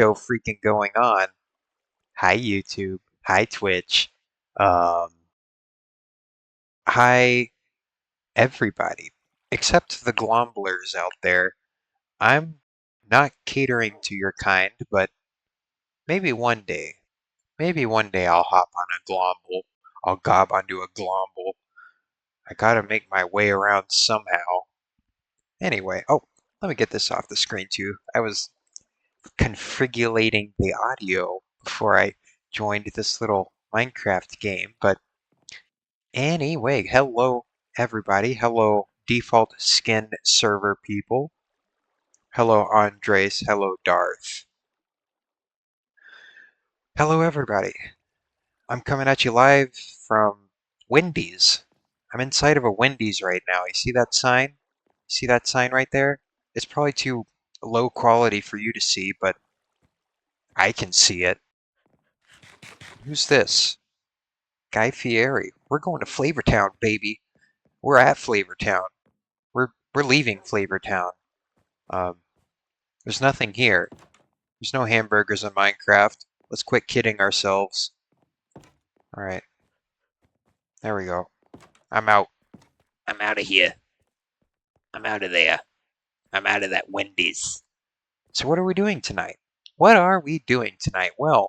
show freaking going on. Hi YouTube. Hi Twitch. Um, Hi everybody. Except the glomblers out there. I'm not catering to your kind, but maybe one day. Maybe one day I'll hop on a glomble. I'll gob onto a glomble. I gotta make my way around somehow. Anyway, oh, let me get this off the screen too. I was configurating the audio before I joined this little Minecraft game. But anyway, hello everybody. Hello default skin server people. Hello Andres. Hello Darth. Hello everybody. I'm coming at you live from Wendy's. I'm inside of a Wendy's right now. You see that sign? See that sign right there? It's probably too low quality for you to see, but I can see it. Who's this? Guy Fieri. We're going to Flavortown, baby. We're at Flavortown. We're leaving Flavortown. Um, there's nothing here. There's no hamburgers in Minecraft. Let's quit kidding ourselves. All right, there we go. I'm out. I'm out of here. I'm out of there. I'm out of that Wendy's. So what are we doing tonight? What are we doing tonight? Well,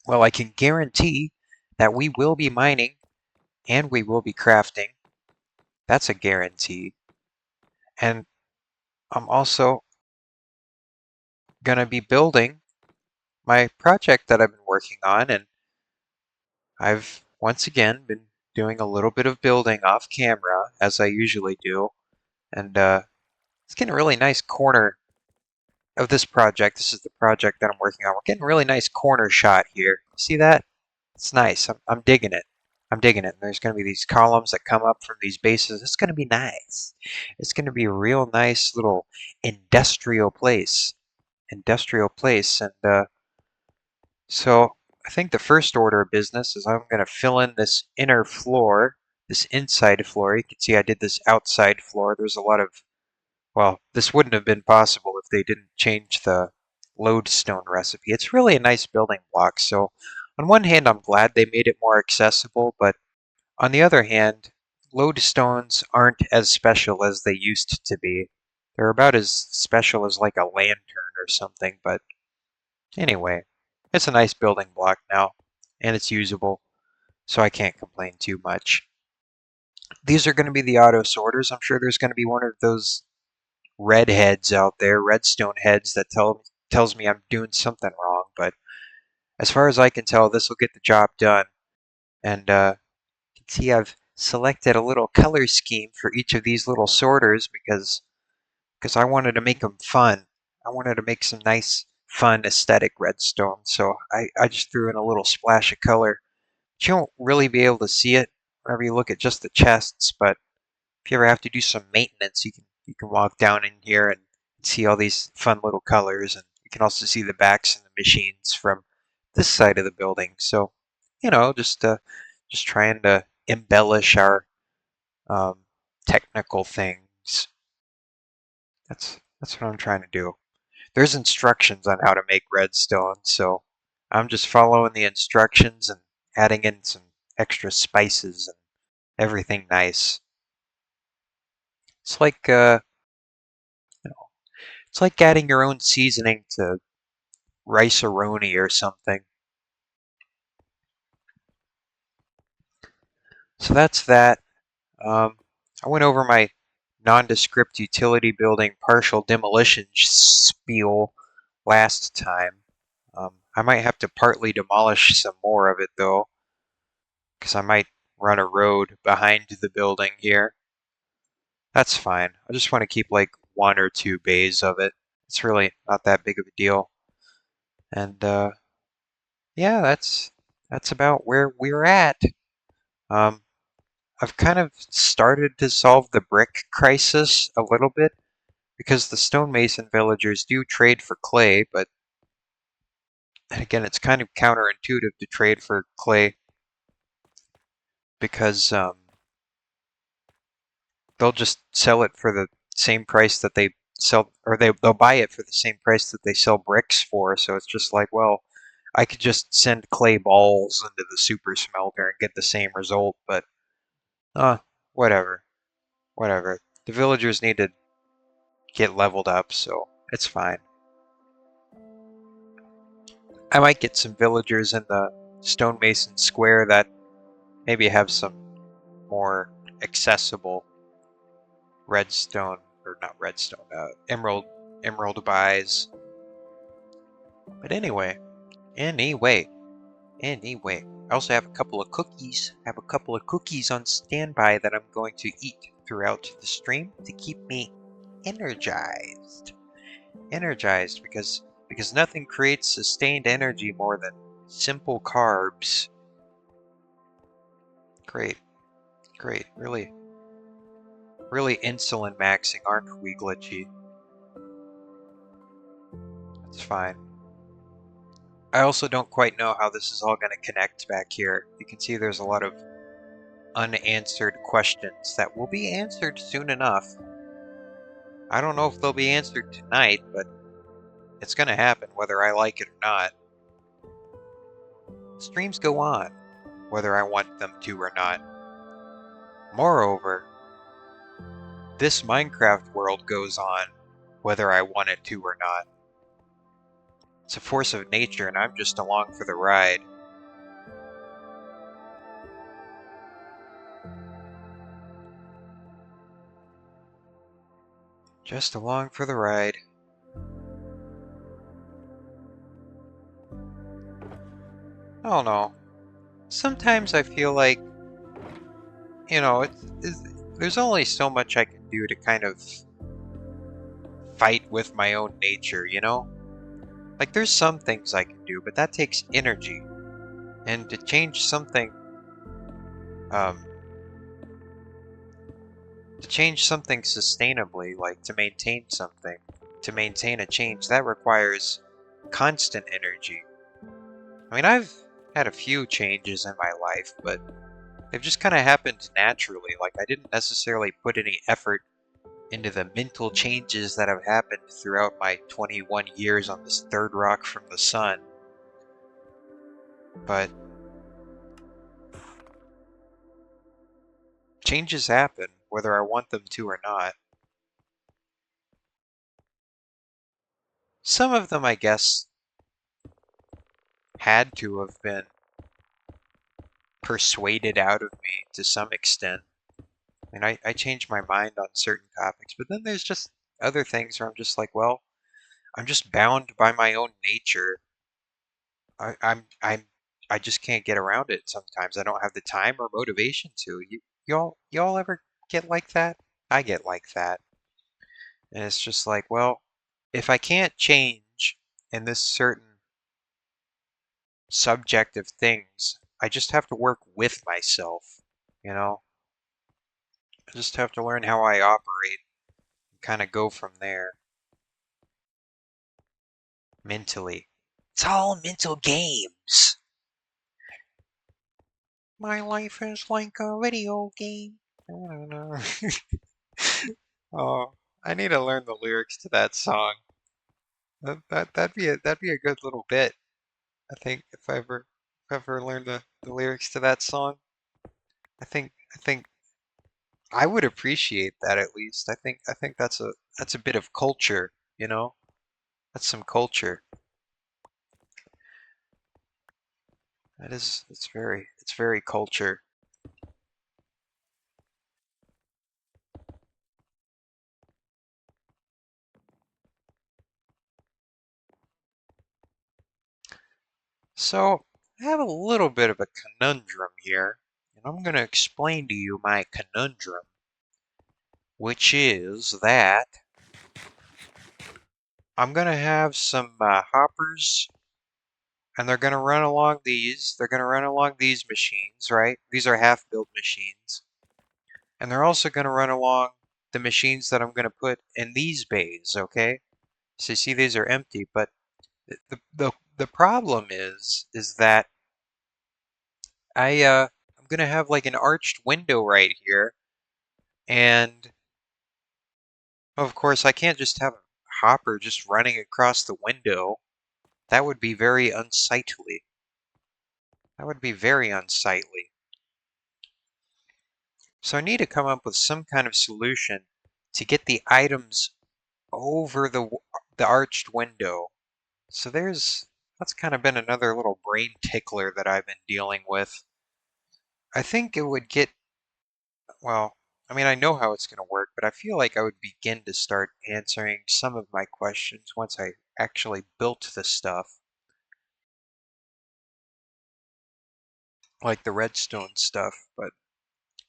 I can guarantee that we will be mining and we will be crafting. That's a guarantee. And I'm also gonna be building my project that I've been working on, and I've once again been doing a little bit of building off camera as I usually do, and it's getting a really nice corner of this project. This is the project that I'm working on. We're getting a really nice corner shot here. See that? It's nice. I'm digging it. I'm digging it. And there's going to be these columns that come up from these bases. It's going to be nice. It's going to be a real nice little industrial place. Industrial place. And so I think the first order of business is I'm going to fill in this inner floor, this inside floor. You can see I did this outside floor. There's a lot of, well, this wouldn't have been possible if they didn't change the lodestone recipe. It's really a nice building block. So on one hand, I'm glad they made it more accessible, but on the other hand, lodestones aren't as special as they used to be. They're about as special as like a lantern or something, but anyway, it's a nice building block now, and it's usable, so I can't complain too much. These are going to be the auto sorters. I'm sure there's going to be one of those redheads out there, redstone heads, that tells me I'm doing something wrong, but as far as I can tell, this will get the job done. And you can see I've selected a little color scheme for each of these little sorters because I wanted to make them fun. I wanted to make some nice, fun, aesthetic redstone, so I just threw in a little splash of color. But you won't really be able to see it whenever you look at just the chests, but if you ever have to do some maintenance, you can walk down in here and see all these fun little colors, and you can also see the backs of the machines from this side of the building. So, just trying to embellish our um, technical things. That's what I'm trying to do. There's instructions on how to make redstone, so I'm just following the instructions and adding in some extra spices and everything nice. It's like you know, it's like adding your own seasoning to rice-a-roni or something. So that's that. Um, I went over my nondescript utility building partial demolition spiel last time. I might have to partly demolish some more of it though, because I might run a road behind the building here. That's fine. I just want to keep like one or two bays of it. It's really not that big of a deal. And yeah, that's about where we're at. Um, I've kind of started to solve the brick crisis a little bit because the stonemason villagers do trade for clay, but again, it's kind of counterintuitive to trade for clay because they'll just sell it for the same price that they sell, or they'll buy it for the same price that they sell bricks for. So it's just like, well, I could just send clay balls into the super smelter and get the same result, but whatever, whatever. The villagers need to get leveled up, so it's fine. I might get some villagers in the stonemason square that maybe have some more accessible redstone, or not redstone, emerald buys. But anyway, I also have a couple of cookies. I have a couple of cookies on standby that I'm going to eat throughout the stream to keep me energized. Energized because nothing creates sustained energy more than simple carbs. Great, great, really, really insulin maxing, aren't we, Glitchy? That's fine. I also don't quite know how this is all going to connect back here. You can see there's a lot of unanswered questions that will be answered soon enough. I don't know if they'll be answered tonight, but it's going to happen whether I like it or not. Streams go on, whether I want them to or not. Moreover, this Minecraft world goes on, whether I want it to or not. It's a force of nature, and I'm just along for the ride. Just along for the ride. I don't know. Sometimes I feel like, you know, there's only so much I can do to kind of fight with my own nature, you know? Like, there's some things I can do, but that takes energy. And to change something, um, sustainably, like to maintain a change, that requires constant energy. I mean, I've had a few changes in my life, but they've just kind of happened naturally. Like, I didn't necessarily put any effort into the mental changes that have happened throughout my 21 years on this third rock from the sun. But changes happen, whether I want them to or not. Some of them, I guess, had to have been persuaded out of me to some extent. I mean, I change my mind on certain topics, but then there's just other things where I'm just like, well, I'm just bound by my own nature. I, I'm I'm I just can't get around it sometimes. I don't have the time or motivation to. Y'all ever get like that? I get like that. And it's just like, well, if I can't change in this certain subjective things, I just have to work with myself, you know? I just have to learn how I operate and kind of go from there mentally. It's all mental games. My life is like a video game. I don't know. Oh, I need to learn the lyrics to that song. That'd be a good little bit. I think if I ever learn the lyrics to that song, I think I would appreciate that at least. I think that's a bit of culture, you know? That's some culture. It's very culture. So I have a little bit of a conundrum here, and I'm gonna explain to you my conundrum, which is that I'm gonna have some hoppers, and they're gonna run along these. They're gonna run along these machines, right? These are half-built machines, and they're also gonna run along the machines that I'm gonna put in these bays. Okay, so you see these are empty, but the problem is that I'm gonna have like an arched window right here, and Of course, I can't just have a hopper just running across the window. That would be very unsightly. That would be very unsightly. So I need to come up with some kind of solution to get the items over the arched window. So that's kind of been another little brain tickler that I've been dealing with. I think it would get, well, I mean, I know how it's going to work, but I feel like I would begin to start answering some of my questions once I actually built the stuff, like the redstone stuff, but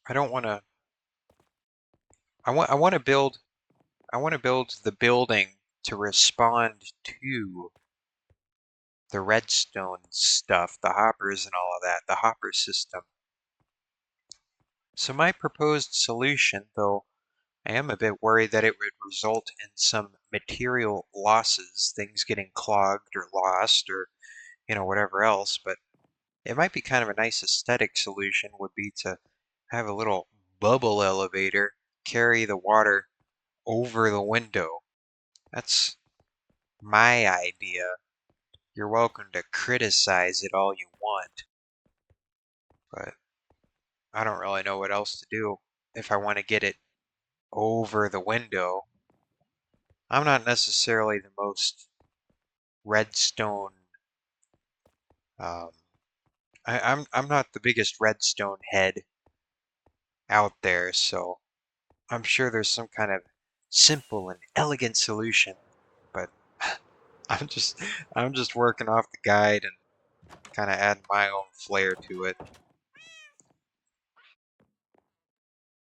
I don't want to, I want to build, I want to build the building to respond to the redstone stuff, the hoppers and all of that, the hopper system. So my proposed solution, though I am a bit worried that it would result in some material losses, things getting clogged or lost or, whatever else, but it might be kind of a nice aesthetic solution would be to have a little bubble elevator carry the water over the window. That's my idea. You're welcome to criticize it all you want, but I don't really know what else to do if I want to get it over the window. I'm not necessarily the most redstone. Um, I'm not the biggest redstone head out there, so I'm sure there's some kind of simple and elegant solution. But I'm just I'm just working off the guide and kind of adding my own flair to it.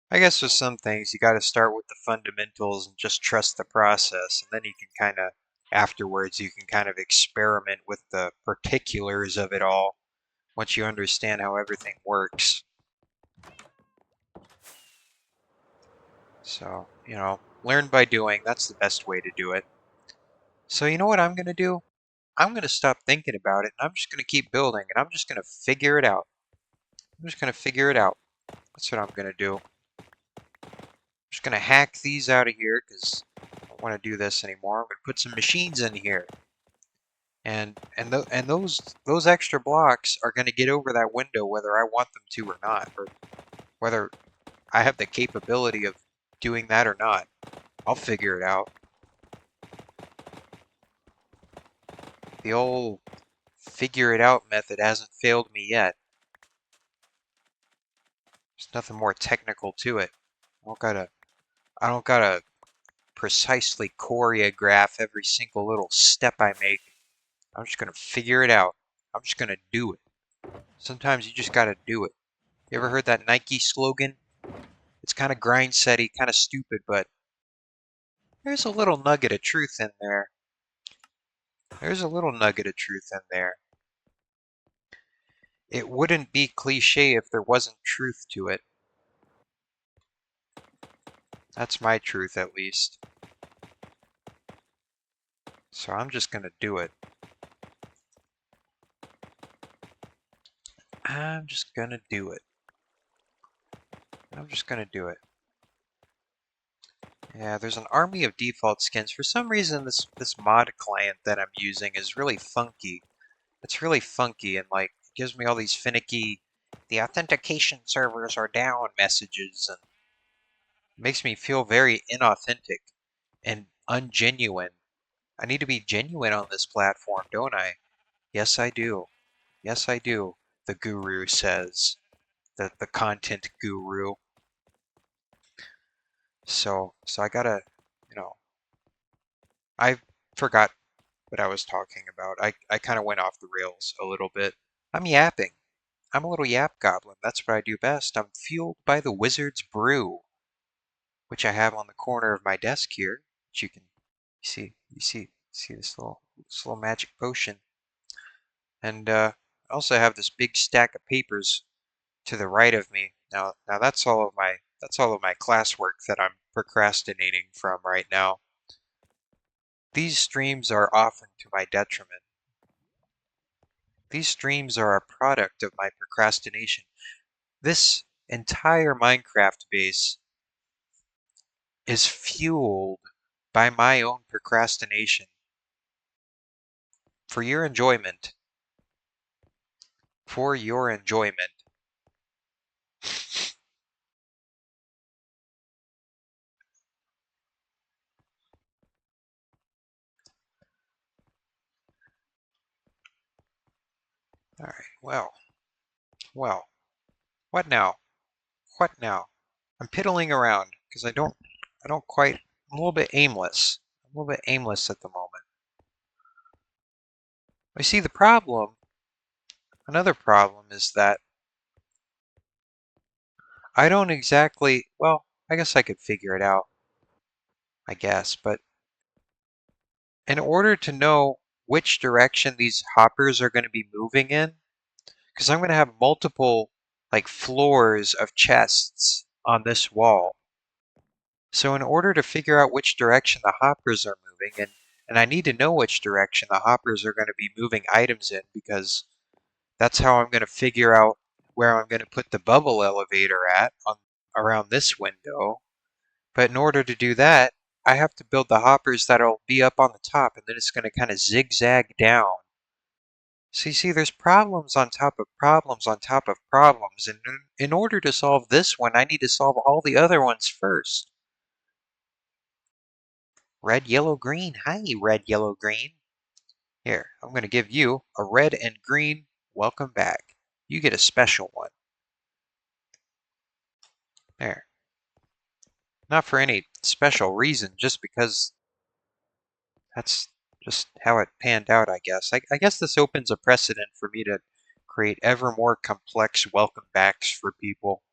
I guess with some things you got to start with the fundamentals and just trust the process, and then you can kind of afterwards you can kind of experiment with the particulars of it all once you understand how everything works. So, learn by doing. That's the best way to do it. So, you know what I'm going to do? I'm going to stop thinking about it and I'm just going to keep building and I'm just going to figure it out. I'm just going to figure it out. That's what I'm going to do. I'm just going to hack these out of here because I don't want to do this anymore. I'm going to put some machines in here. And those extra blocks are going to get over that window whether I want them to or not, or whether I have the capability of doing that or not. I'll figure it out. The old figure it out method hasn't failed me yet. There's nothing more technical to it. I don't gotta precisely choreograph every single little step I make. I'm just gonna figure it out. I'm just gonna do it. Sometimes you just gotta do it. You ever heard that Nike slogan? It's kind of grind setty, kind of stupid, but there's a little nugget of truth in there. There's a little nugget of truth in there. It wouldn't be cliche if there wasn't truth to it. That's my truth, at least. So I'm just gonna do it. I'm just gonna do it. I'm just gonna do it. Yeah, there's an army of default skins. For some reason, this mod client that I'm using is really funky. It's really funky and like gives me all these finicky, the authentication servers are down messages and makes me feel very inauthentic and ungenuine. I need to be genuine on this platform, don't I? Yes, I do. Yes, I do. The guru says, the content guru. So I gotta, you know, I forgot what I was talking about. I kind of went off the rails a little bit. I'm yapping. I'm a little yap goblin. That's what I do best. I'm fueled by the wizard's brew, which I have on the corner of my desk here. Which you see this little magic potion. And I also have this big stack of papers to the right of me. Now that's all of my classwork that I'm procrastinating from right now. These streams are often to my detriment. These streams are a product of my procrastination. This entire Minecraft base is fueled by my own procrastination. For your enjoyment. For your enjoyment. Alright, well, what now? What now? I'm piddling around because I don't quite, I'm a little bit aimless. I'm a little bit aimless at the moment. I see the problem. Another problem is that I don't exactly, well, I guess I could figure it out, I guess, but in order to know which direction these hoppers are going to be moving in, because I'm going to have multiple, like, floors of chests on this wall. So in order to figure out which direction the hoppers are moving, and I need to know which direction the hoppers are going to be moving items in, because that's how I'm going to figure out where I'm going to put the bubble elevator at around this window. But in order to do that, I have to build the hoppers that'll be up on the top, and then it's going to kind of zigzag down. So you see, there's problems on top of problems on top of problems, and in order to solve this one, I need to solve all the other ones first. Red, yellow, green. Hi, red, yellow, green. Here, I'm going to give you a red and green welcome back. You get a special one. There. Not for any special reason, just because that's just how it panned out, I guess. I guess this opens a precedent for me to create ever more complex welcome backs for people.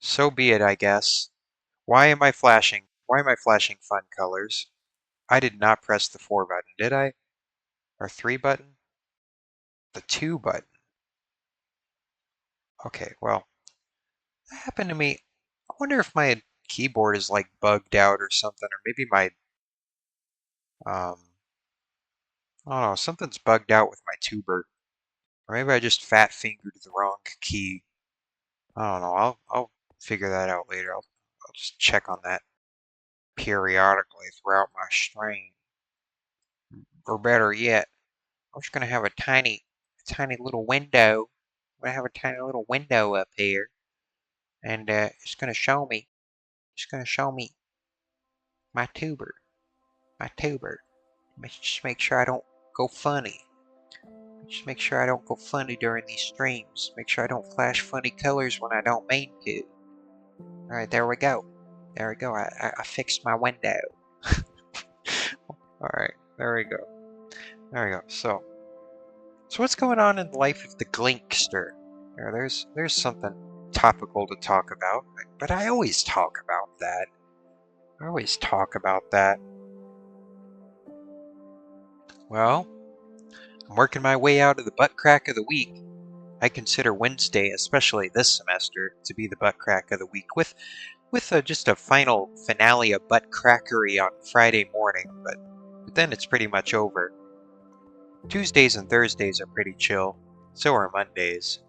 So be it, I guess. Why am I flashing? Why am I flashing fun colors? I did not press the 4 button, did I? Or 3 button? The 2 button. Okay, well, that happened to me. I wonder if my keyboard is like bugged out or something, or maybe my, I don't know, something's bugged out with my tuber. Or maybe I just fat fingered the wrong key. I don't know. I'll figure that out later. I'll just check on that periodically throughout my stream. Or better yet, I'm just gonna have a tiny little window. I'm gonna have a tiny little window up here, and it's gonna show me. It's gonna show me my tuber. My tuber. Just make sure I don't go funny. Just make sure I don't go funny during these streams. Make sure I don't flash funny colors when I don't mean to. Alright, there we go. There we go. I fixed my window. Alright, there we go. There we go. So what's going on in the life of the Glinkster? There's something topical to talk about, but I always talk about that. I always talk about that. Well, I'm working my way out of the butt crack of the week. I consider Wednesday, especially this semester, to be the butt crack of the week, with just a final finale of butt crackery on Friday morning, but then it's pretty much over. Tuesdays and Thursdays are pretty chill, so are Mondays.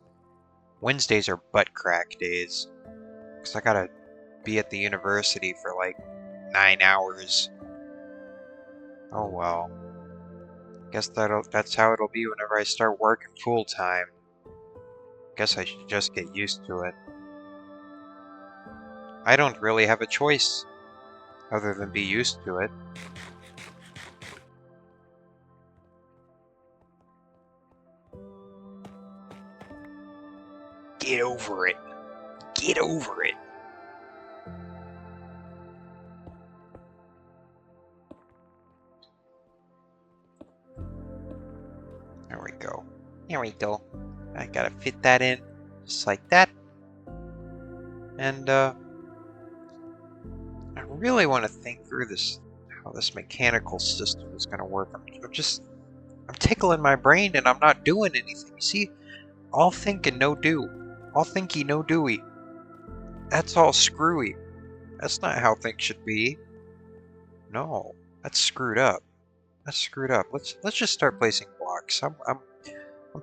Wednesdays are butt crack days, because I gotta be at the university for like 9 hours. Oh well. Guess that's how it'll be whenever I start working full time. Guess I should just get used to it. I don't really have a choice other than be used to it. Get over it. Get over it. There we go. There we go. I gotta fit that in just like that. And I really want to think through how this mechanical system is going to work. I'm tickling my brain and I'm not doing anything. You see, all think and no do. All thinky, no doey. That's all screwy. That's not how things should be. No, that's screwed up. That's screwed up. Let's just start placing blocks. I'm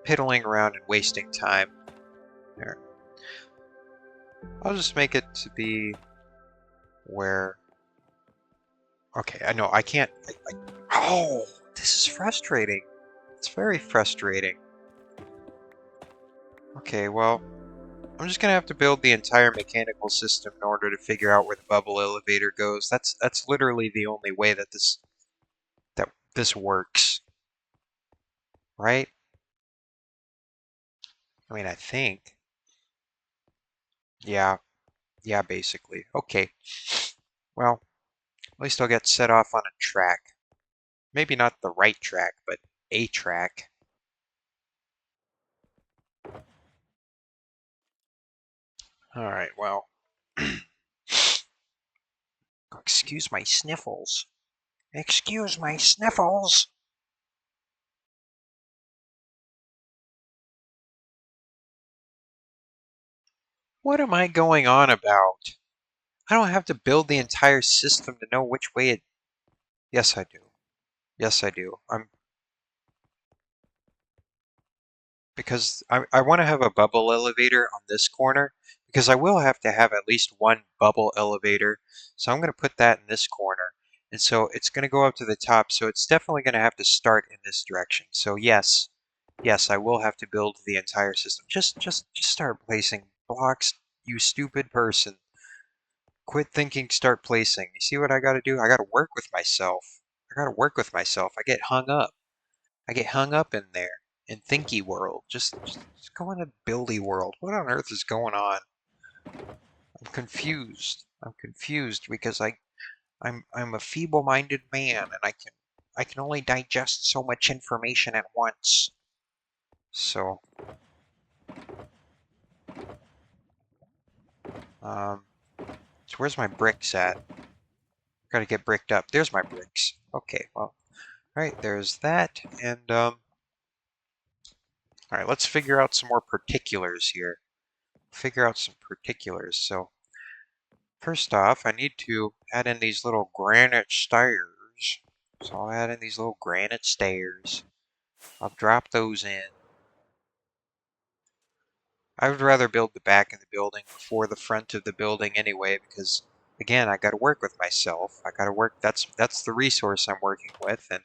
piddling around and wasting time. There. I'll just make it to be where... Okay, I know, I can't... Oh, this is frustrating. It's very frustrating. Okay, well, I'm just gonna have to build the entire mechanical system in order to figure out where the bubble elevator goes. That's literally the only way that this works, right? I mean, I think. Yeah, yeah, basically. Okay. Well, at least I'll get set off on a track. Maybe not the right track, but a track. All right, well, excuse my sniffles. Excuse my sniffles. What am I going on about? I don't have to build the entire system to know which way it... Yes, I do. Yes, I do. Because I want to have a bubble elevator on this corner because I will have to have at least one bubble elevator. So I'm going to put that in this corner. And so it's going to go up to the top. So it's definitely going to have to start in this direction. So yes, yes, I will have to build the entire system. Just start placing blocks, you stupid person. Quit thinking, start placing. You see what I got to do? I got to work with myself. I got to work with myself. I get hung up. I get hung up in there in thinky world. Just go into buildy world. What on earth is going on? I'm confused. I'm confused because I'm a feeble-minded man and I can only digest so much information at once. So um so where's my bricks at? Gotta get bricked up. There's my bricks. Okay, well, alright, there's that, and alright, let's figure out some more particulars here. Figure out some particulars. So first off, I need to add in these little granite stairs. So I'll add in these little granite stairs. I'll drop those in. I would rather build the back of the building before the front of the building anyway, because again, I gotta work with myself. I gotta work, that's the resource I'm working with, and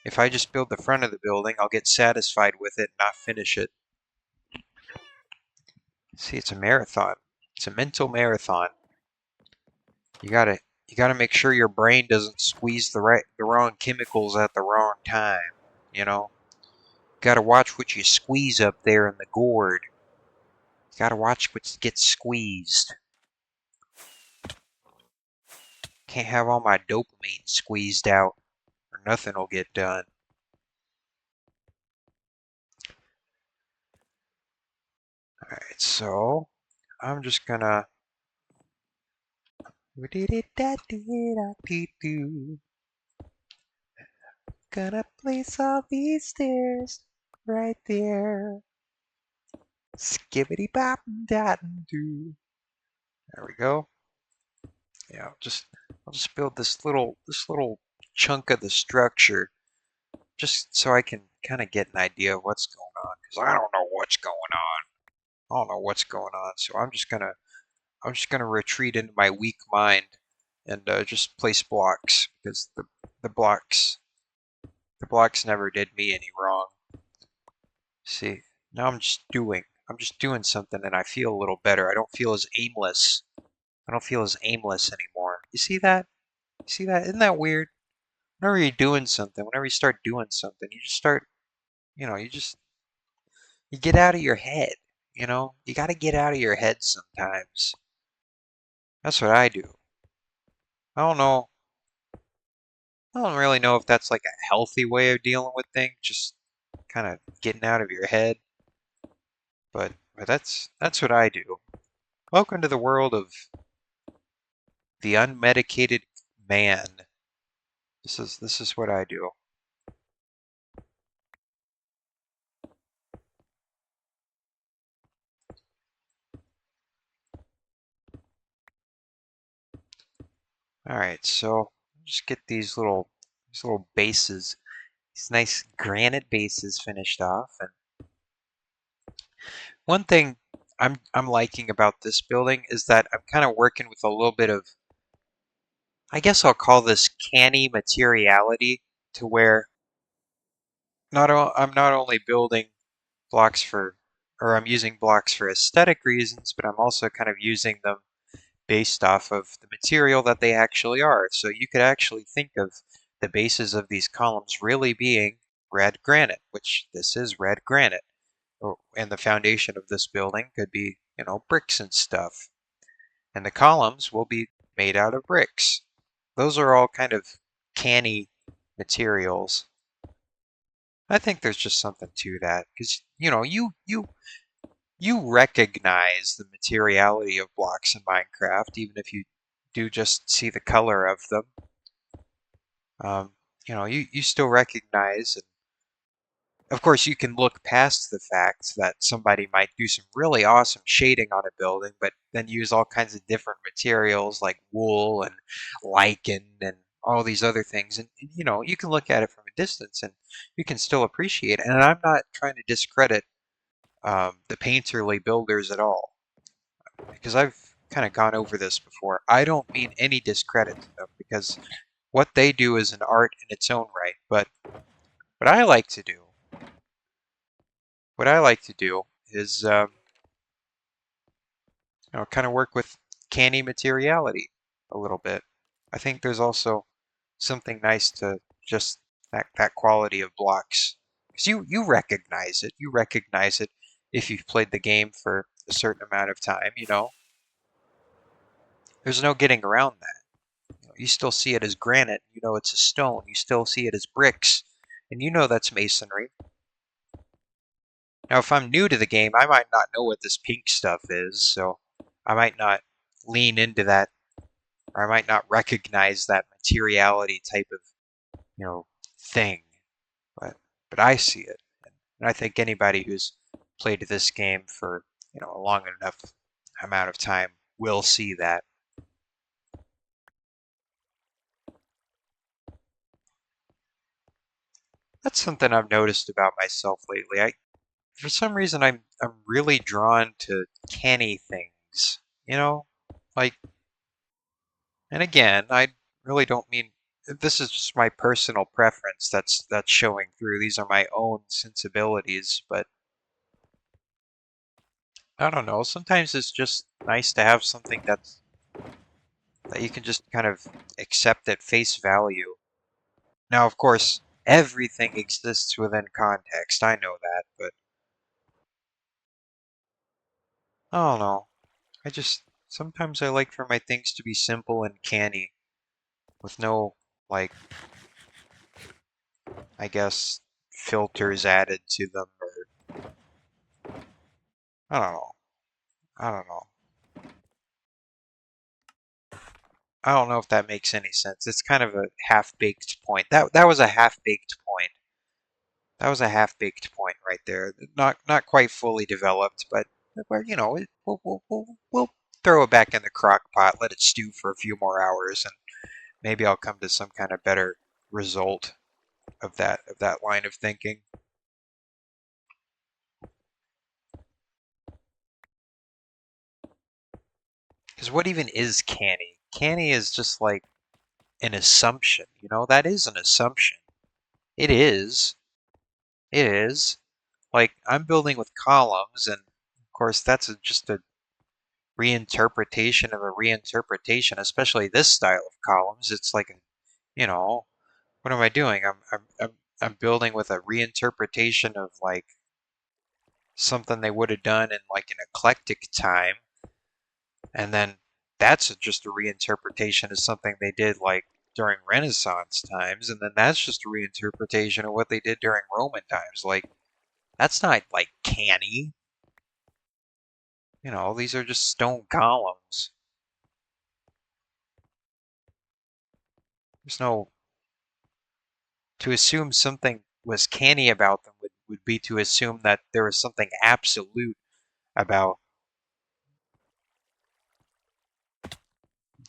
if I just build the front of the building, I'll get satisfied with it and not finish it. See, it's a marathon. It's a mental marathon. You gotta make sure your brain doesn't squeeze the wrong chemicals at the wrong time. You know, gotta watch what you squeeze up there in the gourd. Gotta watch what gets squeezed. Can't have all my dopamine squeezed out, or nothing will get done. All right, so I'm just gonna. Gonna place all these stairs right there. Skibbity bop dot doo. There we go. Yeah, I'll just build this little chunk of the structure just so I can kind of get an idea of what's going on because I don't know what's going on. I don't know what's going on, so I'm just gonna retreat into my weak mind and just place blocks because the blocks the blocks never did me any wrong. See, now I'm just doing something and I feel a little better. I don't feel as aimless. I don't feel as aimless anymore. You see that? You see that? Isn't that weird? Whenever you're doing something, whenever you start doing something, you just start, you get out of your head, you know? You got to get out of your head sometimes. That's what I do. I don't know. I don't really know if that's like a healthy way of dealing with things, just kind of getting out of your head, but that's what I do. Welcome to the world of the unmedicated man. This is what I do. All right, so just get these little bases, these nice granite bases finished off. And one thing I'm liking about this building is that I'm kind of working with a little bit of, I guess I'll call this canny materiality, to where I'm not only building blocks for, or I'm using blocks for aesthetic reasons, but I'm also kind of using them based off of the material that they actually are. So you could actually think of the bases of these columns really being red granite, which this is red granite. And the foundation of this building could be, bricks and stuff. And the columns will be made out of bricks. Those are all kind of canny materials. I think there's just something to that, because you recognize the materiality of blocks in Minecraft, even if you do just see the color of them. You still recognize, and of course you can look past the fact that somebody might do some really awesome shading on a building, but then use all kinds of different materials like wool and lichen and all these other things. And you can look at it from a distance and you can still appreciate it. And I'm not trying to discredit the painterly builders at all, because I've kind of gone over this before. I don't mean any discredit to them, because what they do is an art in its own right. But what I like to do, what I like to do is, kind of work with canny materiality a little bit. I think there's also something nice to just that quality of blocks, because you recognize it. You recognize it if you've played the game for a certain amount of time. There's no getting around that. You still see it as granite. You know it's a stone. You still see it as bricks, and you know that's masonry. Now, if I'm new to the game, I might not know what this pink stuff is, so I might not lean into that, or I might not recognize that materiality type of, thing. But I see it, and I think anybody who's played this game for, a long enough amount of time will see that. That's something I've noticed about myself lately. For some reason, I'm really drawn to canny things, you know, like. And again, I really don't mean, this is just my personal preference that's showing through. These are my own sensibilities, but I don't know. Sometimes it's just nice to have something that you can just kind of accept at face value. Now, of course, everything exists within context. I know that, but I don't know. I just sometimes I like for my things to be simple and canny, with no, like, I guess, filters added to them, or I don't know. I don't know. I don't know if that makes any sense. It's kind of a half-baked point. That was a half-baked point. That was a half-baked point right there. Not quite fully developed, but we'll throw it back in the crock pot, let it stew for a few more hours, and maybe I'll come to some kind of better result of that line of thinking. Because what even is canny? Canny is just like an assumption. That is an assumption. It is. It is. Like, I'm building with columns, and of course that's just a reinterpretation of a reinterpretation, especially this style of columns. It's like, what am I doing? I'm building with a reinterpretation of, like, something they would have done in, like, an eclectic time, and then that's just a reinterpretation of something they did, like, during Renaissance times, and then that's just a reinterpretation of what they did during Roman times. Like, that's not, like, canny. These are just stone columns. There's no, to assume something was canny about them would be to assume that there was something absolute about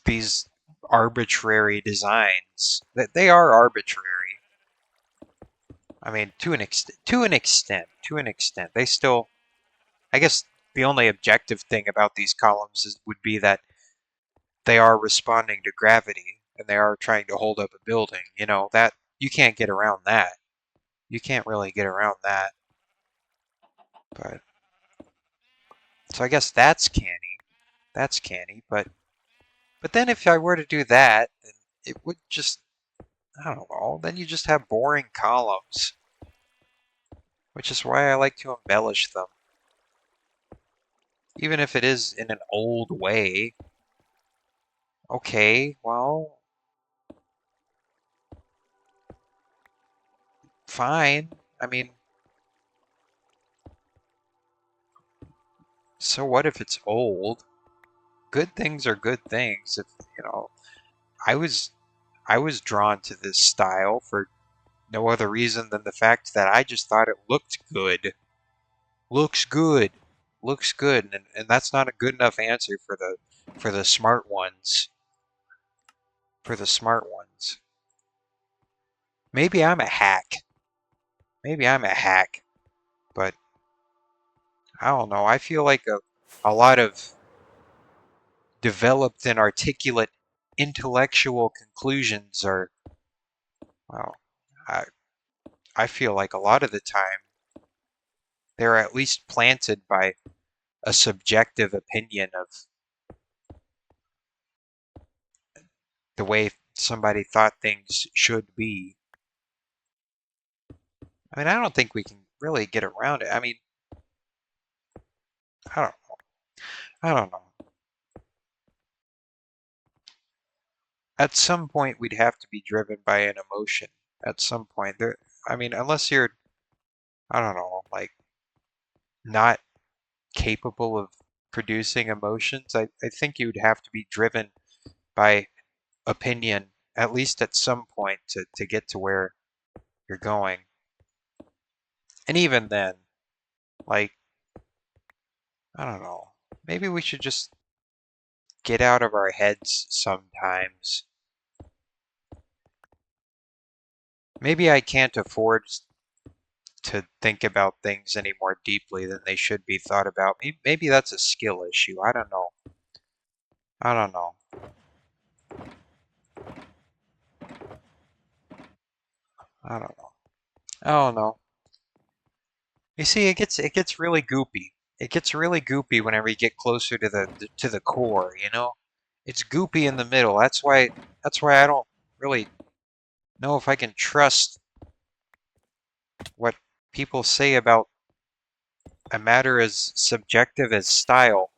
these arbitrary designs. That they are arbitrary. I mean, to an extent, they still, I guess the only objective thing about these columns would be that they are responding to gravity and they are trying to hold up a building. You know, that you can't get around that. You can't really get around that. But so I guess that's canny. That's canny, but then if I were to do that, then it would just, I don't know, then you just have boring columns, which is why I like to embellish them. Even if it is in an old way. Okay, well, fine. I mean, so what if it's old? Good things are good things. If, you know, I was I was drawn to this style for no other reason than the fact that I just thought it looked good. Looks good. Looks good. And that's not a good enough answer for the smart ones. For the smart ones. Maybe I'm a hack. Maybe I'm a hack. But I don't know. I feel like a lot of developed and articulate intellectual conclusions are, well, I, I feel like a lot of the time they're at least planted by a subjective opinion of the way somebody thought things should be. I mean, I don't think we can really get around it. I mean, I don't know. I don't know. At some point, we'd have to be driven by an emotion. At some point, there. I mean, unless you're, I don't know, like not capable of producing emotions, I think you'd have to be driven by opinion, at least at some point, to get to where you're going. And even then, like, I don't know, maybe we should just get out of our heads sometimes. Maybe I can't afford to think about things any more deeply than they should be thought about. Maybe that's a skill issue. I don't know. I don't know. I don't know. I don't know. You see, it gets really goopy. It gets really goopy whenever you get closer to the core, you know? It's goopy in the middle. That's why I don't really know if I can trust what people say about a matter as subjective as style.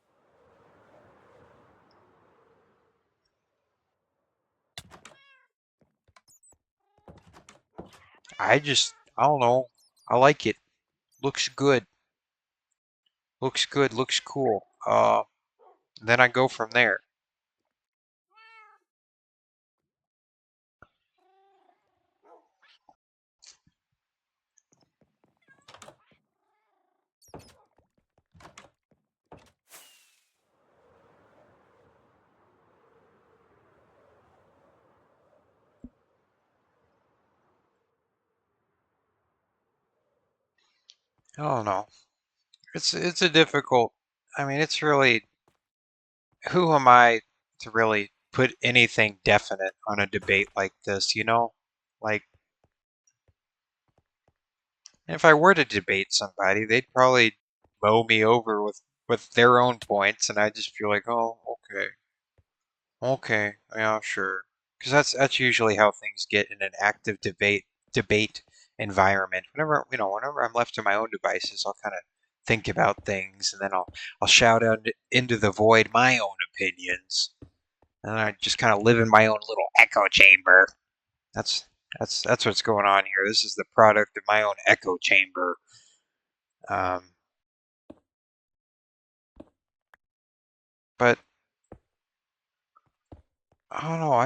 I don't know. I like it. Looks good. Looks good. Looks cool. Then I go from there. I don't know. It's a difficult. I mean, it's really, who am I to really put anything definite on a debate like this, you know? Like, if I were to debate somebody, they'd probably mow me over with their own points, and I'd just feel like, oh, okay, okay, yeah, sure, because that's usually how things get in an active debate environment. Whenever I'm left to my own devices, I'll kind of think about things, and then I'll shout out into the void my own opinions, and I just kind of live in my own little echo chamber. That's that's what's going on here. This is the product of my own echo chamber. Um, but I don't know.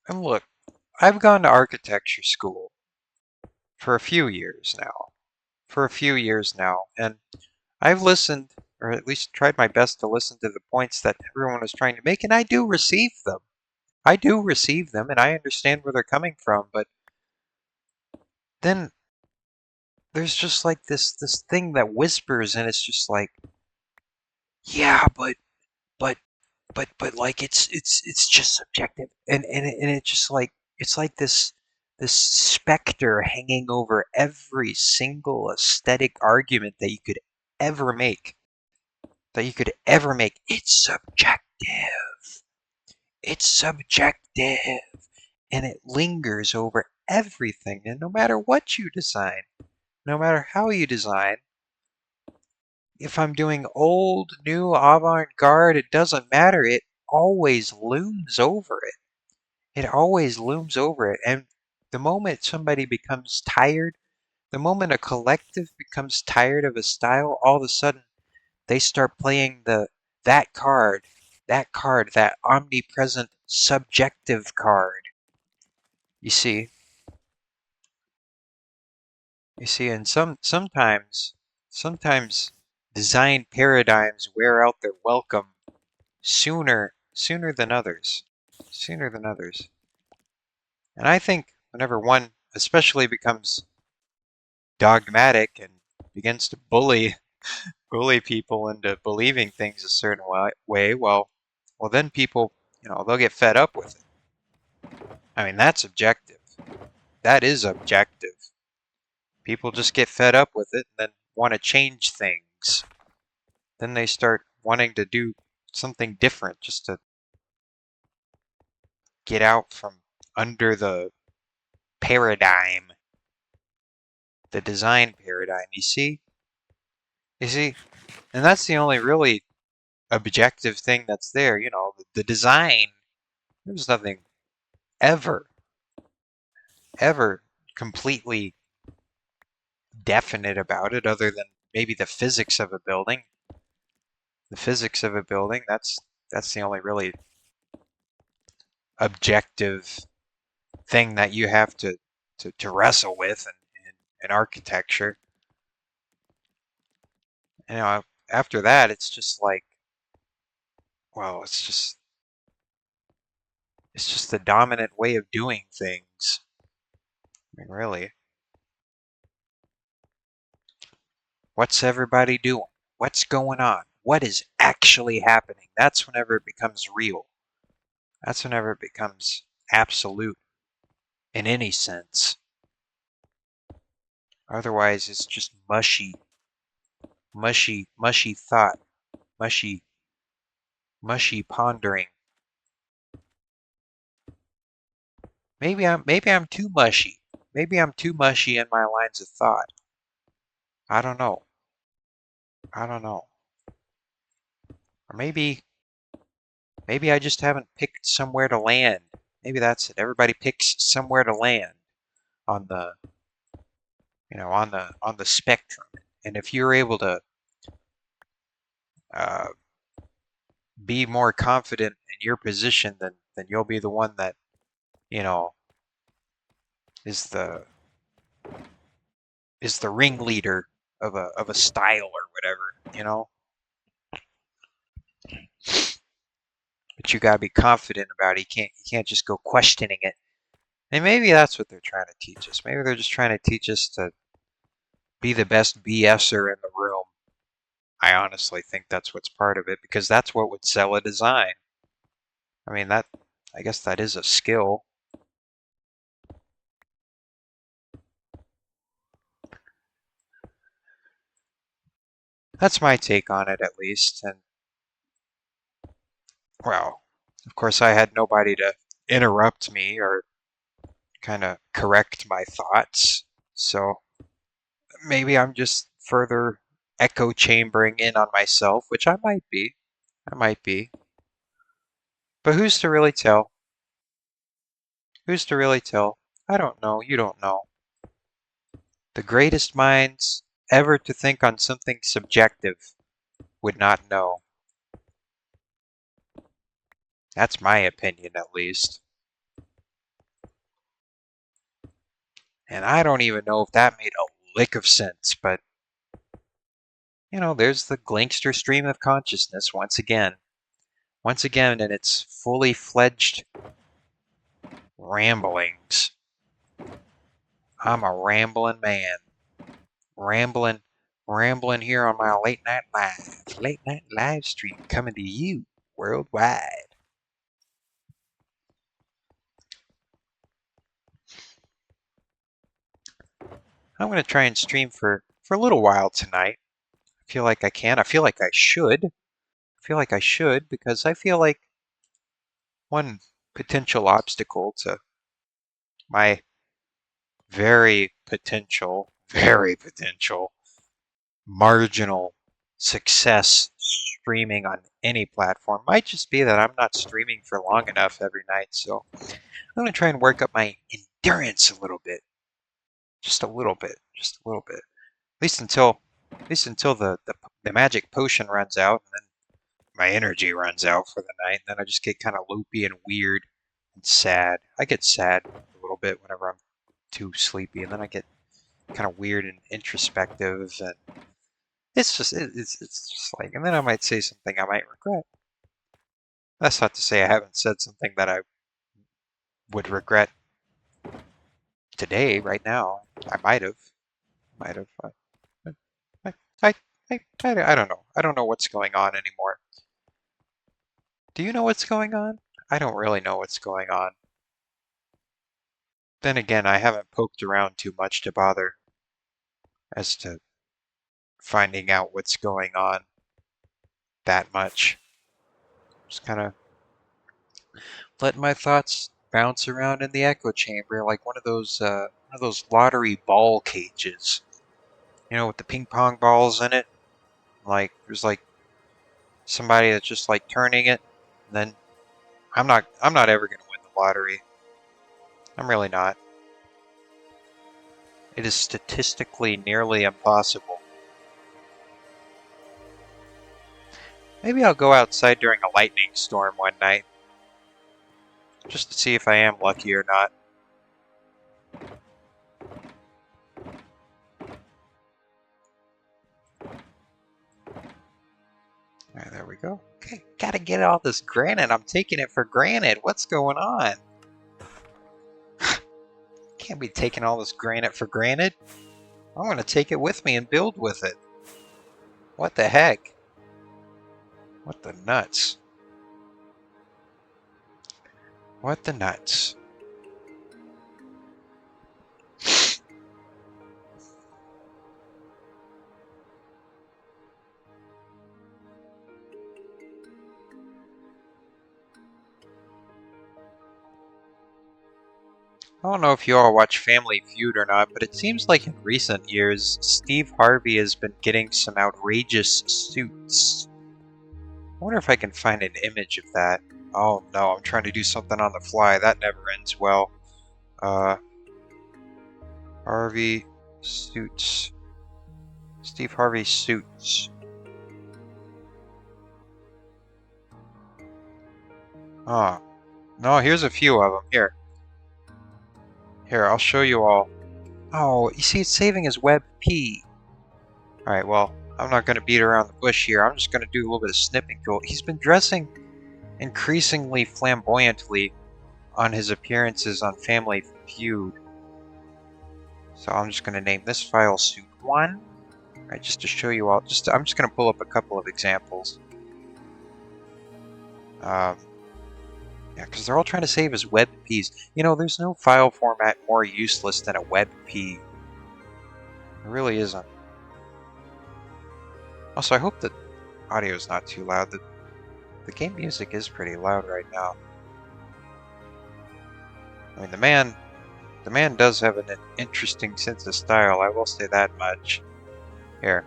And look, I've gone to architecture school for a few years now. For a few years now, and I've listened, or at least tried my best to listen to the points that everyone was trying to make, and I do receive them. I do receive them, and I understand where they're coming from. But then there's just like this thing that whispers, and it's just like, yeah, but but like it's just subjective, and it just like it's like this specter hanging over every single aesthetic argument that you could ever make, It's subjective. It's subjective. And it lingers over everything. And no matter what you design, no matter how you design, if I'm doing old, new, avant-garde, it doesn't matter. It always looms over it. It always looms over it. And the moment somebody becomes tired, the moment a collective becomes tired of a style, all of a sudden they start playing that omnipresent subjective card. You see, and sometimes design paradigms wear out their welcome sooner than others, sooner than others. And I think whenever one especially becomes dogmatic and begins to bully people into believing things a certain way, well then people, they'll get fed up with it. I mean, that's objective. That is objective. People just get fed up with it and then want to change things. Then they start wanting to do something different just to get out from under the paradigm, the design paradigm. You see? You see? And that's the only really objective thing that's there. The design, there's nothing ever, ever completely definite about it other than maybe the physics of a building. The physics of a building, that's the only really objective thing that you have to wrestle with in architecture. After that, it's just like, well, it's just the dominant way of doing things. I mean, really, what's everybody doing? What's going on? What is actually happening? That's whenever it becomes real. That's whenever it becomes absolute in any sense. Otherwise, it's just mushy thought, mushy, mushy pondering. Maybe I'm too mushy. Maybe I'm too mushy in my lines of thought. I don't know. I don't know. Or maybe I just haven't picked somewhere to land. Maybe that's it. Everybody picks somewhere to land on the, on the spectrum. And if you're able to uh, be more confident in your position, then you'll be the one that, you know, is the ringleader of a style or whatever. But you gotta be confident about it. You can't just go questioning it. And maybe that's what they're trying to teach us. Maybe they're just trying to teach us to be the best BSer in the room. I honestly think that's what's part of it, because that's what would sell a design. I mean, I guess that is a skill. That's my take on it, at least. And, well, of course, I had nobody to interrupt me or kind of correct my thoughts. So maybe I'm just further echo chambering in on myself, which I might be. I might be. But who's to really tell? Who's to really tell? I don't know. You don't know. The greatest minds ever to think on something subjective would not know. That's my opinion, at least. And I don't even know if that made a lick of sense, but, there's the Glinkster stream of consciousness once again. Once again in its fully fledged ramblings. I'm a rambling man. rambling, rambling here on my late night live stream coming to you worldwide. I'm going to try and stream for a little while tonight. I feel like I can. I feel like I should. I feel like I should because I feel like one potential obstacle to my very potential marginal success streaming on any platform might just be that I'm not streaming for long enough every night. So I'm going to try and work up my endurance a little bit. Just a little bit. Just a little bit. At least until the magic potion runs out and then my energy runs out for the night. And then I just get kind of loopy and weird and sad. I get sad a little bit whenever I'm too sleepy, and then I get kind of weird and introspective, and it's just like, and then I might say something I might regret. That's not to say I haven't said something that I would regret today, right now. I might have. I, I, I don't know. I don't know what's going on anymore. Do you know what's going on? I don't really know what's going on. Then again, I haven't poked around too much to bother as to finding out what's going on that much. Just kind of letting my thoughts bounce around in the echo chamber like one of those lottery ball cages. You know, with the ping pong balls in it. Like there's like somebody that's just like turning it, and then I'm not ever gonna win the lottery. I'm really not. It is statistically nearly impossible. Maybe I'll go outside during a lightning storm one night, just to see if I am lucky or not. Alright, there we go. Okay, gotta get all this granite. I'm taking it for granted. What's going on? Can't be taking all this granite for granted. I'm gonna take it with me and build with it. What the heck? What the nuts? What the nuts? I don't know if you all watch Family Feud or not, but it seems like in recent years, Steve Harvey has been getting some outrageous suits. I wonder if I can find an image of that. Oh no, I'm trying to do something on the fly. That never ends well. Harvey suits. Steve Harvey suits. Oh, no, here's a few of them. Here, I'll show you all. Oh, you see, it's saving as Web P. Alright, well, I'm not going to beat around the bush here. I'm just going to do a little bit of snipping tool. He's been dressing increasingly flamboyantly on his appearances on Family Feud. So I'm just going to name this file Suit 1. Alright, just to show you all. I'm just going to pull up a couple of examples. Yeah, because they're all trying to save as WebPs. You know, there's no file format more useless than a WebP. There really isn't. Also, I hope the audio is not too loud. The game music is pretty loud right now. I mean, the man does have an interesting sense of style, I will say that much. Here,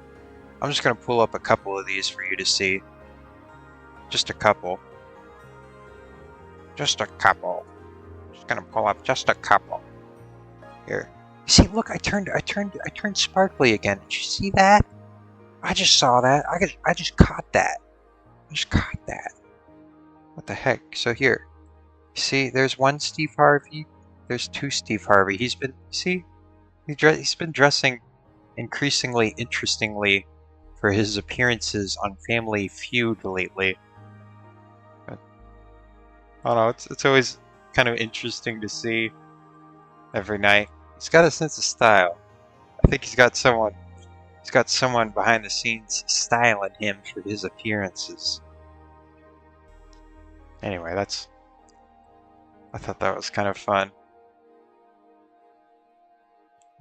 I'm just going to pull up a couple of these for you to see. Just a couple. Just a couple. Just gonna pull up just a couple. Here. See, look, I turned sparkly again. Did you see that? I just saw that. I just caught that. I just caught that. What the heck? So here. See, there's one Steve Harvey. There's two Steve Harvey. He's been been dressing increasingly interestingly for his appearances on Family Feud lately. I don't know, it's always kind of interesting to see every night. He's got a sense of style. I think he's got someone He's got someone behind the scenes styling him for his appearances. Anyway, I thought that was kind of fun.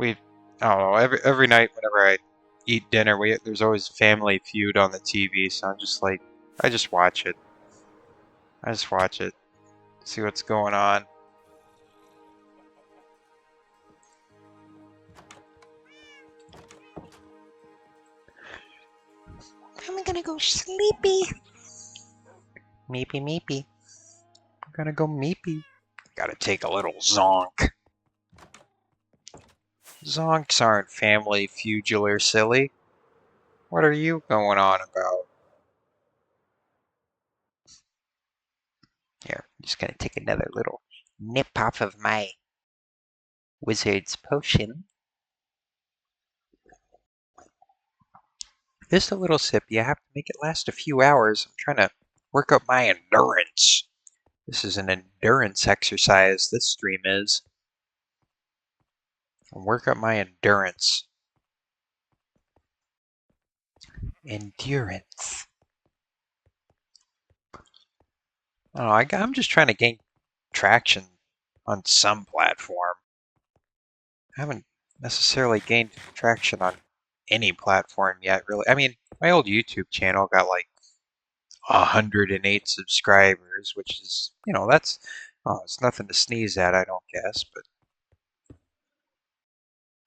I don't know, every night whenever I eat dinner, there's always Family Feud on the TV, so I'm just like, I just watch it. I just watch it, see what's going on. I'm gonna go sleepy. Meepy meepy. I'm gonna go meepy. Gotta take a little zonk. Zonks aren't Family Feudular, silly. What are you going on about? Here, I'm just gonna take another little nip off of my wizard's potion. Just a little sip. You have to make it last a few hours. I'm trying to work up my endurance. This is an endurance exercise, this stream is. I'll work up my endurance. Endurance. I don't know, I'm just trying to gain traction on some platform. I haven't necessarily gained traction on any platform yet, really. I mean, my old YouTube channel got like 108 subscribers, which is, that's, it's nothing to sneeze at, I don't guess, but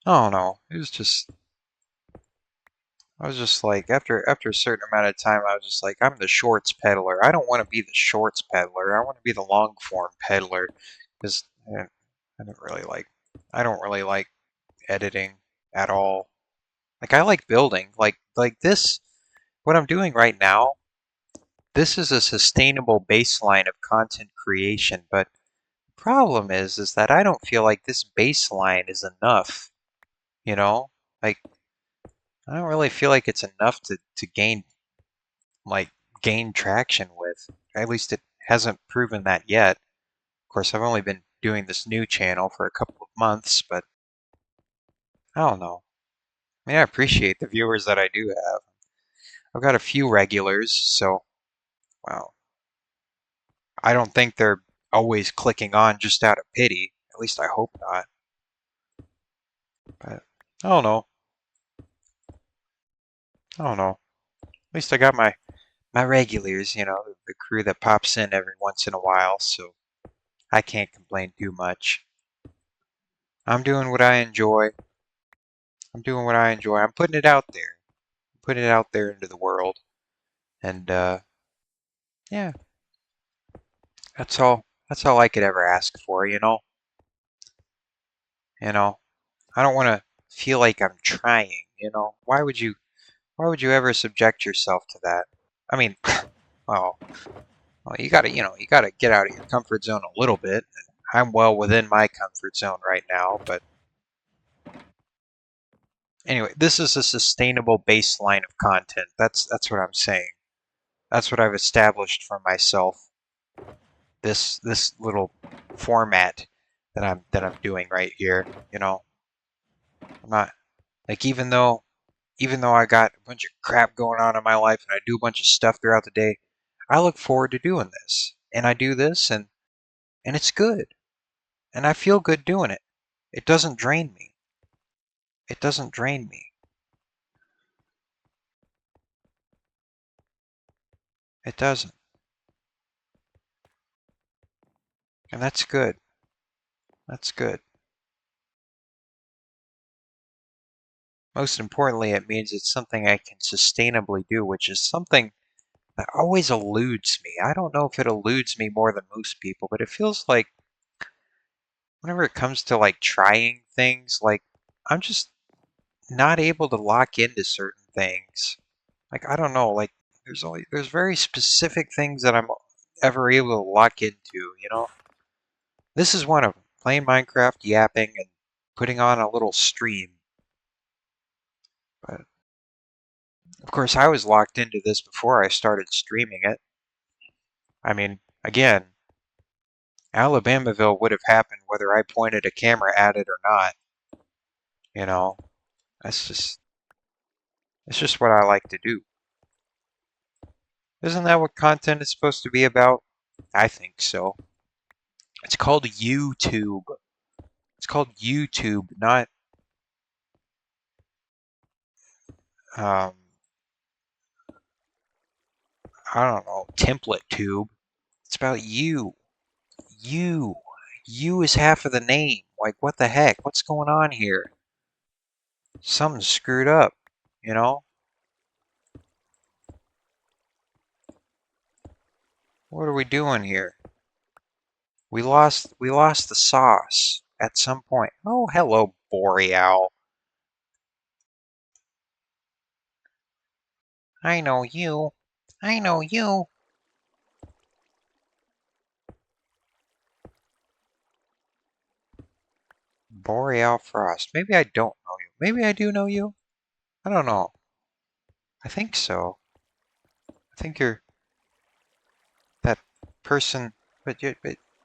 I don't know. I was just like, after a certain amount of time, I was just like, I'm the shorts peddler. I don't want to be the shorts peddler. I want to be the long form peddler, because I don't really like editing at all. Like I like building, like this. What I'm doing right now, this is a sustainable baseline of content creation. But the problem is that I don't feel like this baseline is enough. You know, like I don't really feel like it's enough to like gain traction with. At least it hasn't proven that yet. Of course, I've only been doing this new channel for a couple of months, but I don't know. I mean, I appreciate the viewers that I do have. I've got a few regulars, so well, I don't think they're always clicking on just out of pity. At least I hope not. But I don't know. I don't know. At least I got my regulars, the crew that pops in every once in a while, so I can't complain too much. I'm doing what I enjoy. I'm doing what I enjoy. I'm putting it out there. I'm putting it out there into the world. And yeah, that's all. That's all I could ever ask for, You know, I don't want to feel like I'm trying. Why would you ever subject yourself to that? I mean, well, you gotta get out of your comfort zone a little bit. I'm well within my comfort zone right now, but anyway, this is a sustainable baseline of content. That's what I'm saying. That's what I've established for myself. This little format that I'm doing right here. I'm not like even though I got a bunch of crap going on in my life and I do a bunch of stuff throughout the day, I look forward to doing this. And I do this and it's good. And I feel good doing it. It doesn't drain me. It doesn't drain me. It doesn't. And that's good. That's good. Most importantly, it means it's something I can sustainably do, which is something that always eludes me. I don't know if it eludes me more than most people, but it feels like whenever it comes to like trying things, like I'm just not able to lock into certain things. Like I don't know, like there's very specific things that I'm ever able to lock into. This is one of them. Playing Minecraft, yapping, and putting on a little stream. But of course, I was locked into this before I started streaming it. I mean, again, Alabamaville would have happened whether I pointed a camera at it or not. You know, that's just, It's just what I like to do. Isn't that what content is supposed to be about? I think so. It's called YouTube. It's called YouTube, not um, I don't know, template tube. It's about you. You. You is half of the name. Like, what the heck? What's going on here? Something's screwed up, you know? What are we doing here? We lost the sauce at some point. Oh, hello, Boreal. I know you. I know you. Boreal Frost. Maybe I don't know you. Maybe I do know you. I don't know. I think so. I think you're that person, but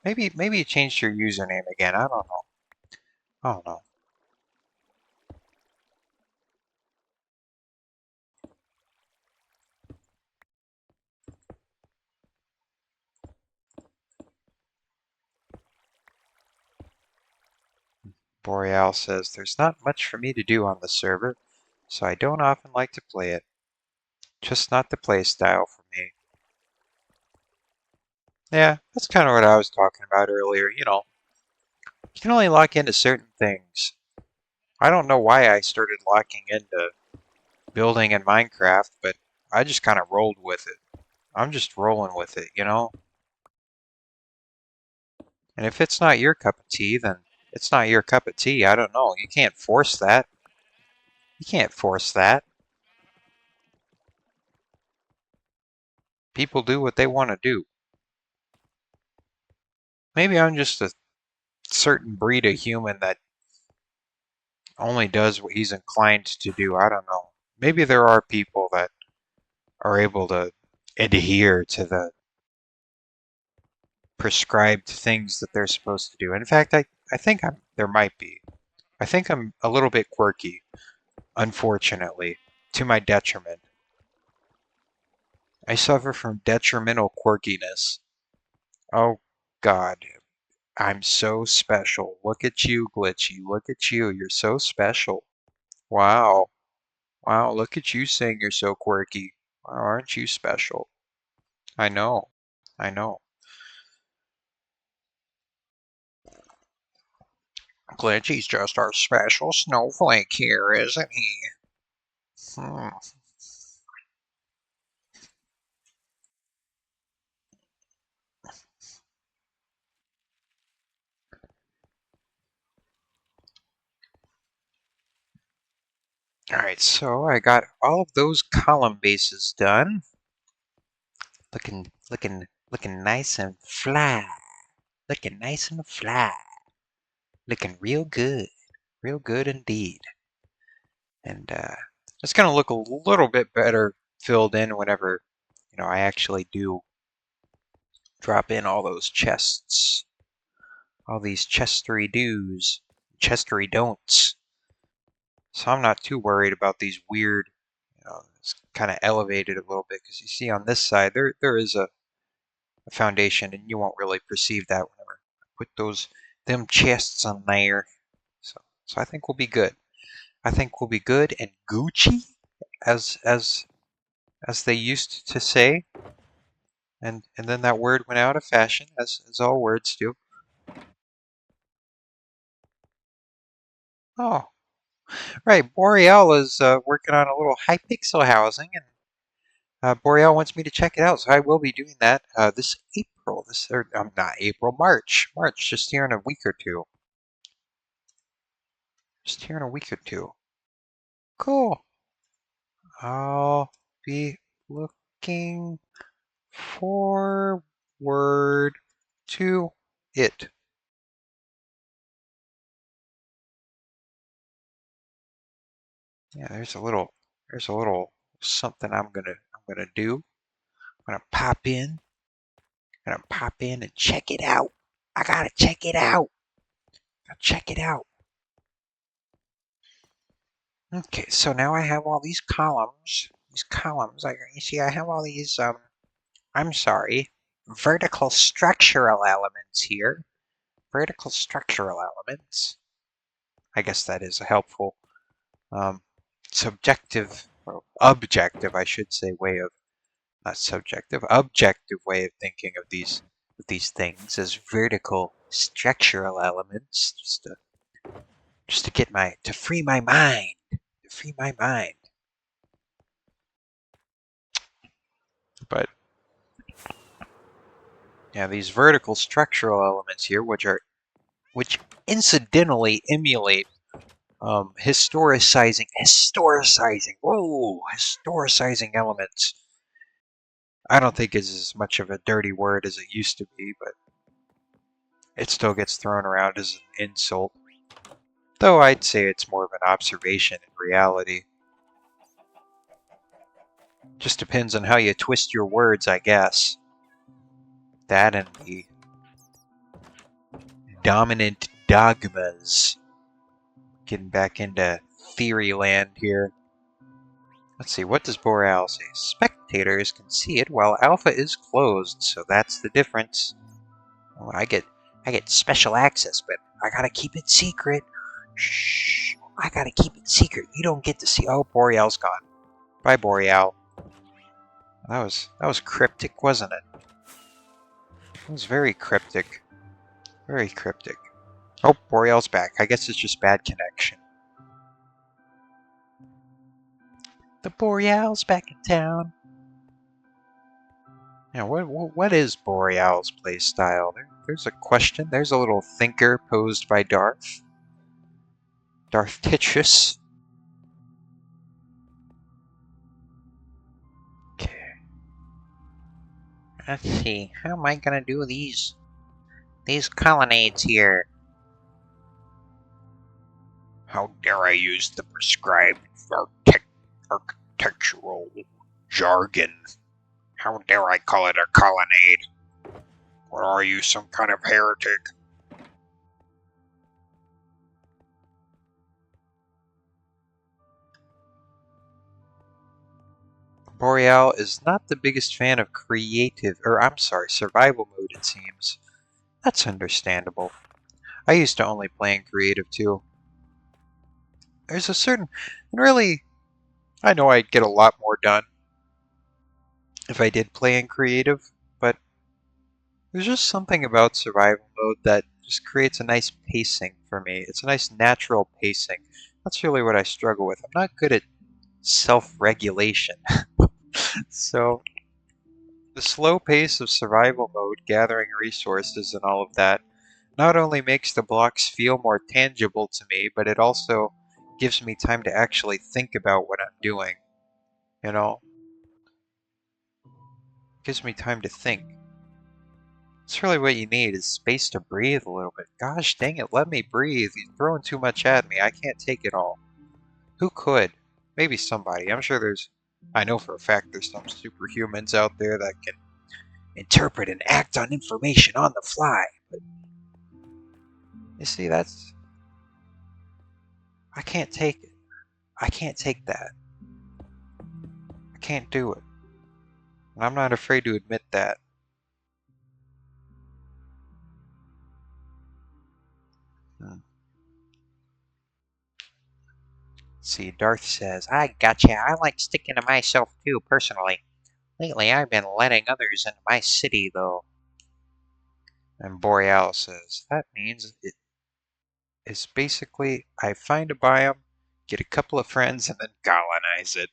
maybe you changed your username again. I don't know. I don't know. Boreal says there's not much for me to do on the server, so I don't often like to play it. Just not the play style for me. Yeah, that's kind of what I was talking about earlier. You can only lock into certain things. I don't know why I started locking into building in Minecraft, but I just kind of rolled with it. I'm just rolling with it, you know? And if it's not your cup of tea, then it's not your cup of tea. I don't know. You can't force that. You can't force that. People do what they want to do. Maybe I'm just a certain breed of human that only does what he's inclined to do. I don't know. Maybe there are people that are able to adhere to the prescribed things that they're supposed to do. In fact, I think there might be. I think I'm a little bit quirky, unfortunately, to my detriment. I suffer from detrimental quirkiness. Oh, God. I'm so special. Look at you, Glitchy. Look at you. You're so special. Wow. Wow, look at you saying you're so quirky. Wow, aren't you special? I know. I know. Glitchy's just our special snowflake here, isn't he? Hmm. Alright, so I got all of those column bases done. Looking nice and fly. Looking nice and fly. Looking real good. Real good indeed. And it's going to look a little bit better filled in whenever, I actually do drop in all those chests. All these chestery do's, chestery don'ts. So I'm not too worried about these weird, it's kind of elevated a little bit because you see on this side there is a foundation and you won't really perceive that whenever I put them chests on there. So I think we'll be good. I think we'll be good and Gucci, as they used to say. And then that word went out of fashion, as all words do. Oh, right. Boreal is working on a little high pixel housing, and Boreal wants me to check it out, so I will be doing that this April. Or not April, March. March, just here in a week or two. Just here in a week or two. Cool. I'll be looking forward to it. Yeah, there's a little something I'm gonna do. I'm gonna pop in. Gonna pop in and check it out. I gotta check it out. Check it out. Okay, so now I have all these columns. You see, I have all these, I'm sorry, vertical structural elements here. Vertical structural elements. I guess that is a helpful, um, subjective, or objective, I should say, way of, not subjective, objective way of thinking of these things as vertical structural elements, just to get to free my mind, to free my mind. But yeah, these vertical structural elements here, which incidentally emulate historicizing elements. I don't think is as much of a dirty word as it used to be, but it still gets thrown around as an insult. Though I'd say it's more of an observation in reality. Just depends on how you twist your words, I guess. That and the dominant dogmas. Getting back into theory land here. Let's see, what does Boreal say? Spectators can see it while Alpha is closed, so that's the difference. Oh, I get special access, but I gotta keep it secret. Shh, I gotta keep it secret. You don't get to see. Oh, Boreal's gone. Bye, Boreal. That was cryptic, wasn't it? It was very cryptic. Very cryptic. Oh, Boreal's back. I guess it's just bad connection. The Boreal's back in town. Now, what is Boreal's playstyle? There's a question. There's a little thinker posed by Darth. Darth Titrus. Okay. Let's see. How am I gonna do these colonnades here? How dare I use the prescribed architectural jargon? How dare I call it a colonnade? What are you, some kind of heretic? Boreal is not the biggest fan of survival mode, it seems. That's understandable. I used to only play in creative too. There's a certain, and really, I know I'd get a lot more done if I did play in creative, but there's just something about survival mode that just creates a nice pacing for me. It's a nice natural pacing. That's really what I struggle with. I'm not good at self-regulation. So the slow pace of survival mode, gathering resources and all of that, not only makes the blocks feel more tangible to me, but it also gives me time to actually think about what I'm doing. You know? Gives me time to think. That's really what you need, is space to breathe a little bit. Gosh dang it, let me breathe. You're throwing too much at me. I can't take it all. Who could? Maybe somebody. I'm sure I know for a fact there's some superhumans out there that can interpret and act on information on the fly. But you see, I can't take it. I can't take that. I can't do it. And I'm not afraid to admit that. See, Darth says, I gotcha. I like sticking to myself too, personally. Lately, I've been letting others into my city, though. And Boreal says, that means it is basically I find a biome, get a couple of friends, and then colonize it.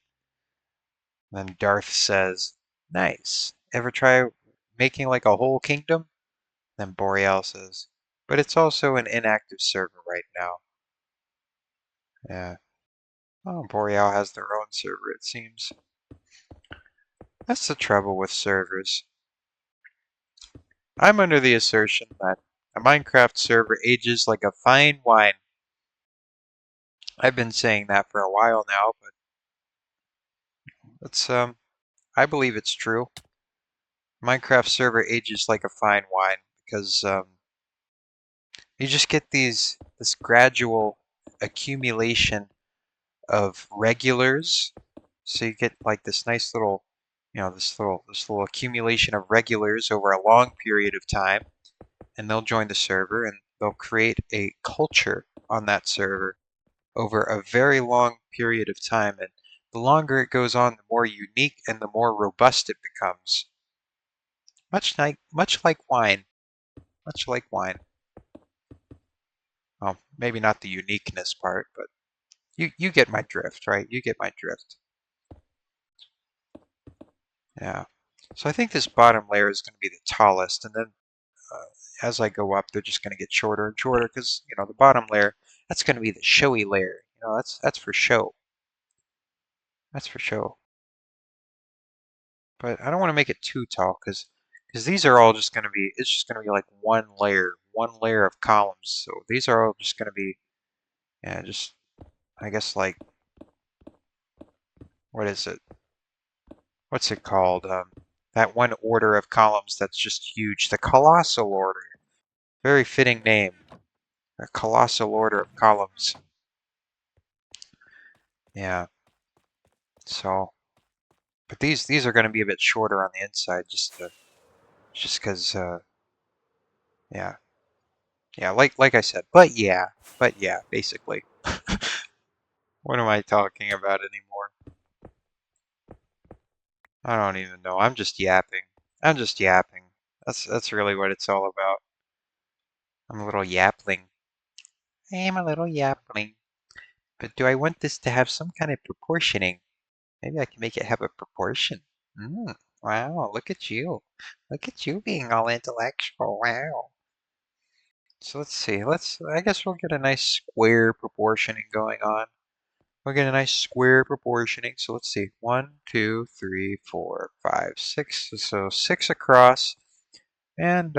And then Darth says, nice. Ever try making like a whole kingdom? Then Boreal says, but it's also an inactive server right now. Yeah. Oh, Boreal has their own server, it seems. That's the trouble with servers. I'm under the assertion that a Minecraft server ages like a fine wine. I've been saying that for a while now, but it's I believe it's true. Minecraft server ages like a fine wine because you just get this gradual accumulation of regulars. So you get like this nice little, this little accumulation of regulars over a long period of time, and they'll join the server and they'll create a culture on that server over a very long period of time. And the longer it goes on, the more unique and the more robust it becomes. Much like wine. Much like wine. Well, maybe not the uniqueness part, but you get my drift, right? You get my drift. Yeah. So I think this bottom layer is going to be the tallest, and then as I go up, they're just going to get shorter and shorter because, the bottom layer, that's going to be the showy layer. That's for show. That's for show. But I don't want to make it too tall because these are all just going to be, it's just going to be like one layer of columns. So these are all just going to be, yeah, just, I guess like, what is it? What's it called? That one order of columns that's just huge. The colossal order. Very fitting name. A colossal order of columns. Yeah. So, but these are going to be a bit shorter on the inside, just because. Yeah. Yeah. Like I said. But yeah. Basically. What am I talking about anymore? I don't even know. I'm just yapping. I'm just yapping. That's really what it's all about. I'm a little yapling. I'm a little yapling. But do I want this to have some kind of proportioning? Maybe I can make it have a proportion. Wow, look at you. Look at you being all intellectual. Wow. So let's see. I guess we'll get a nice square proportioning going on. We'll get a nice square proportioning. So let's see. 1, 2, 3, 4, 5, 6. So 6 across. And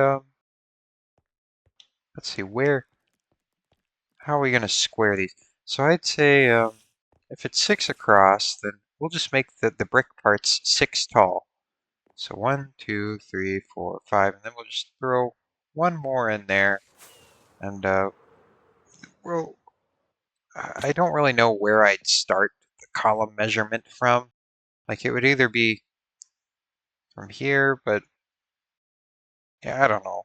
let's see, how are we going to square these? So I'd say if it's 6 across, then we'll just make the brick parts 6 tall. So 1, 2, 3, 4, 5, and then we'll just throw one more in there. And well, I don't really know where I'd start the column measurement from. Like it would either be from here, but yeah, I don't know.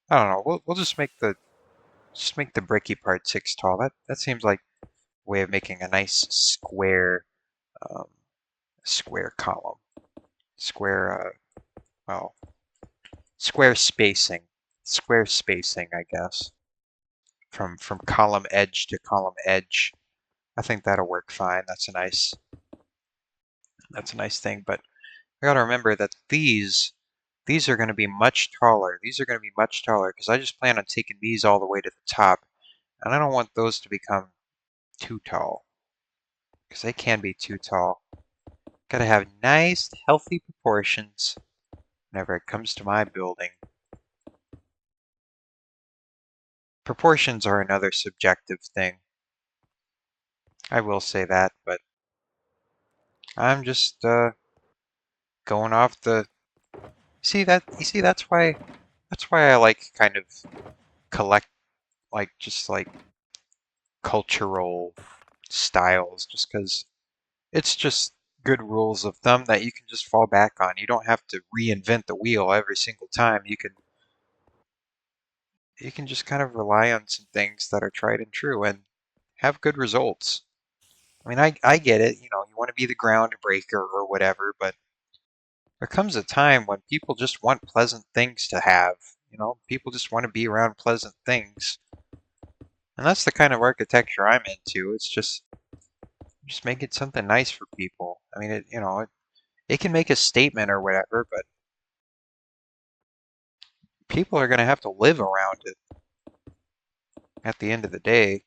I don't know. We'll just make the bricky part 6 tall. That seems like a way of making a nice um, square column. Square well, square spacing. Square spacing, I guess. From column edge to column edge. I think that'll work fine. That's a nice thing, but I gotta remember that these are gonna be much taller. These are gonna be much taller because I just plan on taking these all the way to the top, and I don't want those to become too tall because they can be too tall. Gotta have nice, healthy proportions whenever it comes to my building. Proportions are another subjective thing. I will say that, but I'm just going off the. You see that's why I like kind of collect just like cultural styles, just because it's just good rules of thumb that you can just fall back on. You don't have to reinvent the wheel every single time. You can just kind of rely on some things that are tried and true and have good results. I mean, I get it, you want to be the ground breaker or whatever, but there comes a time when people just want pleasant things to have. People just want to be around pleasant things. And that's the kind of architecture I'm into. It's just make it something nice for people. I mean, it can make a statement or whatever, but people are going to have to live around it at the end of the day.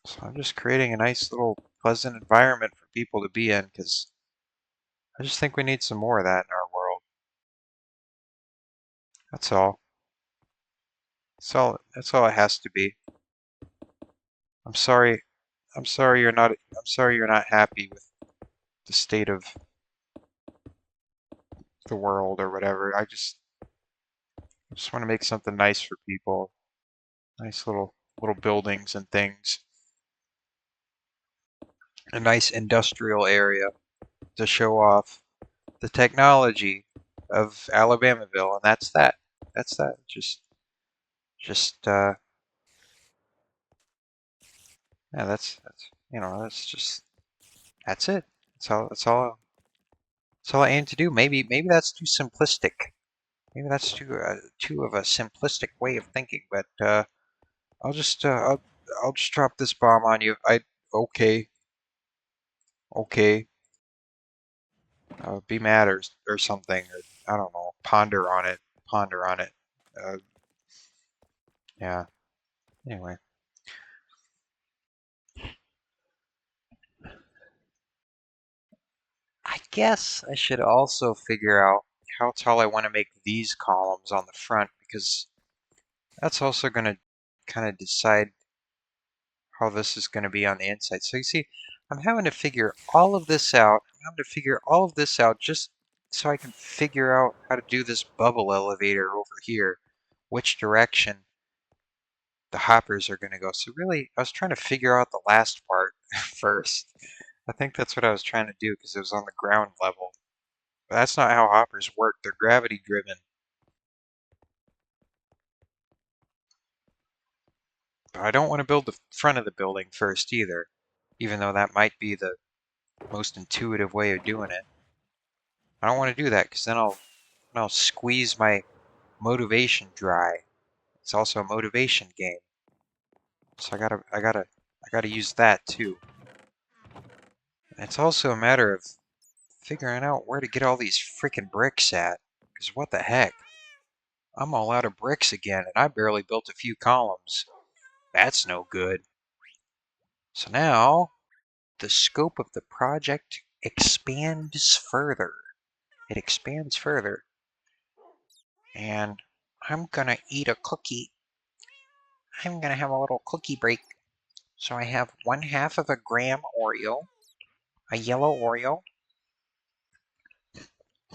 So I'm just creating a nice little pleasant environment for people to be in because I just think we need some more of that in our world. That's all. That's all it has to be. I'm sorry. I'm sorry you're not happy with the state of the world or whatever. I just want to make something nice for people. Nice little buildings and things. a nice industrial area to show off the technology of Alabamaville, and that's that. That's that. Just yeah, that's that's just that's it. That's all I aim to do. Maybe that's too simplistic. Maybe that's too of a simplistic way of thinking. But I'll just I'll just drop this bomb on you. Okay, okay. Be mad or something, or I don't know. Ponder on it. Ponder on it. Uh, yeah. Anyway, I guess I should also figure out how tall I want to make these columns on the front because that's also going to kind of decide how this is going to be on the inside. So you see, I'm having to figure all of this out. I'm having to figure all of this out just so I can figure out how to do this bubble elevator over here, which direction the hoppers are going to go. So really, I was trying to figure out the last part first. I think that's what I was trying to do because it was on the ground level. But that's not how hoppers work. They're gravity driven. But I don't want to build the front of the building first either, even though that might be the most intuitive way of doing it. I don't want to do that because then I'll squeeze my motivation dry. It's also a motivation game. So I gotta use that too. And it's also a matter of figuring out where to get all these freaking bricks at. Because what the heck? I'm all out of bricks again, and I barely built a few columns. That's no good. So now, the scope of the project expands further. It expands further. And I'm gonna eat a cookie. I'm gonna have a little cookie break. So I have 1/2 of a graham Oreo, a yellow Oreo,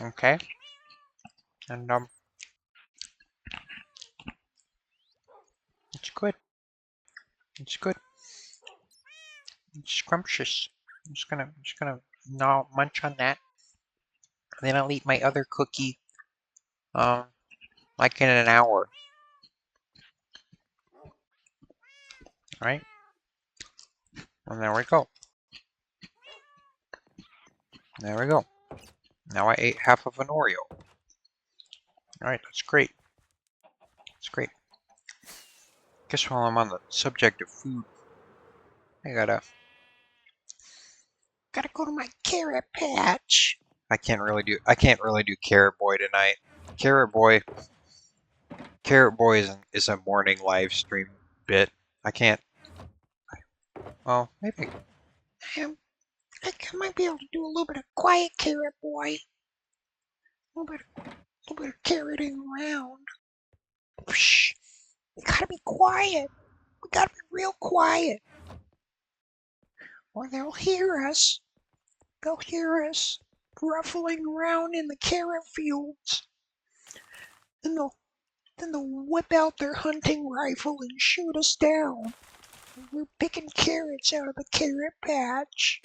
okay? And it's good. It's good. It's scrumptious. I'm just gonna gnaw, munch on that. Then I'll eat my other cookie, um, like in an hour. Right? And there we go. There we go. Now I ate 1/2 of an Oreo. Alright, that's great. That's great. Guess while I'm on the subject of food, I gotta go to my carrot patch. I can't really do Carrot Boy tonight. Carrot Boy Carrot Boy is a morning live stream bit. I can't well maybe um, I might be able to do a little bit of quiet Carrot Boy. A little bit of carroting around. Shh. We gotta be quiet. We gotta be real quiet. Or they'll hear us. They'll hear us ruffling around in the carrot fields. Then they'll whip out their hunting rifle and shoot us down. We're picking carrots out of the carrot patch.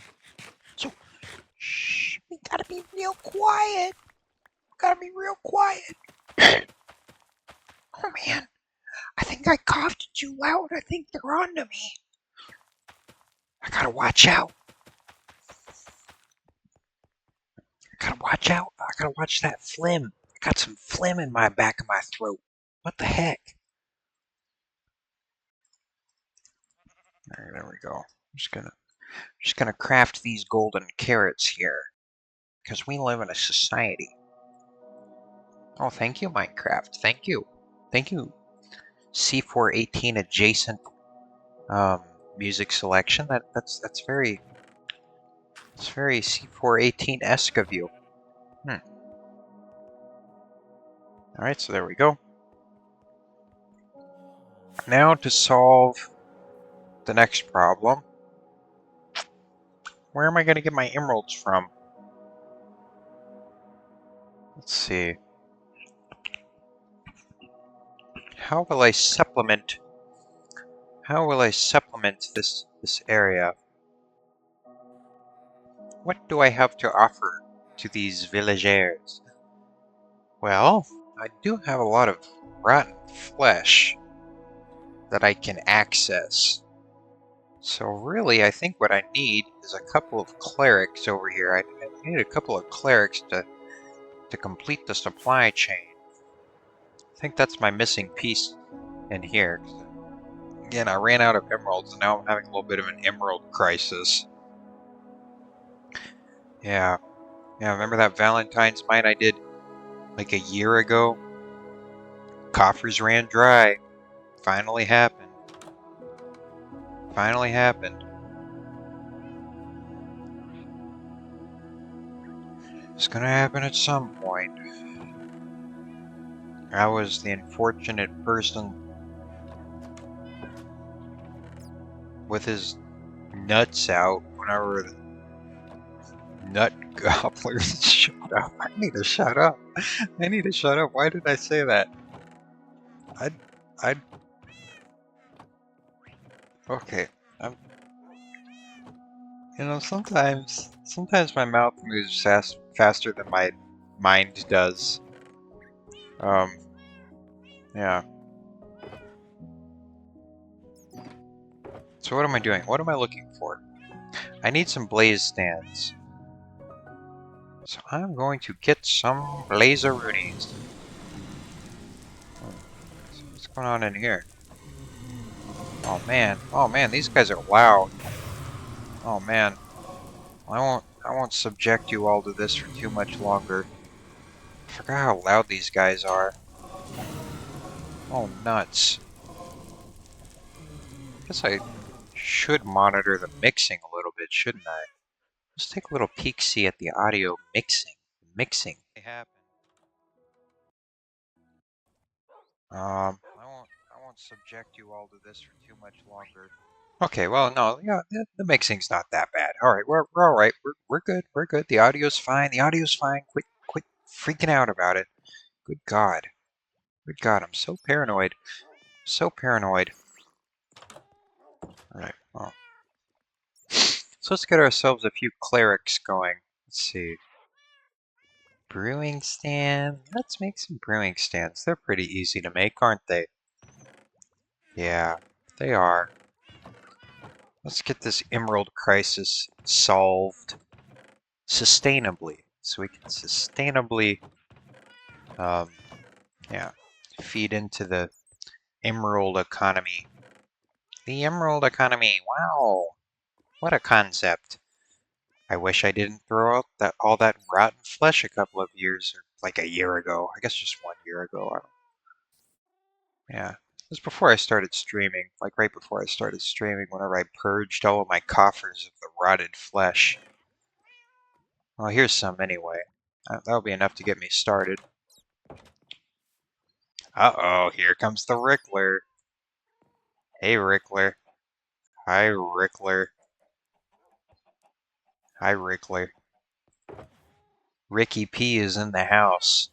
So, shh, we gotta be real quiet. We gotta be real quiet. Oh man, I think I coughed too loud. I think they're onto me. I gotta watch out. I gotta watch out. I gotta watch that phlegm. I got some phlegm in my back of my throat. What the heck? There we go. I'm just gonna craft these golden carrots here because we live in a society. Oh, thank you, Minecraft. Thank you. Thank you, C418 adjacent um, music selection. That's very C418-esque of you. All right, so there we go. Now to solve the next problem. Where am I going to get my emeralds from? Let's see. How will I supplement? How will I supplement this area? What do I have to offer to these villagers? Well, I do have a lot of rotten flesh that I can access. So really, I think what I need is a couple of clerics over here. I need a couple of clerics to complete the supply chain. I think that's my missing piece in here. Again, I ran out of emeralds, and now I'm having a little bit of an emerald crisis. Yeah, remember that Valentine's mine I did like a year ago? Coffers ran dry. Finally happened. Finally happened. It's gonna happen at some point. I was the unfortunate person with his nuts out whenever the nut gobblers showed up. I need to shut up. I need to shut up. Why did I say that? I okay. I'm, sometimes my mouth moves faster than my mind does. Yeah. So what am I doing? What am I looking for? I need some blaze stands. So I'm going to get some blazeroonies. What's going on in here? Oh man, these guys are loud. Oh man, I won't subject you all to this for too much longer. I forgot how loud these guys are. Oh nuts. Guess I should monitor the mixing a little bit, shouldn't I? Let's take a little peek-see at the audio mixing. Mixing. I won't subject you all to this for too much longer. Okay, well, no, yeah, the mixing's not that bad. All right, we're all right. We're good. We're good. The audio's fine. The audio's fine. Quit freaking out about it. Good God. Good God, I'm so paranoid. So paranoid. All right. Well, so let's get ourselves a few clerics going. Let's see. Brewing stand. Let's make some brewing stands. They're pretty easy to make, aren't they? Yeah, they are. Let's get this emerald crisis solved sustainably. So we can sustainably, yeah, feed into the emerald economy. The emerald economy. Wow. What a concept. I wish I didn't throw out all that rotten flesh a couple of years, or like a year ago. I guess just 1 year ago. Yeah. It was before I started streaming, like right before I started streaming, whenever I purged all of my coffers of the rotted flesh. Well, here's some anyway. That'll be enough to get me started. Uh-oh, here comes the Rickler. Hey, Rickler. Hi, Rickler. Hi, Rickler. Ricky P is in the house.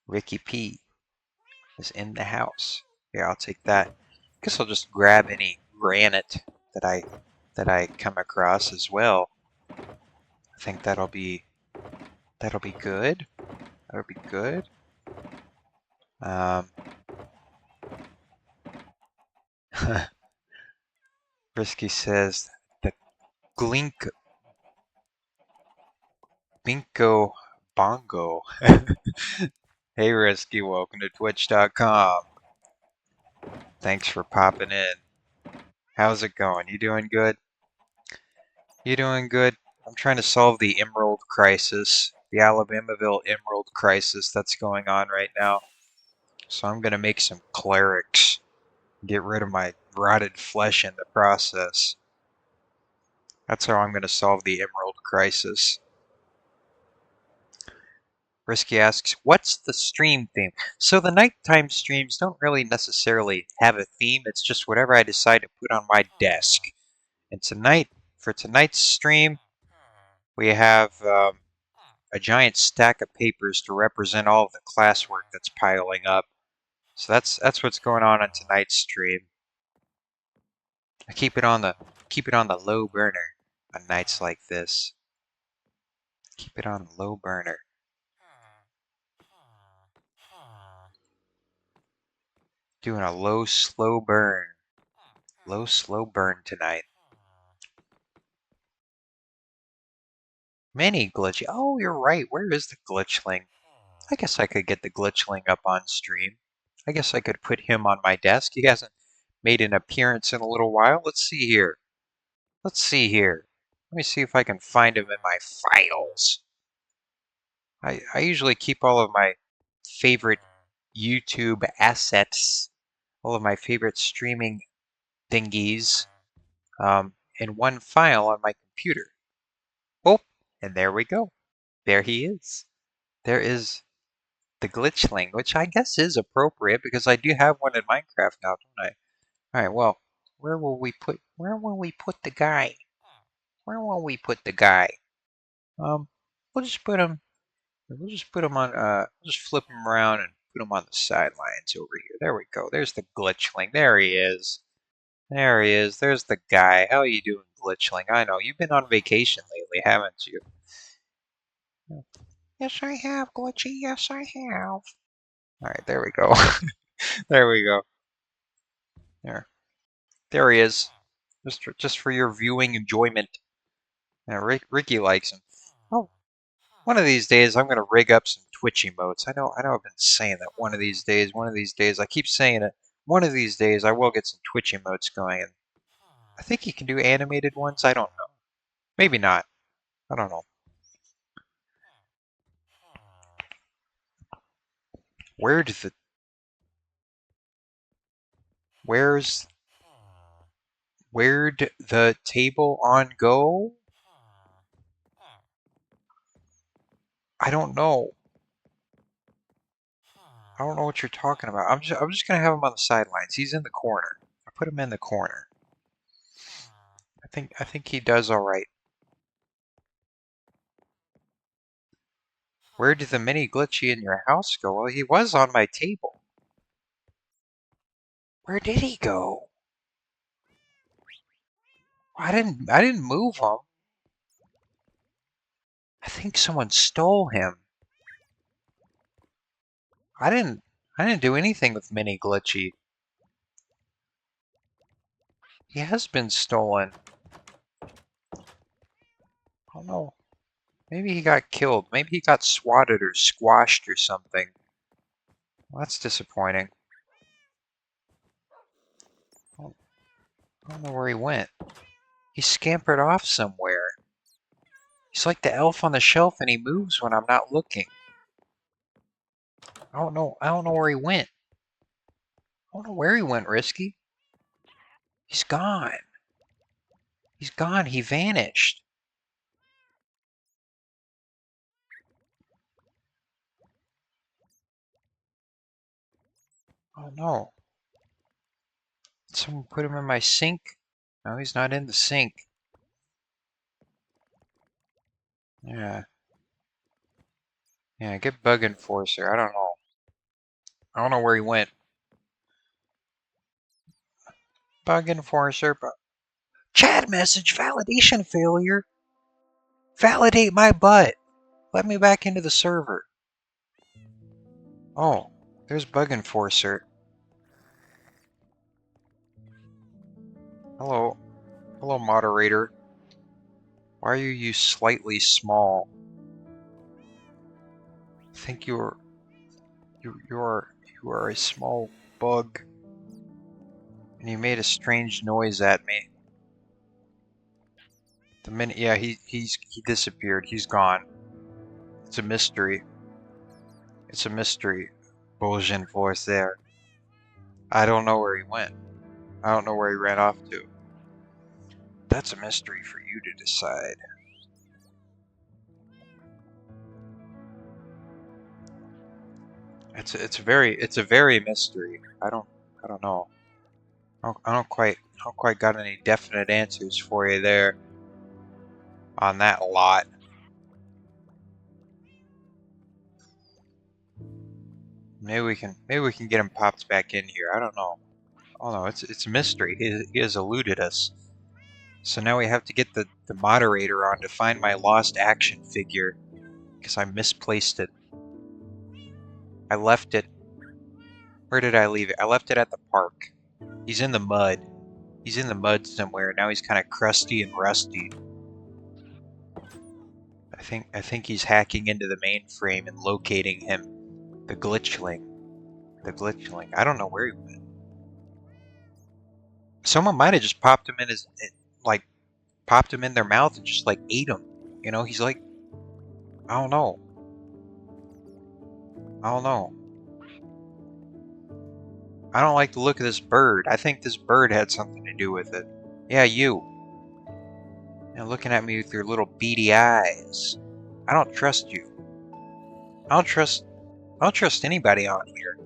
Ricky P is in the house. Yeah, I'll take that. Guess I'll just grab any granite that I come across as well. I think that'll be good. That'll be good. Risky says the Glink Binko Bongo. Hey Risky, welcome to Twitch.com. Thanks for popping in. How's it going? You doing good? You doing good? I'm trying to solve the emerald crisis, the Alabamaville emerald crisis that's going on right now. So I'm gonna make some clerics, get rid of my rotted flesh in the process. That's how I'm gonna solve the emerald crisis. Risky asks, what's the stream theme? So the nighttime streams don't really necessarily have a theme. It's just whatever I decide to put on my desk. And for tonight's stream, we have a giant stack of papers to represent all of the classwork that's piling up. So that's what's going on tonight's stream. I keep it on the low burner. on nights like this. Keep it on low burner. Doing a low, slow burn. Low, slow burn tonight. Many glitchy. Oh, you're right. Where is the glitchling? I guess I could get the glitchling up on stream. I guess I could put him on my desk. He hasn't made an appearance in a little while. Let's see here. Let's see here. Let me see if I can find him in my files. I usually keep all of my favorite YouTube assets, all of my favorite streaming thingies, in one file on my computer. Oh, and there we go. There he is. There is the glitchling, which I guess is appropriate because I do have one in Minecraft now, don't I? All right, well, where will we put the guy? Where will we put the guy? We'll just put him on we'll just flip him around and put him on the sidelines over here. There we go. There's the glitchling. There he is. There he is. There's the guy. How are you doing, glitchling? I know you've been on vacation lately, haven't you? Yes, I have, Glitchy. Yes, I have. All right, there we go. There we go. There he is. Just for your viewing enjoyment. Yeah, Ricky likes him. Oh, one of these days I'm gonna rig up some Twitch emotes. I know I've been saying that one of these days. I keep saying it. One of these days I will get some Twitch emotes going, and I think you can do animated ones. I don't know. Maybe not. I don't know. Where did the where's Where'd the table on go? I don't know. I don't know what you're talking about. I'm just gonna have him on the sidelines. He's in the corner. I put him in the corner. I think he does all right. Where did the mini glitchy in your house go? Well, he was on my table. Where did he go? I didn't move him. I think someone stole him. I didn't I didn't do anything with mini glitchy. He has been stolen. I don't know. Maybe he got killed. Maybe he got swatted or squashed or something. Well, that's disappointing. I don't know where he went. He scampered off somewhere. He's like the elf on the shelf and he moves when I'm not looking. I don't know where he went. I don't know where he went, Risky. He's gone. He's gone. He vanished. Oh no. Did someone put him in my sink? No, he's not in the sink. Yeah. Yeah, get Bug Enforcer. I don't know. I don't know where he went. Bug Enforcer. Chat message validation failure. Validate my butt. Let me back into the server. Oh, there's Bug Enforcer. Hello. Hello, moderator. Why are you slightly small? I think you are a small bug. And you made a strange noise at me. The minute he disappeared. He's gone. It's a mystery. It's a mystery. Bullshit force there. I don't know where he went. I don't know where he ran off to. That's a mystery for you to decide. It's a very mystery. I don't know. I don't quite got any definite answers for you there on that lot. Maybe we can get him popped back in here. I don't know. Oh no, it's a mystery. He has eluded us. So now we have to get the moderator on to find my lost action figure, because I misplaced it. I left it. Where did I leave it? I left it at the park. He's in the mud. He's in the mud somewhere. Now he's kind of crusty and rusty. I think he's hacking into the mainframe and locating him. The glitchling. The glitchling. I don't know where he went. Someone might have just popped him in his, like, popped him in their mouth and just, like, ate him. You know, he's like, I don't know. I don't know. I don't like the look of this bird. I think this bird had something to do with it. Yeah, you. And looking at me with your little beady eyes. I don't trust you. I don't trust anybody on here.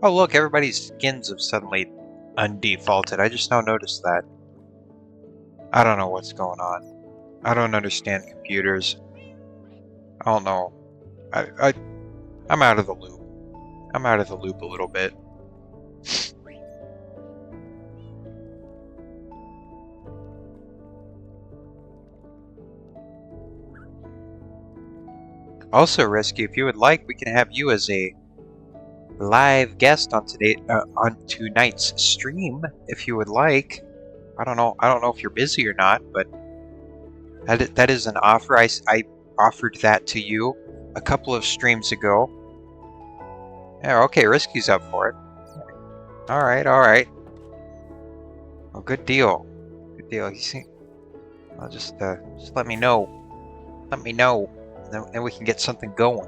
Oh look, everybody's skins have suddenly undefaulted. I just now noticed that. I don't know what's going on. I don't understand computers. I don't know. I'm out of the loop. I'm out of the loop a little bit. Also, Risky, if you would like, we can have you as a live guest on tonight's stream, if you would like. I don't know if you're busy or not, but that is an offer. I offered that to you a couple of streams ago. Yeah, okay, Risky's up for it. All right. Well, good deal. Good deal. You see, I'll just let me know. Let me know, and then we can get something going.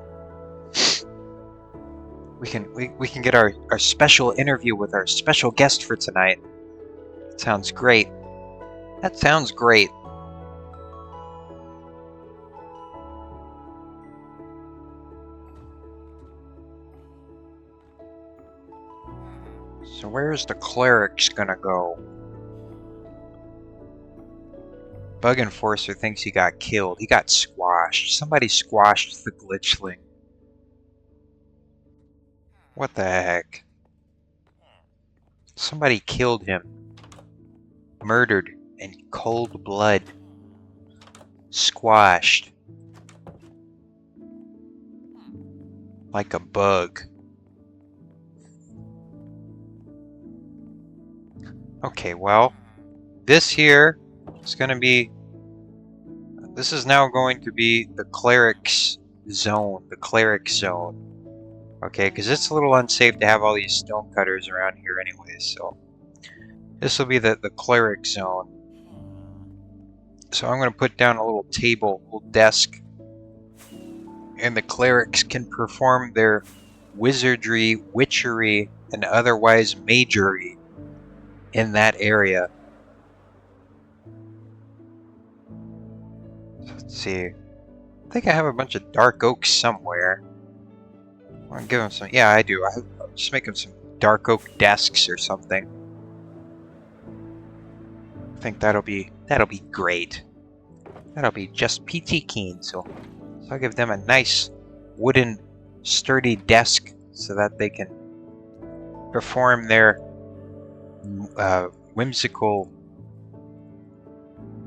We can get our special interview with our special guest for tonight. That sounds great. That sounds great. So where's the cleric's gonna go? Bug Enforcer thinks he got killed. He got squashed. Somebody squashed the glitchling. What the heck? Somebody killed him. Murdered in cold blood. Squashed. Like a bug. Okay, well, this here is going to be... This is now going to be the cleric's zone. The cleric zone. Okay, because it's a little unsafe to have all these stonecutters around here anyway, so... This will be the cleric zone. So I'm going to put down a little table, a little desk, and the clerics can perform their wizardry, witchery, and otherwise magery in that area. So let's see. I think I have a bunch of dark oak somewhere. I'm going to give them some... Yeah, I do. I'll just make them some dark oak desks or something. I think that'll be great. That'll be just peachy keen. So I'll give them a nice wooden sturdy desk so that they can perform their whimsical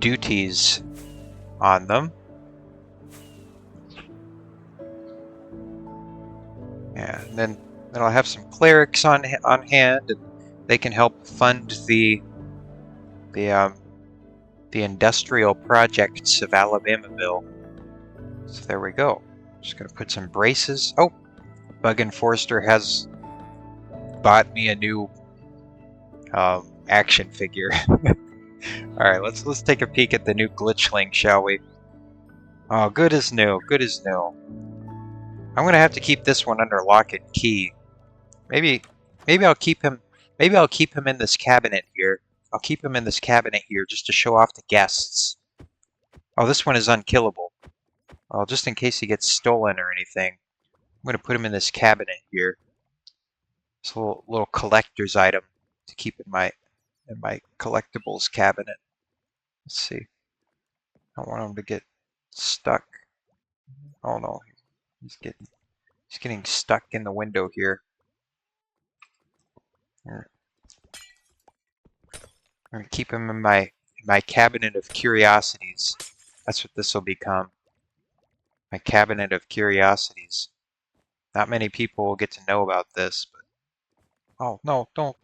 duties on them. Yeah, and then I'll have some clerics on hand, and they can help fund the industrial projects of Alabamaville. So there we go. Just gonna put some braces. Oh, Bug Enforcer has bought me a new action figure. All right, let's take a peek at the new glitchling, shall we? Oh, good as new. Good as new. I'm gonna have to keep this one under lock and key. Maybe I'll keep him. Maybe I'll keep him in this cabinet here. I'll keep him in this cabinet here just to show off the guests. Oh, this one is unkillable. Well, just in case he gets stolen or anything, I'm gonna put him in this cabinet here. It's a little collector's item to keep in my collectibles cabinet. Let's see. I don't want him to get stuck. Oh no, he's getting stuck in the window here. I'm gonna keep him in my my cabinet of curiosities. That's what this will become. My cabinet of curiosities. Not many people will get to know about this, but oh no, don't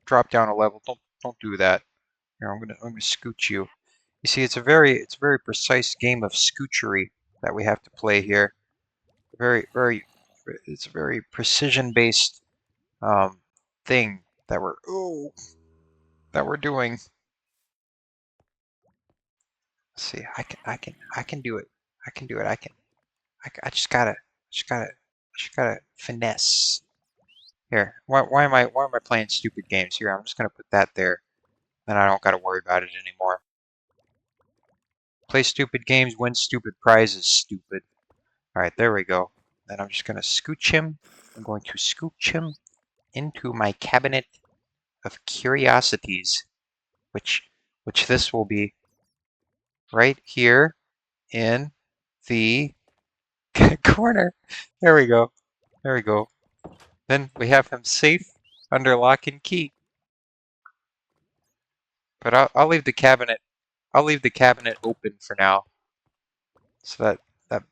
drop down a level. Don't do that. Here, I'm gonna scoot you. You see, it's a very precise game of scoochery that we have to play here. It's a very precision-based um, thing that we're doing. Let's see, I can do it. I can do it. I just gotta finesse. Here, why am I playing stupid games here? I'm just gonna put that there. Then I don't gotta worry about it anymore. Play stupid games, win stupid prizes, stupid. Alright, there we go. Then I'm just gonna scooch him. I'm going to scooch him into my cabinet of curiosities, which this will be right here in the corner. There we go. There we go. Then we have him safe under lock and key. But I'll leave the cabinet. I'll leave the cabinet open for now, so that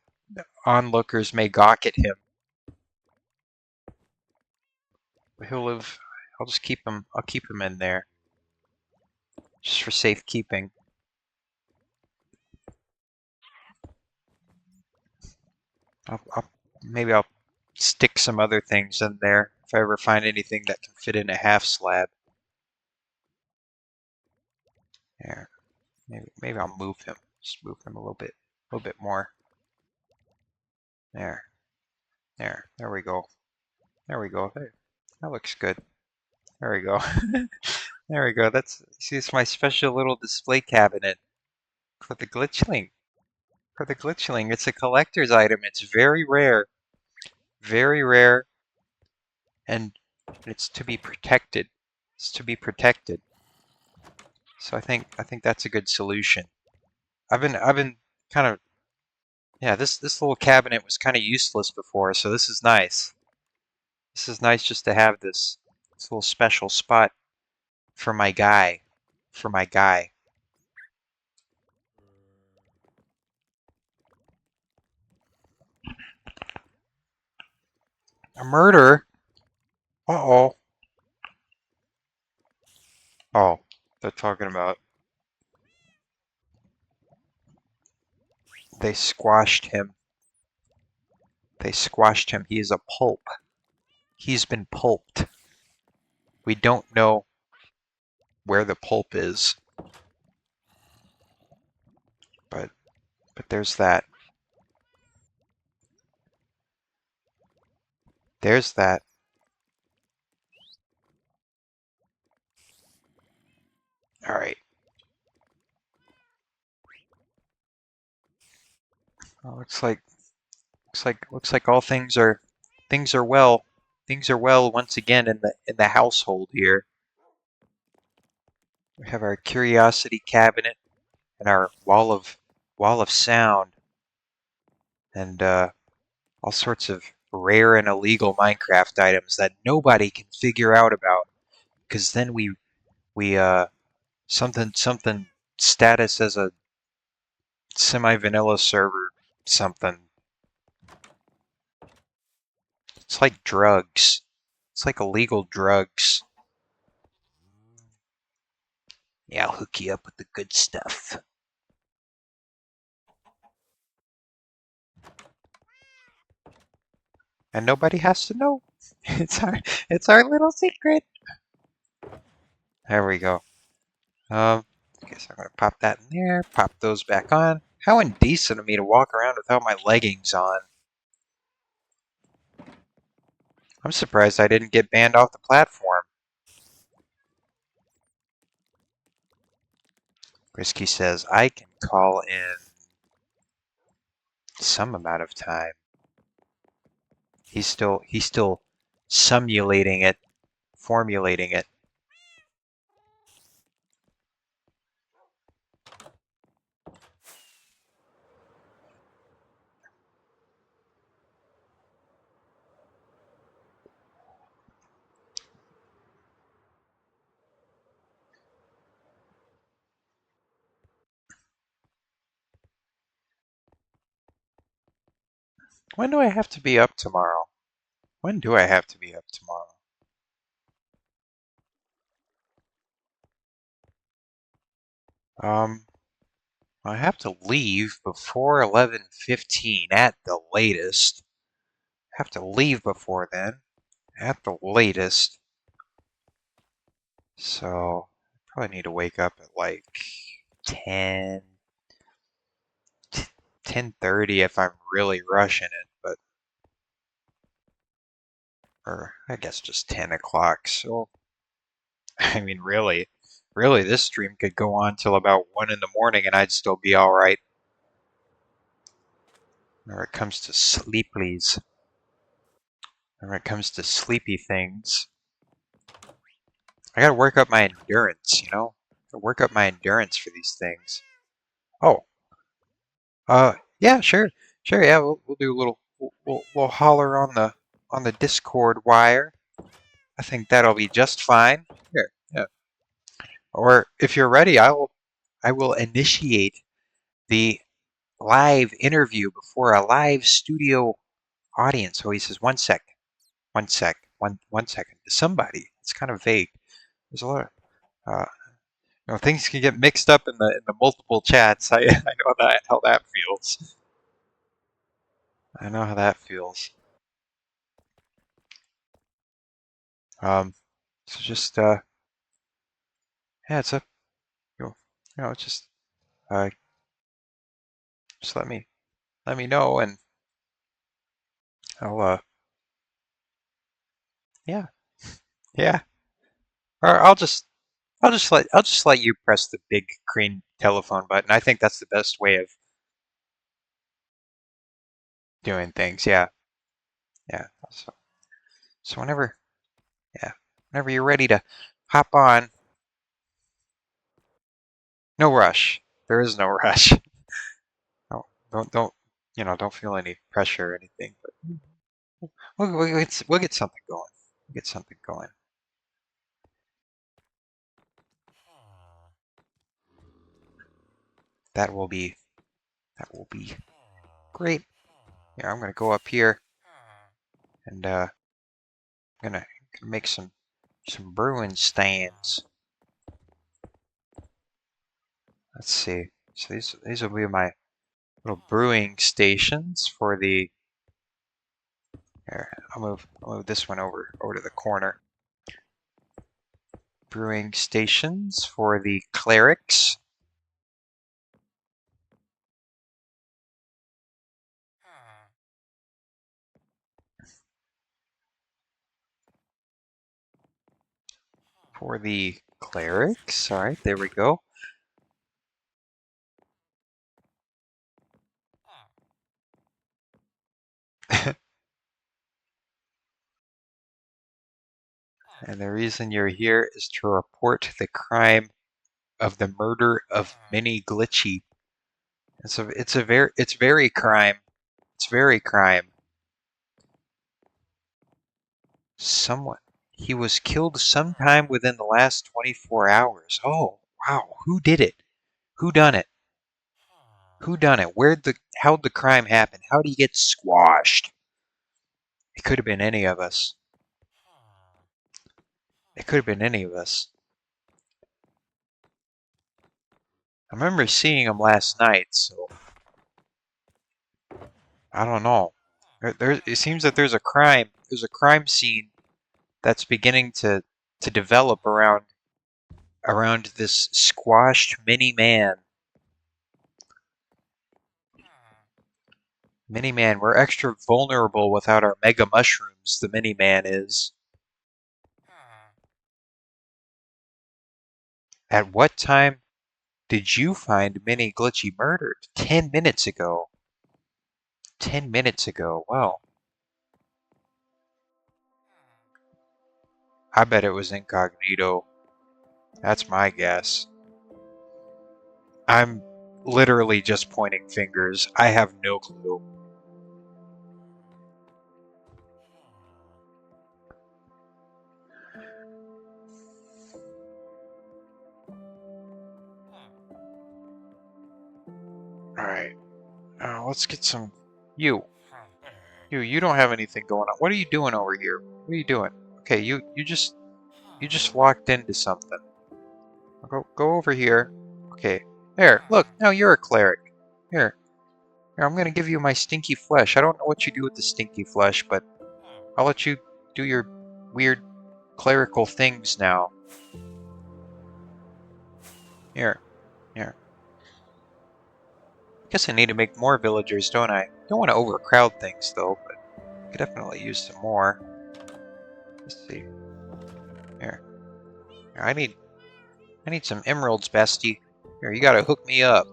onlookers may gawk at him. He'll live. I'll just keep him. I'll keep him in there, just for safekeeping. Maybe I'll stick some other things in there if I ever find anything that can fit in a half slab. There. Maybe I'll move him. Just move him a little bit more. There. There we go. There we go. There. That looks good. There we go. There we go. See, it's my special little display cabinet for the glitchling. For the glitchling. It's a collector's item. It's very rare, and it's to be protected. It's to be protected. So I think that's a good solution. I've been kind of, yeah, this little cabinet was kind of useless before, so this is nice. This is nice just to have this little special spot for my guy. For my guy. A murder? Uh-oh. Oh, they're talking about they squashed him. They squashed him. He is a pulp. He's been pulped. We don't know where the pulp is, but there's that. There's that. All right. Well, looks like all things are well. Things are well once again in the household here. We have our curiosity cabinet and our wall of sound and all sorts of rare and illegal Minecraft items that nobody can figure out about, because then we something status as a semi-vanilla server something. It's like drugs. It's like illegal drugs. Yeah, I'll hook you up with the good stuff. And nobody has to know. It's our little secret. There we go. I guess I'm gonna pop that in there, pop those back on. How indecent of me to walk around without my leggings on. I'm surprised I didn't get banned off the platform. Risky says, I can call in some amount of time. He's still simulating it, formulating it. When do I have to be up tomorrow? When do I have to be up tomorrow? Um, I have to leave before 11:15 at the latest. I have to leave before then, at the latest. So, I probably need to wake up at like 10, 10:30 if I'm really rushing it, but, or I guess just 10 o'clock. So, I mean, really, this stream could go on till about 1 in the morning and I'd still be all right. When it comes to sleeplies, when it comes to sleepy things, I gotta work up my endurance, you know? Gotta work up my endurance for these things. Oh, yeah, sure, sure, yeah, we'll do a little, we'll holler on the Discord wire. I think that'll be just fine. Here, yeah. Or if you're ready, I will initiate the live interview before a live studio audience. So he says, one second to somebody. It's kind of vague. There's a lot of things can get mixed up in the multiple chats. I know that how that feels. I know how that feels. Um, so just yeah, it's up. You know, uh, just let me know, and I'll yeah, yeah. Or I'll just let you press the big green telephone button. I think that's the best way of doing things. Yeah, yeah. So whenever yeah, whenever you're ready to hop on, no rush. There is no rush. No, don't don't feel any pressure or anything. But we'll get something going. We'll get something going. That will be that will be great. Yeah, I'm gonna go up here and gonna make some brewing stands. Let's see. So these will be my little brewing stations for the. Here, I'll move this one over to the corner. Brewing stations for the clerics. For the clerics. All right, there we go. And the reason you're here is to report the crime of the murder of Mini Glitchy. It's very crime. It's very crime. Someone he was killed sometime within the last 24 hours. Oh, wow. Who did it? Who done it? Who done it? How'd the crime happen? How'd he get squashed? It could have been any of us. It could have been any of us. I remember seeing him last night, so I don't know. It seems that there's a crime scene that's beginning to develop around this squashed mini man. Mini man, we're extra vulnerable without our mega mushrooms. The mini man is. At what time did you find Mini Glitchy murdered? 10 minutes ago. 10 minutes ago. Well, I bet it was incognito. That's my guess. I'm literally just pointing fingers. I have no clue. Alright, let's get some. You. You don't have anything going on. What are you doing over here? What are you doing? Okay, you just walked into something. Go over here. Okay. There, look, now you're a cleric. Here. Here, I'm gonna give you my stinky flesh. I don't know what you do with the stinky flesh, but I'll let you do your weird clerical things now. Here. Here. I guess I need to make more villagers, don't I? Don't want to overcrowd things though, but I could definitely use some more. Let's see. Here. Here, I need some emeralds, bestie. Here, you gotta hook me up.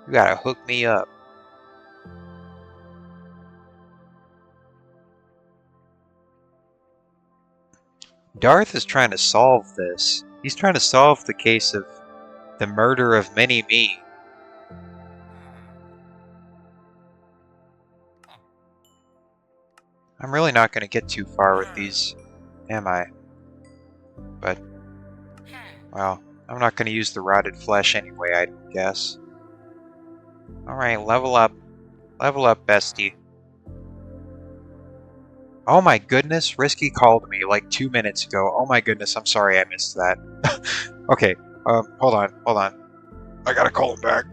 You gotta hook me up. Darth is trying to solve this. He's trying to solve the case of the murder of many-me. I'm really not going to get too far with these, am I? But, well, I'm not going to use the rotted flesh anyway, I guess. Alright, level up. Level up, bestie. Oh my goodness, Risky called me like 2 minutes ago. Oh my goodness, I'm sorry I missed that. Okay, hold on. I gotta call him back.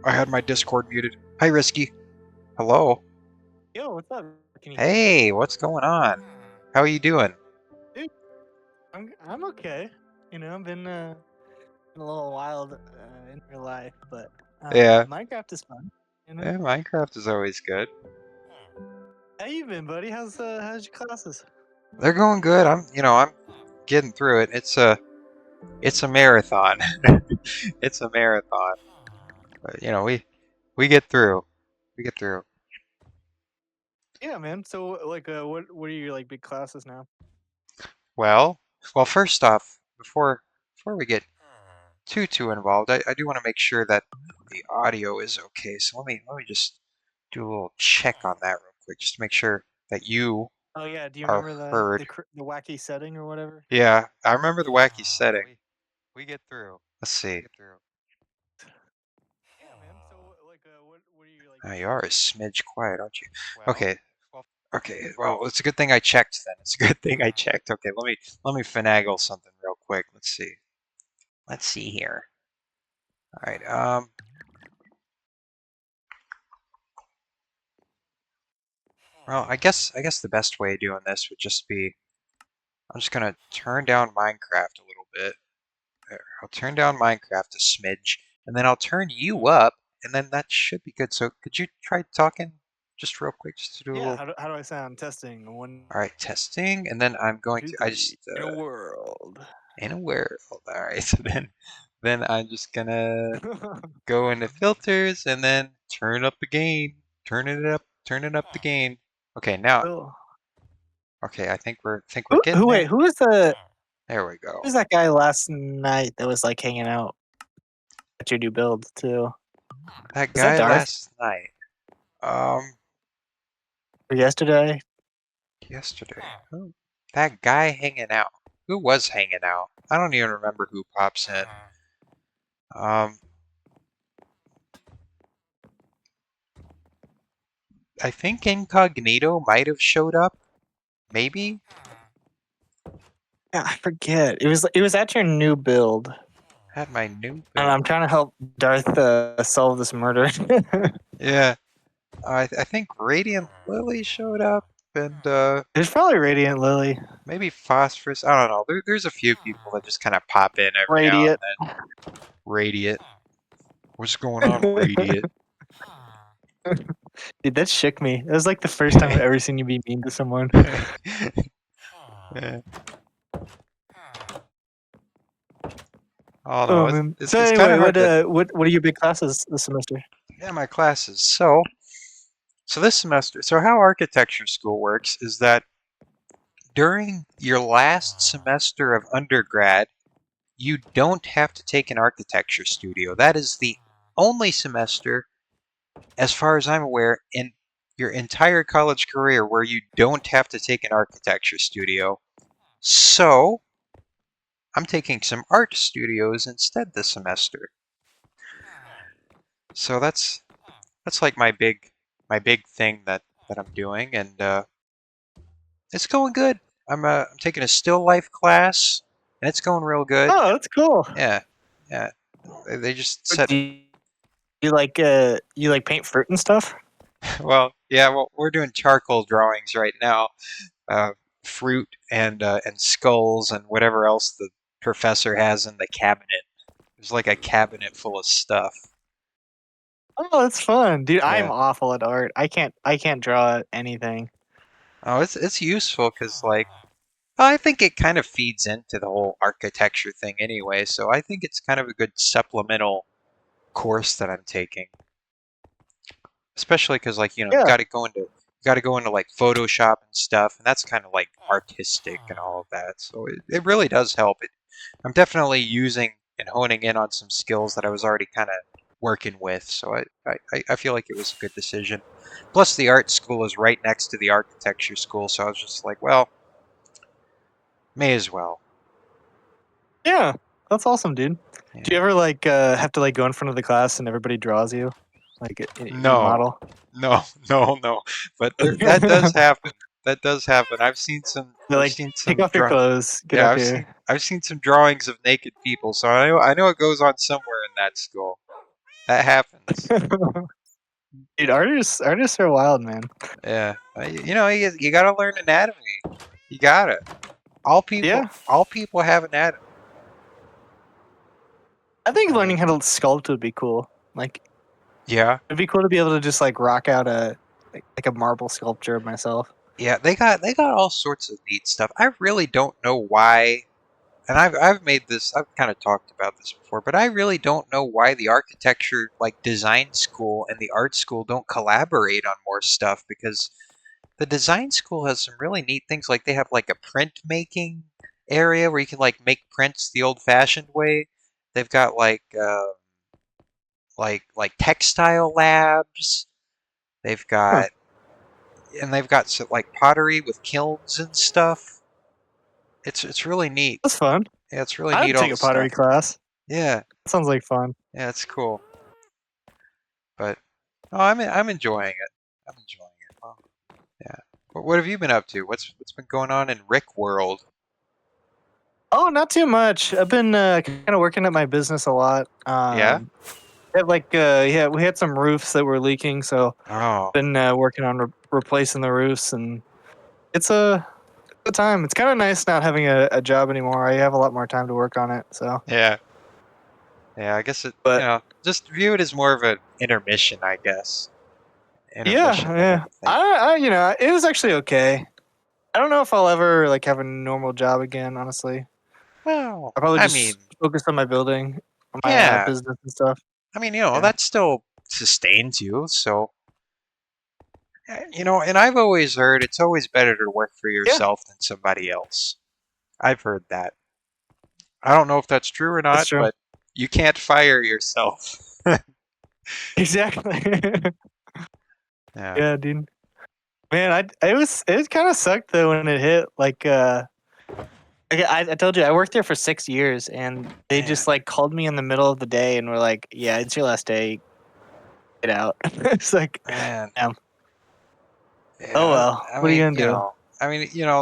I had my Discord muted. Hi, Risky. Hello. Yo, what's up? Can you hear me? Hey, what's going on? How are you doing? Dude, I'm okay. You know, I've been a little wild in real life, but Yeah. Minecraft is fun. You know, Yeah, Minecraft is always good. how you been, buddy? How's your classes? They're going good. I'm getting through it. It's a marathon. It's a marathon. But we get through. We get through. Yeah, man. So, like, what are your like big classes now? Well, first off, before we get too involved, I do want to make sure that the audio is okay. So let me just do a little check on that real quick, just to make sure that you Oh yeah, do you are remember heard. the wacky setting or whatever? Yeah, I remember the wacky setting. We get through. Let's see. Yeah, man. So, like, what are your like Oh, big you are a classes? smidge quiet, aren't you? Okay. Okay. Well, it's a good thing I checked then. It's a good thing I checked. Okay, let me finagle something real quick. Let's see. Let's see here. All right. Well, I guess the best way of doing this would just be I'm just gonna turn down Minecraft a little bit. There. I'll turn down Minecraft a smidge, and then I'll turn you up, and then that should be good. So could you try talking just real quick, just to do a Yeah, little. how do I sound? Testing. One, All right, testing, and then I'm going two, to. I three. just In a world. in a world. All right, so then I'm just gonna go into filters and then turn up the gain, turning up the gain. Okay, now, Cool. okay, I think we're getting Who wait? there. Who was the There we go. Who's that guy last night that was like hanging out at your new build too? That Was that guy Darth? last night. Um, Or yesterday? yesterday. Who? That guy hanging out. Who was hanging out? I don't even remember who pops in. Um, I think Incognito might have showed up. Maybe? Yeah, I forget. It was at your new build, Had my new and build. I'm trying to help Darth solve this murder. Yeah. I think Radiant Lily showed up, and It's probably Radiant Lily. maybe Phosphorus. I don't know. There's a few people that just kind of pop in every now and Radiant. then. Radiant. What's going on, Radiant? Dude, that shook me. That was like the first time I've ever seen you be mean to someone. Yeah. Oh no, Oh it's man. it's, So it's kind anyway, of hard to. what are your big classes this semester? Yeah, my classes. So this semester, so how architecture school works is that during your last semester of undergrad, you don't have to take an architecture studio. That is the only semester, as far as I'm aware, in your entire college career where you don't have to take an architecture studio. So I'm taking some art studios instead this semester. So that's like my big thing that I'm doing, and it's going good. I'm taking a still life class, and it's going real good. Oh, that's cool. Yeah, yeah. They just Do said, you like paint fruit and stuff? well, yeah, well, we're doing charcoal drawings right now, uh, fruit and skulls and whatever else the professor has in the cabinet. There's like a cabinet full of stuff. Oh, that's fun, dude. I'm Yeah. awful at art. I can't draw anything. Oh, it's useful because like I think it kind of feeds into the whole architecture thing anyway. So I think it's kind of a good supplemental course that I'm taking, especially because like you Yeah, got to go into like Photoshop and stuff, and that's kind of like artistic and all of that. So it really does help. I'm definitely using and honing in on some skills that I was already kind of working with. So I feel like it was a good decision. Plus, the art school is right next to the architecture school, so I was just like, well, may as well. yeah, that's awesome, dude. Do Yeah. you ever like have to like go in front of the class and everybody draws you, like you No, model? no, no. But that does happen. That does happen. I've seen some. They're I've like, seen take some off your draw. clothes, get Yeah, up I've seen. here. I've seen some drawings of naked people, so I know it goes on somewhere in that school. That happens. Dude, artists are wild, man. Yeah, you gotta learn anatomy. You gotta. Yeah, All people have anatomy. I think I learning mean, how to sculpt would be cool. Like, yeah, it'd be cool to be able to just like rock out a like a marble sculpture of myself. yeah. They got all sorts of neat stuff. I really don't know why, and I've made this. I've kind of talked about this before, but I really don't know why the architecture, like design school and the art school, don't collaborate on more stuff because the design school has some really neat things. Like they have like a print making area where you can like make prints the old-fashioned way. They've got like textile labs. They've Huh, got they've got like pottery with kilns and stuff. It's really neat. that's fun. Yeah, it's really neat I'd all take the a pottery stuff. class. Yeah, That sounds like fun. yeah, it's cool. But oh, I'm enjoying it. I'm enjoying it. Well, yeah. What have you been up to? What's been going on in Rick World? Oh, not too much. I've been kind of working at my business a lot. Yeah. We had yeah, we had some roofs that were leaking, so Oh, been working on replacing the roofs, and it's a good time. It's kind of nice not having a job anymore. I have a lot more time to work on it. So, yeah. Yeah, I guess but just view it as more of an intermission, I guess. yeah, Intermission than yeah. anything. It was actually okay. I don't know if I'll ever like have a normal job again. Honestly, Well, I probably I just mean, focus on my building, on my yeah. business and stuff. I mean, Yeah, that still sustains you, so and I've always heard it's always better to work for yeah, yourself than somebody else. I've heard that. I don't know if that's true or that's not, true. but you can't fire yourself. Exactly. Yeah, Yeah, dude. Man, it kind of sucked though when it hit. I told you I worked there for 6 years, and they man, just like called me in the middle of the day and were like, "Yeah, it's your last day. Get out." It's like, man. damn. Oh Yeah, well. What are you gonna do?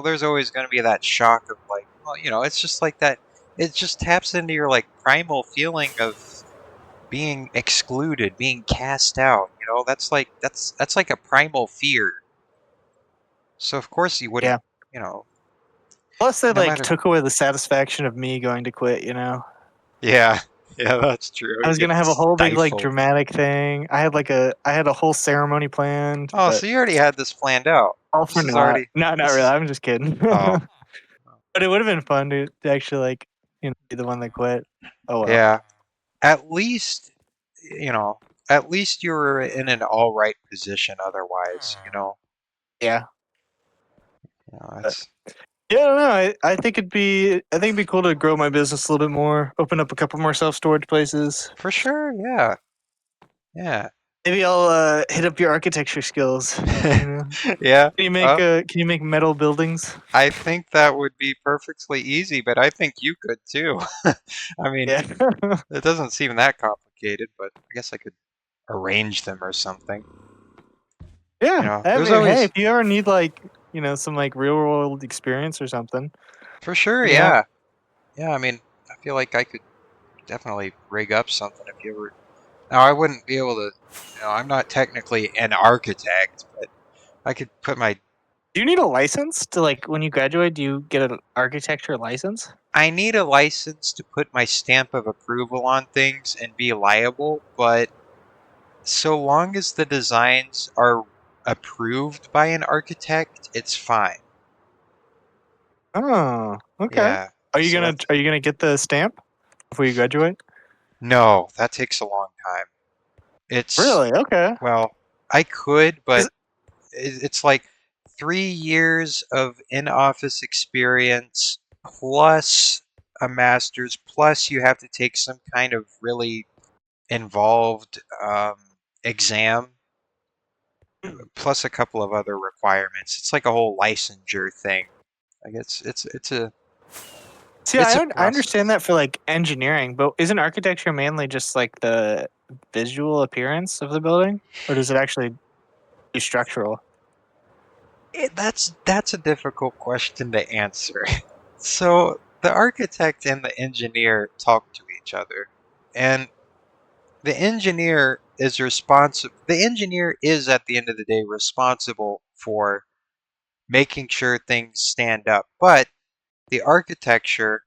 there's always going to be that shock of like, well, it's just like that. It just taps into your like primal feeling of being excluded, being cast out. That's like a primal fear. So of course you wouldn't, Yeah. you know, Plus, they no like matter. took away the satisfaction of me going to quit. Yeah, yeah, that's true. I You're was gonna getting have a whole big like stifled. dramatic thing. I had a whole ceremony planned, Oh, but so you already had this planned out. all for This is naught. already. No, not This really. is. I'm just kidding. Oh, But it would have been fun to actually like be the one that quit. Oh well. yeah. At least, you know, at least you were in an all right position. Otherwise, Yeah. But it's yeah, I don't know. I think it'd be cool to grow my business a little bit more, open up a couple more self storage places. for sure. Yeah, yeah, Maybe I'll hit up your architecture skills. You know, yeah. Uh, can you make metal buildings? I think that would be perfectly easy, but I think you could too. I mean, Yeah. it doesn't seem that complicated, but I guess I could arrange them or something. You Yeah, know, I there's mean, hey, always if you ever need like some like real world experience or something, for sure, let me out. yeah. Yeah, I mean, I feel like I could definitely rig up something if you ever. Now, I wouldn't be able to, I'm not technically an architect, but I could put my. Do you need a license to like when you graduate? Do you get an architecture license? I need a license to put my stamp of approval on things and be liable, but so long as the designs are approved by an architect, it's fine. Oh, okay. Yeah, Are you so gonna that's. are you gonna get the stamp before you graduate? No, that takes a long time. It's, Really? Okay. well, I could, but Is it's like 3 years of in-office experience plus a master's, plus you have to take some kind of really involved exam, plus a couple of other requirements. It's like a whole licensure thing. Like See, it's a I understand process. that for like engineering, but isn't architecture mainly just like the visual appearance of the building, or does it actually be structural? That's a difficult question to answer. So the architect and the engineer talk to each other, and the engineer is at the end of the day responsible for making sure things stand up, but the architecture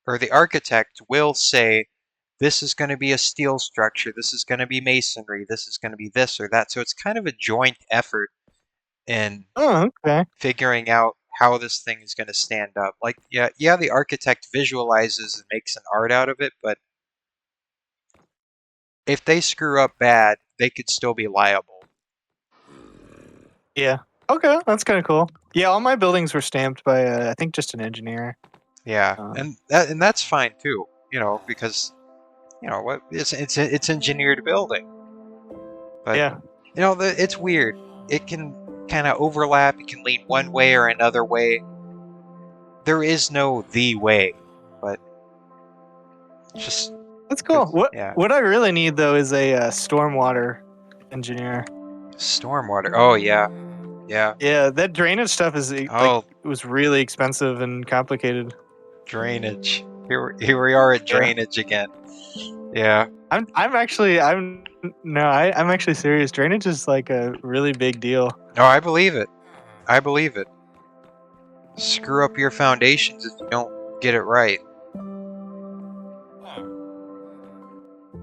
or the architect will say this is going to be a steel structure, this is going to be masonry, this is going to be this or that. So it's kind of a joint effort in Oh, okay. figuring out how this thing is going to stand up. Like, yeah, the architect visualizes and makes an art out of it, but if they screw up bad, they could still be liable. Yeah. Okay, that's kind of cool. Yeah, all my buildings were stamped by I think just an engineer. Yeah, Um, and that's fine too. Because what it's engineered building, but yeah. it's weird. It can kind of overlap. It can lean one way or another way. There is no the way, but just That's good. cool. What Yeah, what I really need though is a stormwater engineer. stormwater. Oh yeah, yeah. Yeah, that drainage stuff is like Oh, it was really expensive and complicated. drainage. Here we are at Yeah. drainage again. Yeah. I'm actually I'm no, I'm actually serious. Drainage is like a really big deal. No, I believe it. I believe it. Screw up your foundations if you don't get it right.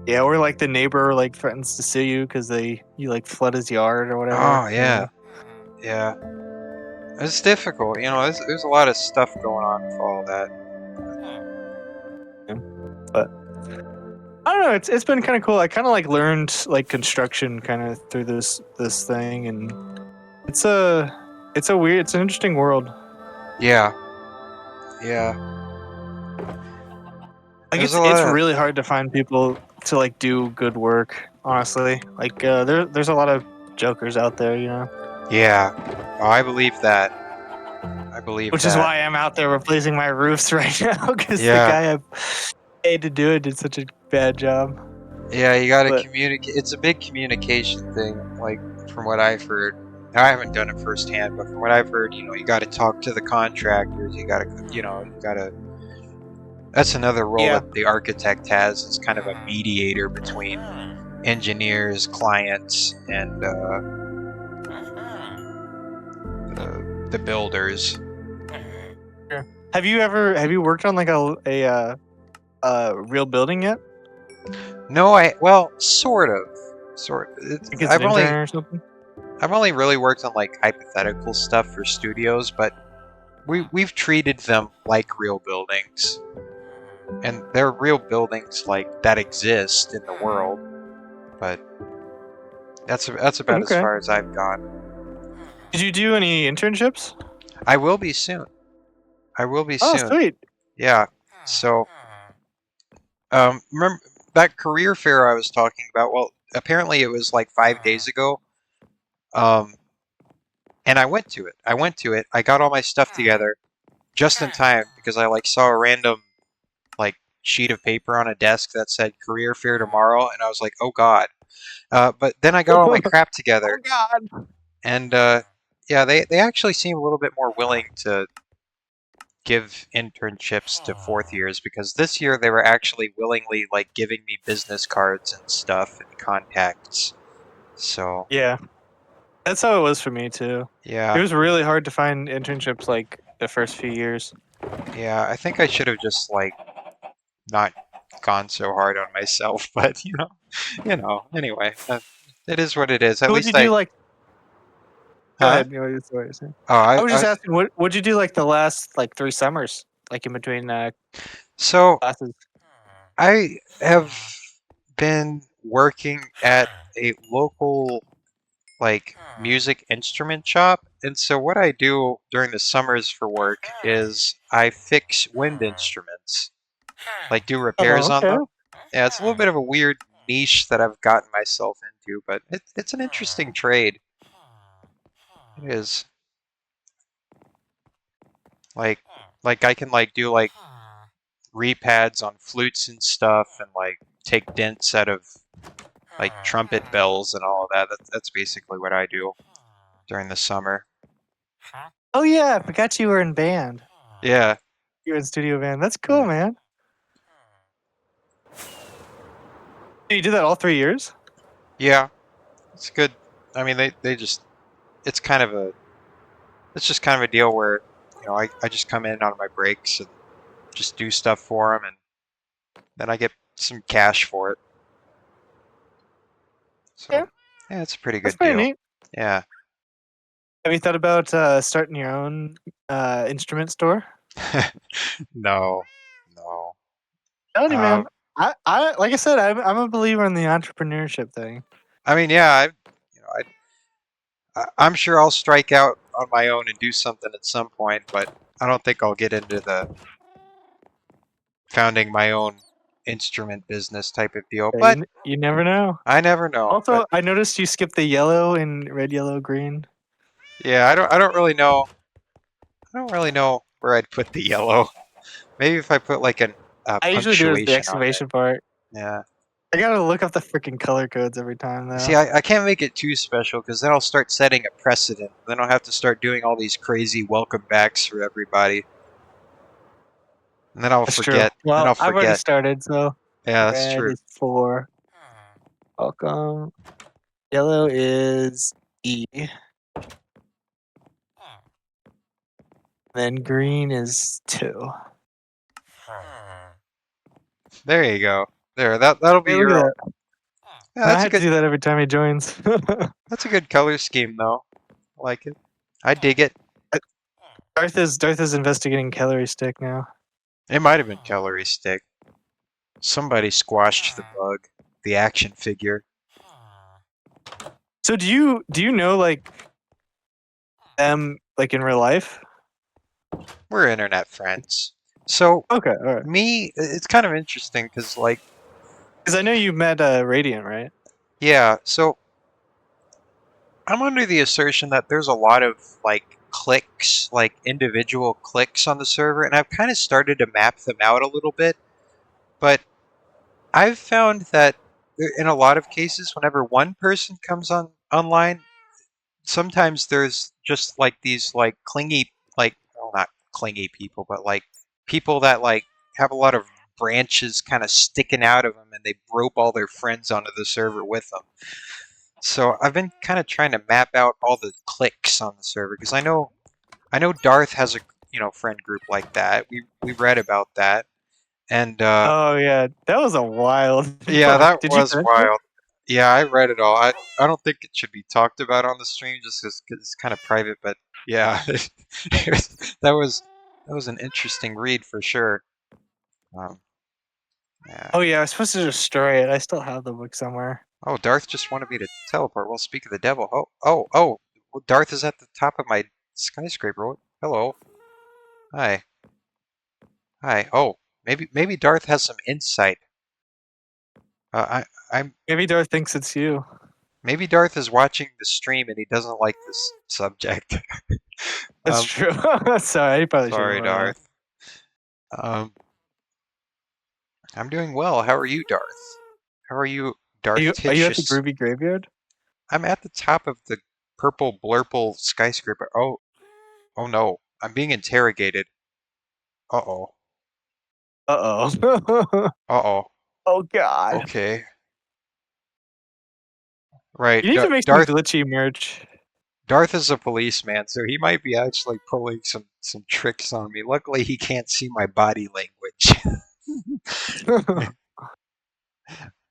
Yeah, or like the neighbor like threatens to sue you because you like flood his yard or whatever. Oh Yeah. yeah, yeah. It's difficult. There's a lot of stuff going on with all that. Yeah. But I don't know. It's been kind of cool. I kind of like learned like construction kind of through this thing, and it's a it's an interesting world. Yeah, yeah. Like There's a it's lot of really hard to find people to like do good work. Honestly, like there's a lot of jokers out there, yeah. Oh, I believe that. I believe which is that. why I'm out there replacing my roofs right now because the Yeah, guy I paid to do it did such a bad job. yeah. You gotta But communicate. It's a big communication thing. Like from what I've heard, I haven't done it firsthand, but from what I've heard, you got to talk to the contractors. You gotta. That's another role yeah, that the architect has. Is kind of a mediator between engineers, clients, and the builders. sure. Have you worked on like a real building yet? No, well, sort of, sort. Like as an intern or something? I've only really worked on like hypothetical stuff for studios, but we've treated them like real buildings, and they're real buildings like that exist in the world. But that's about as Okay. far as I've gone. Did you do any internships? I will be soon. I will be Oh, soon. sweet. Yeah. So, remember that career fair I was talking about? Well, apparently it was like 5 days ago. Um, and I went to it. I went to it. I got all my stuff together just in time because I like saw a random like sheet of paper on a desk that said career fair tomorrow, and I was like, oh God. But then I got all my crap Oh together, God. and yeah, they actually seem a little bit more willing to give internships to fourth years because this year they were actually willingly like giving me business cards and stuff and contacts. So Yeah, that's how it was for me too. It yeah, was really hard to find internships like the first few years. yeah, I think I should have just like not gone so hard on myself, but anyway, it is what it is. At So what'd you least do I, like? Go huh? ahead. You know, what you're saying. Oh, I was just asking, what'd you do like the last like 3 summers, like in between so classes? I have been working at a local like music instrument shop, and so what I do during the summers for work is I fix wind instruments, like do repairs Oh, on okay. them. Yeah, it's a little bit of a weird niche that I've gotten myself into, but it's an interesting trade. It is like like I can like do like repads on flutes and stuff, and like take dents out of like trumpet bells and all of that. That's basically what I do during the summer. Oh yeah, I forgot you were in band. Yeah, You were in studio band. That's cool, uh, man. You did that all 3 years? yeah, it's good. I mean, they just it's kind of a it's just kind of a deal where I just come in on my breaks and just do stuff for them, and then I get some cash for it. Yeah, So yeah, it's a pretty that's good pretty deal. neat. Yeah. Have you thought about starting your own instrument store? No, no. Telling you, man. Um, I like I said, I'm a believer in the entrepreneurship thing. I mean, yeah, I'm sure I'll strike out on my own and do something at some point, but I don't think I'll get into the founding my own instrument business type of deal. But You never know. I never know. But Also, I noticed you skipped the yellow and red, yellow, green. yeah, I don't really know where I'd put the yellow. Maybe if I put like an I usually do is the punctuation on it. exclamation part. Yeah. I gotta look up the freaking color codes every time See, though. I can't make it too special because then I'll start setting a precedent. Then I'll have to start doing all these crazy welcome backs for everybody, and then I'll That's true. forget. Then Well, I'll I've already forget. started, so Yeah, that's red true. is for welcome. Yellow is E. Then green is 2. There you go. There, that'll be Hey, look your at own. that. Yeah, And I have to do that every time he joins. that's a good color scheme though. I like it. I dig it. Darth is investigating calorie stick now. It might have been calorie stick. Somebody squashed the bug. The action figure. So do you know like them like in real life? We're internet friends. So Okay, all right. it's kind of interesting because like Because I know you met Radiant, right? yeah. So I'm under the assertion that there's a lot of like clicks, like individual clicks on the server, and I've kind of started to map them out a little bit. But I've found that in a lot of cases, whenever one person comes online, sometimes there's just like these like clingy, like well, not clingy people, but like people that like have a lot of branches kind of sticking out of them, and they rope all their friends onto the server with them. So I've been kind of trying to map out all the cliques on the server because I know Darth has a friend group like that. We read about that, and Oh yeah, that was a wild yeah, book. that Did you was finish it? wild. Yeah, I read it all. I don't think it should be talked about on the stream just 'cause it's kind of private, but yeah, that was that was an interesting read for sure. Um, yeah. Oh yeah, I was supposed to destroy it. I still have the book somewhere. Oh, Darth just wanted me to teleport. Well, speak of the devil. Oh. Well, Darth is at the top of my skyscraper. Hello. Hi. Hi. Oh, maybe Darth has some insight. I'm Maybe Darth thinks it's you. maybe Darth is watching the stream and he doesn't like this subject. That's um, true. Sorry, I probably should have sorry, went. Darth. Um, I'm doing well. How are you, Darth? How are you, Darth Are you at the Titius? Groovy Graveyard? I'm at the top of the purple blurple skyscraper. Oh no. I'm being interrogated. Uh-oh. Uh-oh. Uh-oh. Oh God. Okay. Right. You need to make some Darth glitchy merch. Darth is a policeman, so he might be actually pulling some tricks on me. Luckily, he can't see my body language.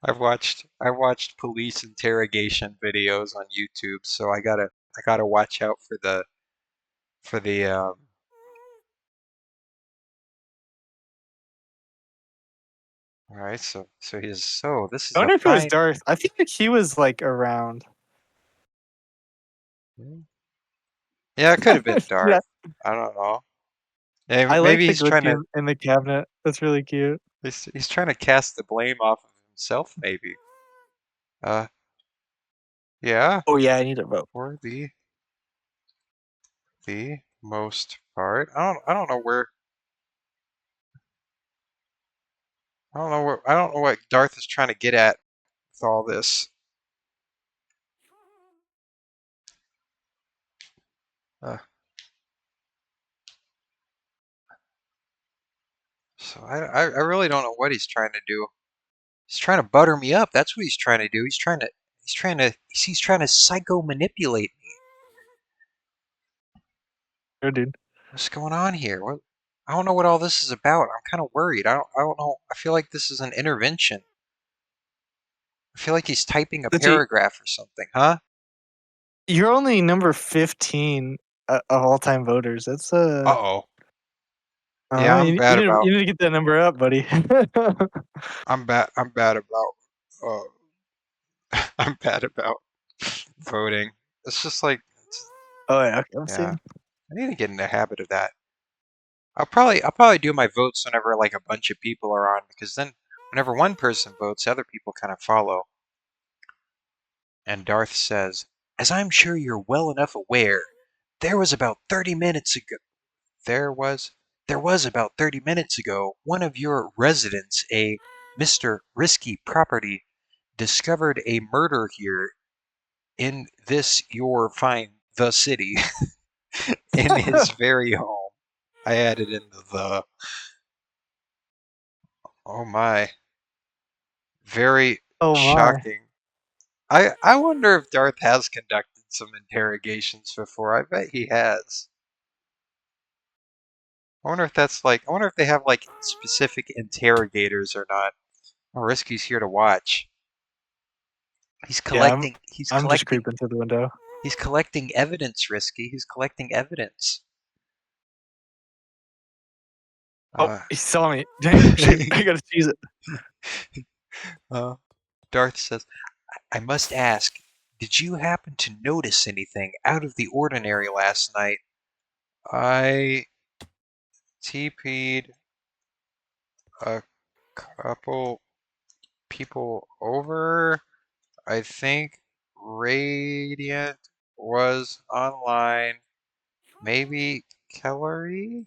I've watched police interrogation videos on YouTube, so I gotta watch out for the. All right, so this I is a wonder if it was fine. Darth. I think he was like around. Yeah, it could have been Yeah. Darth. I don't know. Yeah, I like maybe the he's trying glitchy to in the cabinet. That's really cute. he's trying to cast the blame off of himself, maybe. Uh, yeah, Oh yeah, I need a vote. for the most part. I don't know where I don't know what Darth is trying to get at with all this. Uh, so I really don't know what he's trying to do. He's trying to butter me up. That's what he's trying to do. He's trying to psycho manipulate me. Oh, dude. What's going on here? I don't know what all this is about. I'm kind of worried. I don't know. I feel like this is an intervention. I feel like he's typing a Glitchy, paragraph or something, huh? you're only number 15 of all-time voters. That's Uh-oh. Yeah, you need to get that number up, buddy. I'm bad about uh I'm bad about voting. It's just like Oh yeah, okay, I'm yeah. seeing. I need to get in the habit of that. I'll probably do my votes whenever like a bunch of people are on because then whenever one person votes, other people kind of follow. And Darth says, "As I'm sure you're well enough aware, there was about 30 minutes ago there was there was about 30 minutes ago one of your residents, a Mr. Risky Property, discovered a murder here in this your fine the city in his very home." I added in the oh my, very Oh my. shocking. I wonder if Darth has conducted some interrogations before. I bet he has. I wonder if they have like specific interrogators or not. Oh, Risky's here to watch. He's Yeah, collecting he's I'm just collecting creeping through the window. he's collecting evidence, Risky. He's collecting evidence. Oh, Uh, he saw me. Dang, shoot, I gotta seize it. uh, Darth says, I must ask, did you happen to notice anything out of the ordinary last night? I TP'd a couple people over. I think Radiant was online. Maybe Kellery?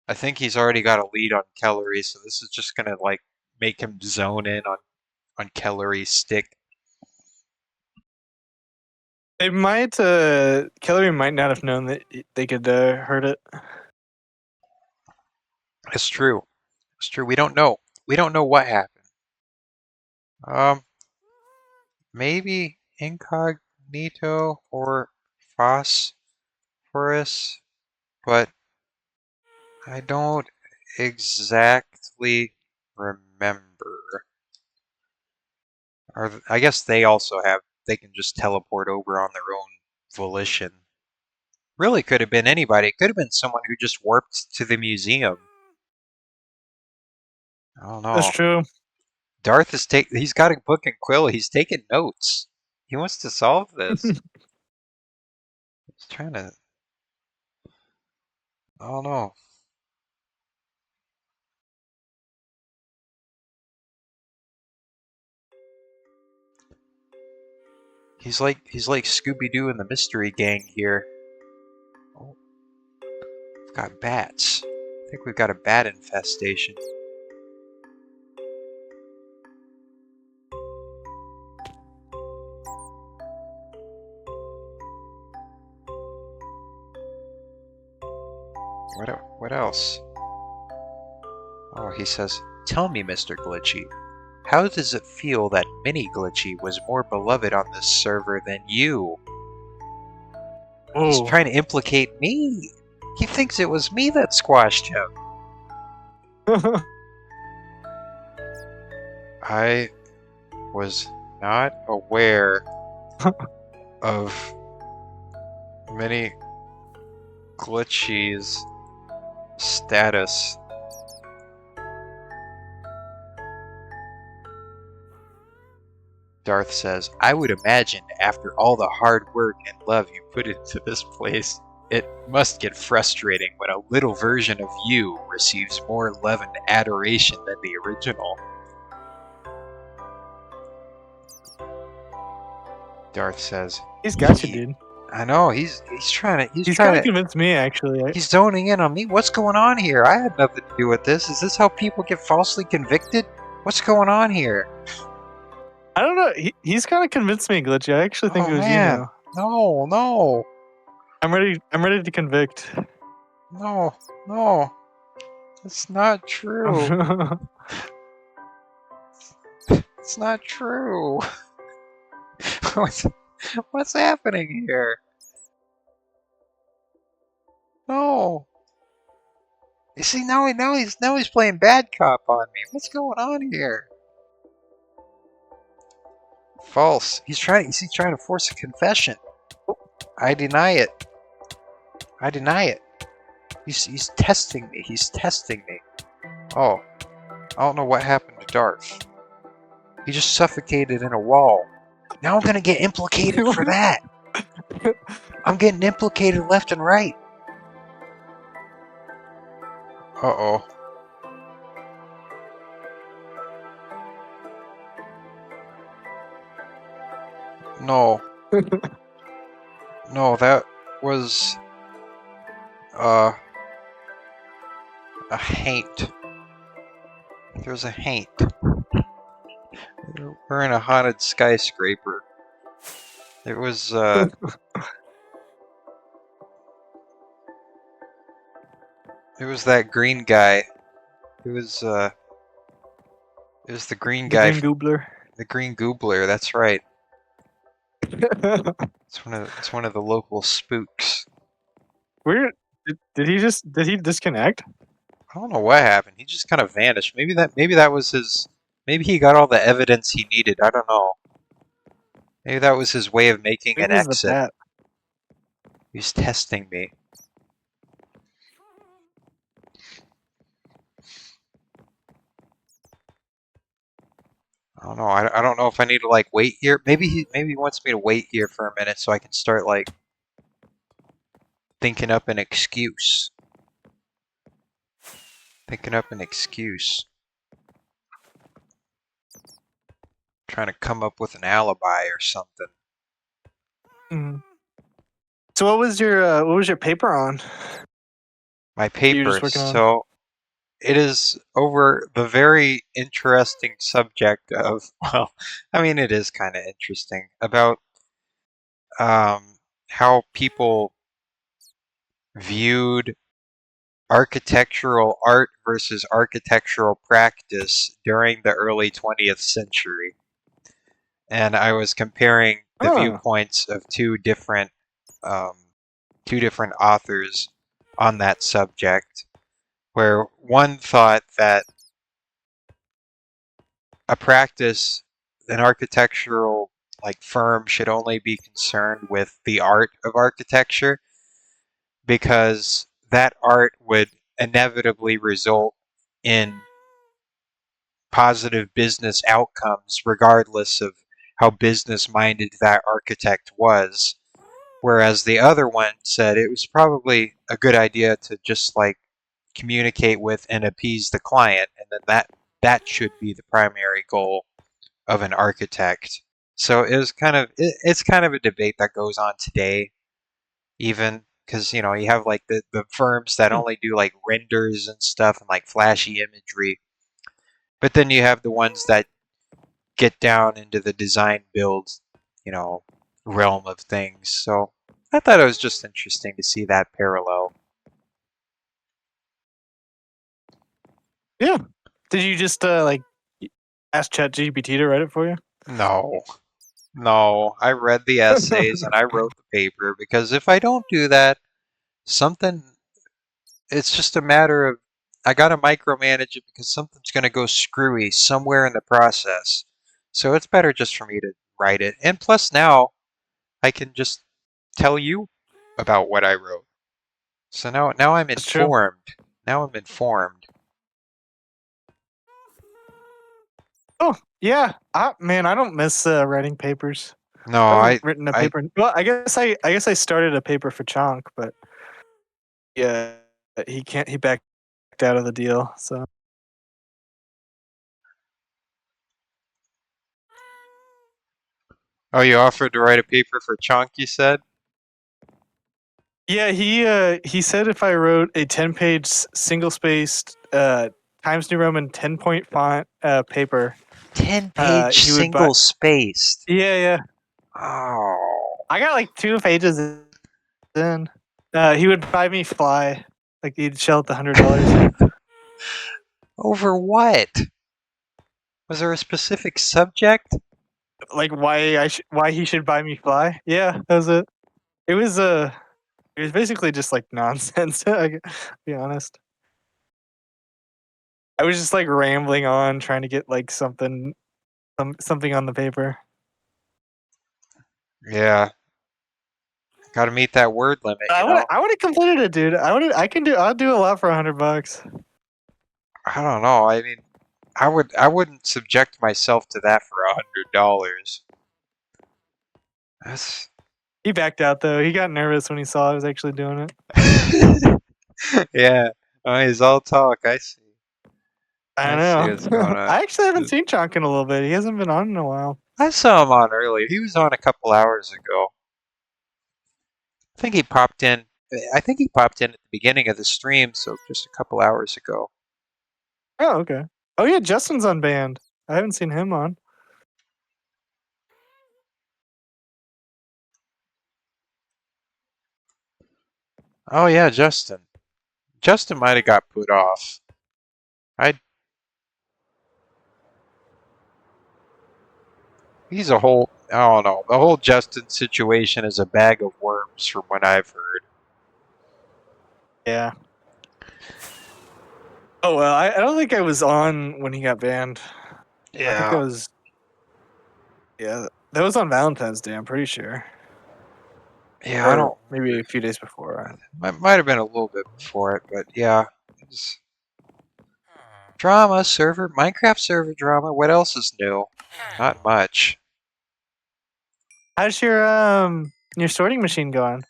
I think he's already got a lead on Kellery, so this is just gonna like make him zone in on Kellery's stick. They might, Hillary might not have known that they could hurt it. It's true. It's true. We don't know. We don't know what happened. Um, maybe Incognito or Phosphorus, but I don't exactly remember. Or I guess they also have. They can just teleport over on their own volition. Really could have been anybody. It could have been someone who just warped to the museum. I don't That's know. true. Darth is he's got a book and quill. He's taking notes. He wants to solve this. He's trying to I don't know. He's like Scooby Doo and the Mystery Gang here. Oh, we've got bats. I think we've got a bat infestation. What else? Oh, he says, "Tell me, Mr. Glitchy, how does it feel that Mini Glitchy was more beloved on this server than you?" He's Oh. trying to implicate me. He thinks it was me that squashed him. I was not aware of Mini Glitchy's status. Darth says, "I would imagine after all the hard work and love you put into this place, it must get frustrating when a little version of you receives more love and adoration than the original." Darth says, He's got you, dude. I know, he's trying He's kind of convinced me, actually. he's zoning in on me. What's going on here? I had nothing to do with this. Is this how people get falsely convicted? What's going on here? I don't know. He's kind of convinced me, Glitchy. I actually think Oh it was you man. now. No, no, I'm ready to convict. no, no. It's not true. It's not true. what's, what's happening here? No. You see, now he's playing bad cop on me. What's going on here? False. He's trying to force a confession. I deny it. I deny it. He's testing me. He's testing me. Oh, I don't know what happened to Darth. He just suffocated in a wall. Now I'm gonna get implicated for that. I'm getting implicated left and right. Uh-oh. No. No, that was a haint. There's a haint. We're in a haunted skyscraper. It was it was that green guy. It was the green The guy. Green Goobler. The green goobler. That's right. It's one of the local spooks. Where did he disconnect? I don't know what happened. He just kind of vanished. Maybe that was his. Maybe he got all the evidence he needed. I don't know. Maybe that was his way of making Maybe an it was the exit. bat. He's testing me. I don't know. I don't know if I need to like wait here. Maybe he wants me to wait here for a minute so I can start like thinking up an excuse. Thinking up an excuse. Trying to come up with an alibi or something. Mhm. So what was your paper on? My You were paper. just working on. So it is over the very interesting subject of, well, I mean, it is kind of interesting about how people viewed architectural art versus architectural practice during the early 20th century. And I was comparing the Oh. viewpoints of um, two different authors on that subject, where one thought that a practice, an architectural like firm should only be concerned with the art of architecture because that art would inevitably result in positive business outcomes regardless of how business minded that architect was. Whereas the other one said it was probably a good idea to just like communicate with and appease the client, and then that should be the primary goal of an architect. So it was it's kind of a debate that goes on today, even because you have like the firms that Hmm. only do like renders and stuff and like flashy imagery, but then you have the ones that get down into the design build, you know, realm of things. So I thought it was just interesting to see that parallel. Yeah. Did you just like ask ChatGPT to write it for you? No. No, I read the essays and I wrote the paper because if I don't do that, something, it's just a matter of, I gotta micromanage it because something's gonna go screwy somewhere in the process. So it's better just for me to write it. And plus now, I can just tell you about what I wrote. So now I'm That's true. informed. Now I'm informed. Oh yeah, man, I don't miss writing papers. No, I haven't written a I paper. Well, I guess I started a paper for Chonk, but yeah, he can't. He backed out of the deal. So Oh, you offered to write a paper for Chonk, you said? yeah, he said if I wrote a 10-page single spaced Times New Roman 10-point font paper, 10-page he would buy. single spaced. Yeah, yeah. Oh. I got like 2 pages in. He would buy me Fly. Like he'd shell out the $100. Over what? Was there a specific subject? Like why he should buy me Fly. Yeah, that was it. It was it was basically just like nonsense. I be honest. I was just like rambling on, trying to get like something on the paper. Yeah, gotta meet that word limit, I you would know? I would have completed it, dude. I'll do a lot for $100. I don't know. I mean, I wouldn't subject myself to that for $100. That's He backed out though. He got nervous when he saw I was actually doing it. yeah. Oh, he's all talk. I see. I I see what's know. going on. I actually haven't seen Chonk in a little bit. He hasn't been on in a while. I saw him on earlier. He was on a couple hours ago. I think he popped in. I think he popped in at the beginning of the stream, so just a couple hours ago. Oh, okay. Oh yeah, Justin's on band. I haven't seen him on. Oh yeah, Justin. Justin might have got put off. I He's a whole, I don't know. The whole Justin situation is a bag of worms from what I've heard. Yeah. Oh well, I don't think I was on when he got banned. I think I Yeah. was. Yeah, that was on Valentine's Day. I'm pretty sure, Yeah, I or don't maybe a few days before. might have been a little bit before it, but yeah. It's drama, server, Minecraft server drama. What else is new? Not much. How's your sorting machine going?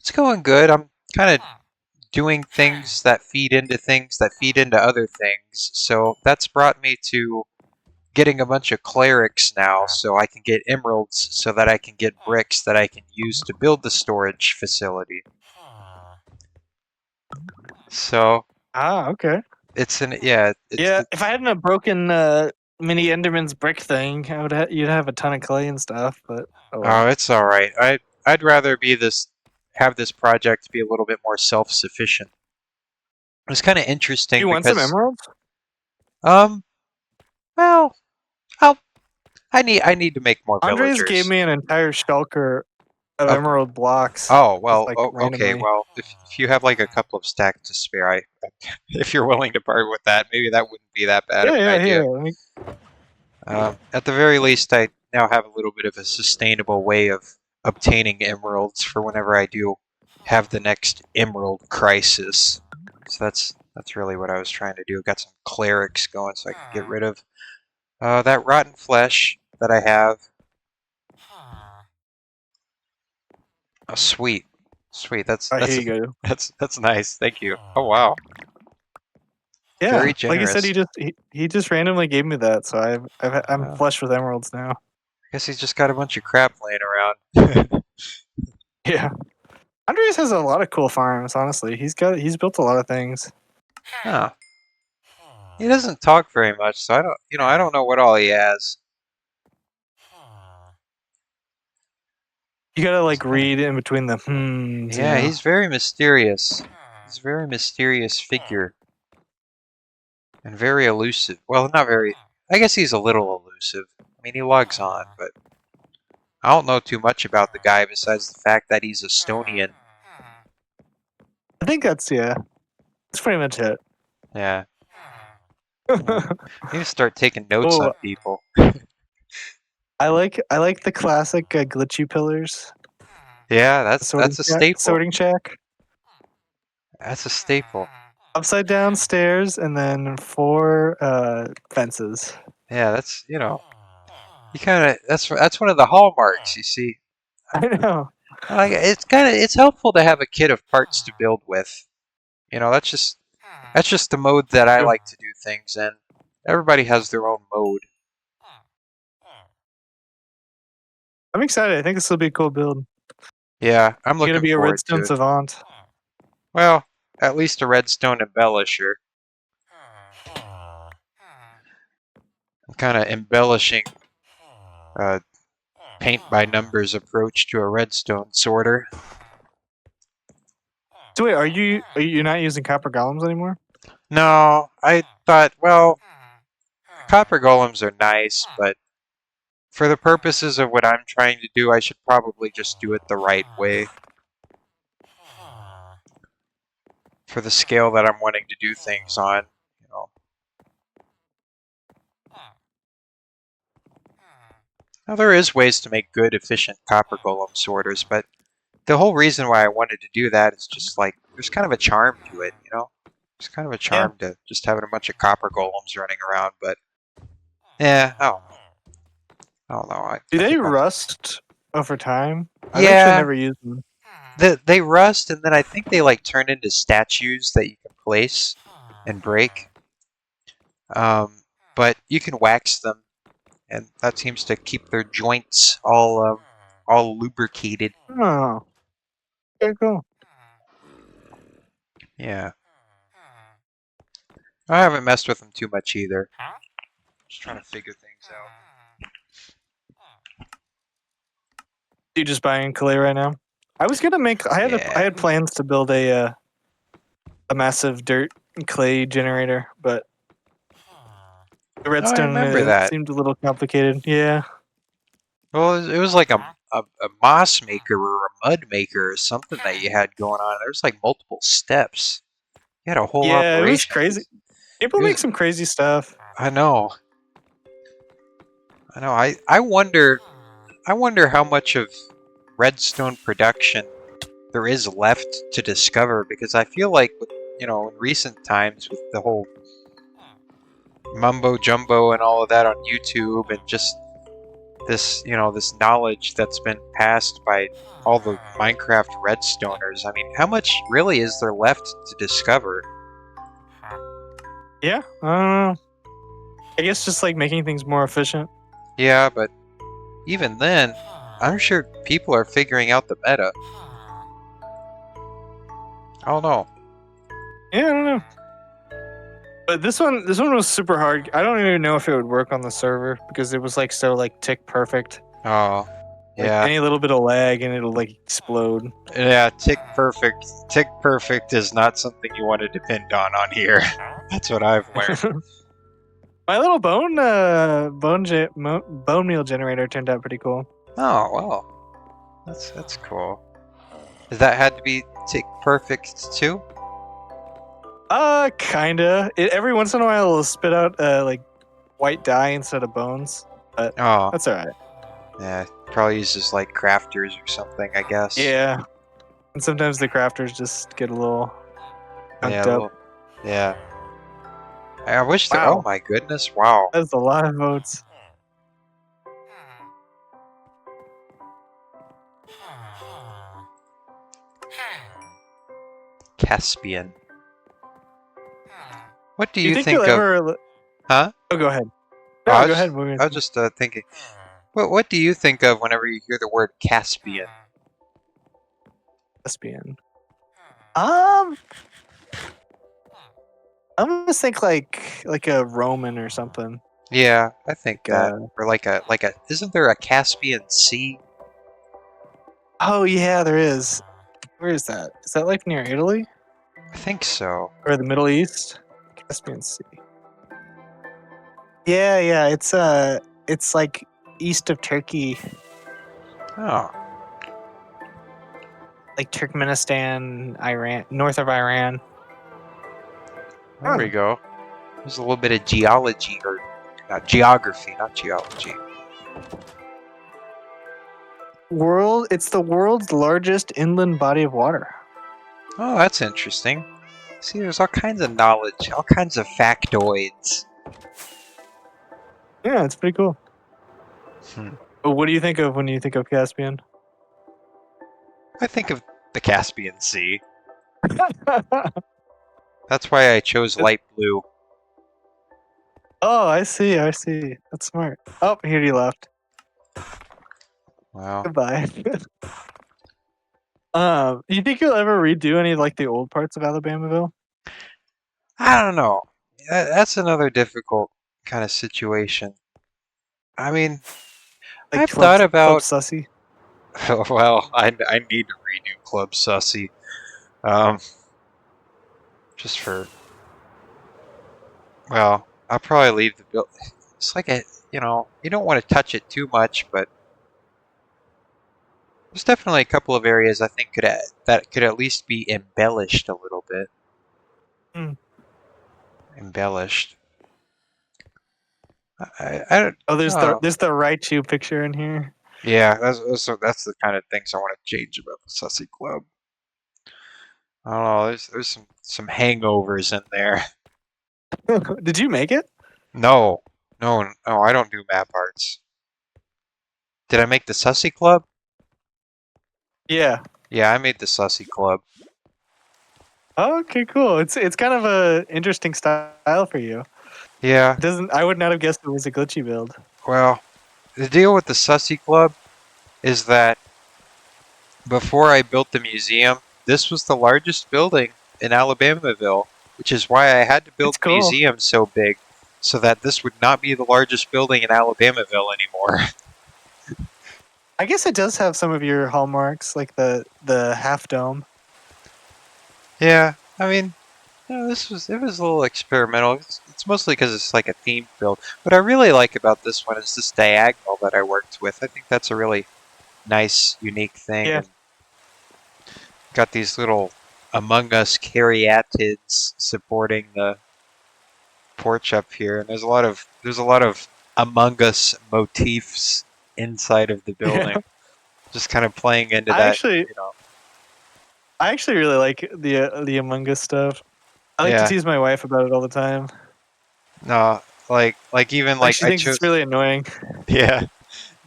It's going good. I'm kind of doing things that feed into other things. So that's brought me to getting a bunch of clerics now so I can get emeralds so that I can get bricks that I can use to build the storage facility. So Ah, okay. it's an yeah, Yeah, if I hadn't have broken mini Enderman's brick thing, you'd have a ton of clay and stuff. But oh oh, well. it's all right. I'd rather be this have this project be a little bit more self-sufficient. It's kind of interesting You want some because emeralds? um well, I'll I need to make more Andres gave villagers. me an entire shulker of Of emerald blocks, Oh, just well, like oh, okay. randomly. Well, if you have like a couple of stacks to spare, if you're willing to part with that, maybe that wouldn't be that bad of Yeah, an yeah, idea. here. Let me. At the very least, I now have a little bit of a sustainable way of obtaining emeralds for whenever I do have the next emerald crisis. So that's really what I was trying to do. Got some clerics going so I can get rid of that rotten flesh that I have. Oh, sweet, sweet. Here you go. That's nice. Thank you. Oh wow, Yeah, very like I said, generous. he just randomly gave me that, so I'm Uh, flush with emeralds now. guess he's just got a bunch of crap laying around. Yeah, Andres has a lot of cool farms. Honestly, he's built a lot of things. Huh. He doesn't talk very much, so I don't know what all he has. You gotta He's like kind of, read in between the hmms, you yeah, know. he's very mysterious. He's a very mysterious figure. and very elusive. Well, not very. I guess he's a little elusive. I mean, he logs on, but I don't know too much about the guy besides the fact that he's Estonian. I think that's pretty much it. Yeah. Yeah. You need to start taking notes on Oh, people. I like the classic glitchy pillars. Yeah, The that's a staple. sorting shack. That's a staple. Upside down stairs and then 4 fences. Yeah, that's you kind of that's one of the hallmarks. You see, I know. it's kind of it's helpful to have a kit of parts to build with. That's just the mode that I True. like to do things in. Everybody has their own mode. I'm excited. I think this will be a cool build. Yeah, I'm You're gonna looking be a forward redstone to it. savant. Well, at least a redstone embellisher. I'm kind of embellishing a paint by numbers approach to a redstone sorter. So wait, are you not using copper golems anymore? No, I thought, well, copper golems are nice, but for the purposes of what I'm trying to do, I should probably just do it the right way. For the scale that I'm wanting to do things on, you know. Now there is ways to make good, efficient copper golem sorters, but the whole reason why I wanted to do that is just like there's kind of a charm to it, you know. There's kind of a Yeah. charm to just having a bunch of copper golems running around, but yeah, I don't know. I don't know. Do I they think I'll. rust over time? I've actually Yeah, never used them. they rust, and then I think they like turn into statues that you can place and break. Um, but you can wax them, and that seems to keep their joints all lubricated. Oh, okay, cool. Yeah, I haven't messed with them too much either. Just trying to figure things out. You just buying clay right now? I was gonna make. I Yeah. had plans to build a massive dirt and clay generator, but the Oh, I redstone remember that. seemed a little complicated. Yeah. Well, it was like a moss maker or a mud maker or something that you had going on. There was like multiple steps. You had a whole Yeah, it was operation. crazy. People It make was. some crazy stuff. I know. I know. I wonder how much of redstone production there is left to discover because I feel like in recent times with the whole mumbo jumbo and all of that on YouTube and just this knowledge that's been passed by all the Minecraft redstoners. I mean, how much really is there left to discover? Yeah. I don't know. I guess just like making things more efficient. Yeah, but even then, I'm sure people are figuring out the meta. I don't know. Yeah, I don't know. But this one was super hard. I don't even know if it would work on the server because it was like so like tick perfect. Oh, Like yeah. any little bit of lag and it'll like explode. Yeah, tick perfect. Tick perfect is not something you want to depend on here. That's what I've learned. My little bone meal generator turned out pretty cool. Oh, well. That's cool. Does that had to be tick perfect too? Kinda. Every once in a while it'll spit out like white dye instead of bones, but Oh, that's alright. yeah. Probably uses like crafters or something, I guess. Yeah. And sometimes the crafters just get a little Yeah, gunked up. yeah. I wish there. Oh Wow. my goodness! Wow. That's a lot of votes. Caspian. What do Do you you think you'll think of? ever Huh? Oh, go ahead. Oh, No, go ahead. I was just thinking. What do you think of whenever you hear the word Caspian? Thespian. Um, I'm gonna think like a Roman or something. Yeah, I think Like, that. Or like a. Isn't there a Caspian Sea? oh yeah, there is. Where is that? Is that like near Italy I think so. or the Middle East? Caspian Sea. Yeah, yeah. It's like east of Turkey, Oh, like Turkmenistan, Iran, north of Iran. there we Huh. go. There's a little bit of geology, or not geography, not geology. It's the world's largest inland body of water. Oh, that's interesting. See, there's all kinds of knowledge, all kinds of factoids. Yeah, it's pretty cool. Hmm. What do you think of when you think of Caspian? I think of the Caspian Sea. That's why I chose light blue. Oh, I see. I see. That's smart. Oh, here you left. Wow. Goodbye. You think you'll ever redo any of like the old parts of Alabamaville? I don't know. That's another difficult kind of situation. I mean, Like I've thought Club about. Sussy? Well, I need to redo Club Sussy. Um, just for. Well, I'll probably leave the build. It's like you don't want to touch it too much, but there's definitely a couple of areas I think that could at least be embellished a little bit. Hmm. Embellished. I don't. Oh, Oh, there's the Raichu picture in here. yeah, that's the kind of things I want to change about the Sussy Club. I don't know. There's some hangovers in there. Did you make it? No, no. I don't do map arts. Did I make the Sussy Club? Yeah. Yeah, I made the Sussy Club. Oh, okay, cool. It's kind of a interesting style for you. Yeah. It doesn't I would not have guessed it was a glitchy build. Well, the deal with the Sussy Club is that before I built the museum, this was the largest building in Alabamaville, which is why I had to build It's the cool. museum so big, so that this would not be the largest building in Alabamaville anymore. I guess it does have some of your hallmarks, like the half dome. Yeah, I mean, it was a little experimental. It's mostly because it's like a themed build. What I really like about this one is this diagonal that I worked with. I think that's a really nice, unique thing, Yeah. and got these little Among Us caryatids supporting the porch up here, and there's a lot of Among Us motifs inside of the Yeah. building, just kind of playing into I that, actually you know. I actually really like the Among Us stuff. I like to Yeah, tease my wife about it all the time. no, like even Like like she I thinks it's chose. really annoying. Yeah,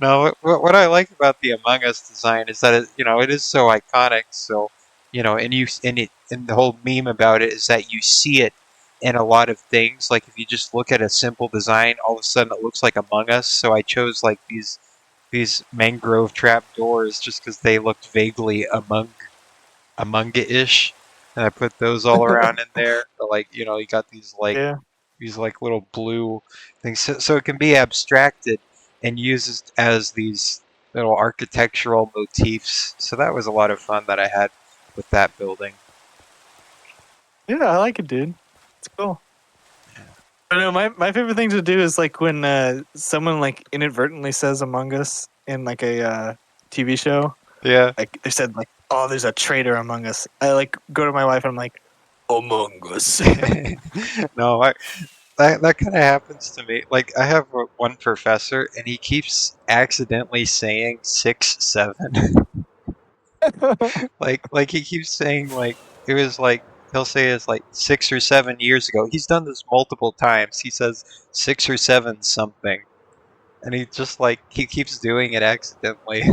no, what I like about the Among Us design is that it is so iconic. So, and the whole meme about it is that you see it in a lot of things. Like if you just look at a simple design, all of a sudden it looks like Among Us. So I chose like these mangrove trap doors just because they looked vaguely Among-ish, and I put those all around in there. But like you got Yeah. these like little blue things, so it can be abstracted and used as these little architectural motifs. So that was a lot of fun that I had with that building. Yeah, I like it, dude. It's cool. I know my favorite thing to do is like when someone like inadvertently says Among Us in like a TV show. Yeah. Like they said like, "Oh, there's a traitor among us." I like go to my wife and I'm like, "Among Us." No, that kind of happens to me. Like I have one professor, and he keeps accidentally saying 6 7. Like he keeps saying like it was like he'll say it's like 6 or 7 years ago. He's done this multiple times. He says 6 or 7 something, and he just like he keeps doing it accidentally.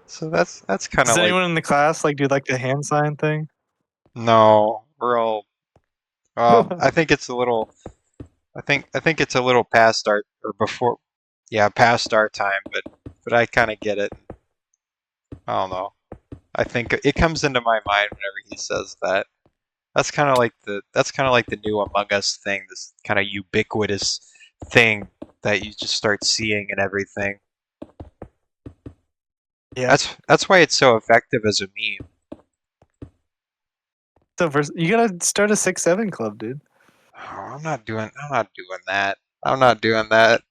So that's kind Does of like anyone in the class like do like the hand sign thing? no, we're all. I think it's a little. I think it's a little past our or before. Yeah, past our time, but I kind of get it. I don't know. I think it comes into my mind whenever he says that. That's kind of like the new Among Us thing, this kind of ubiquitous thing that you just start seeing and everything. Yeah. That's why it's so effective as a meme. So first, you gotta start a 6-7 club, dude. Oh, I'm not doing that. I'm not doing that.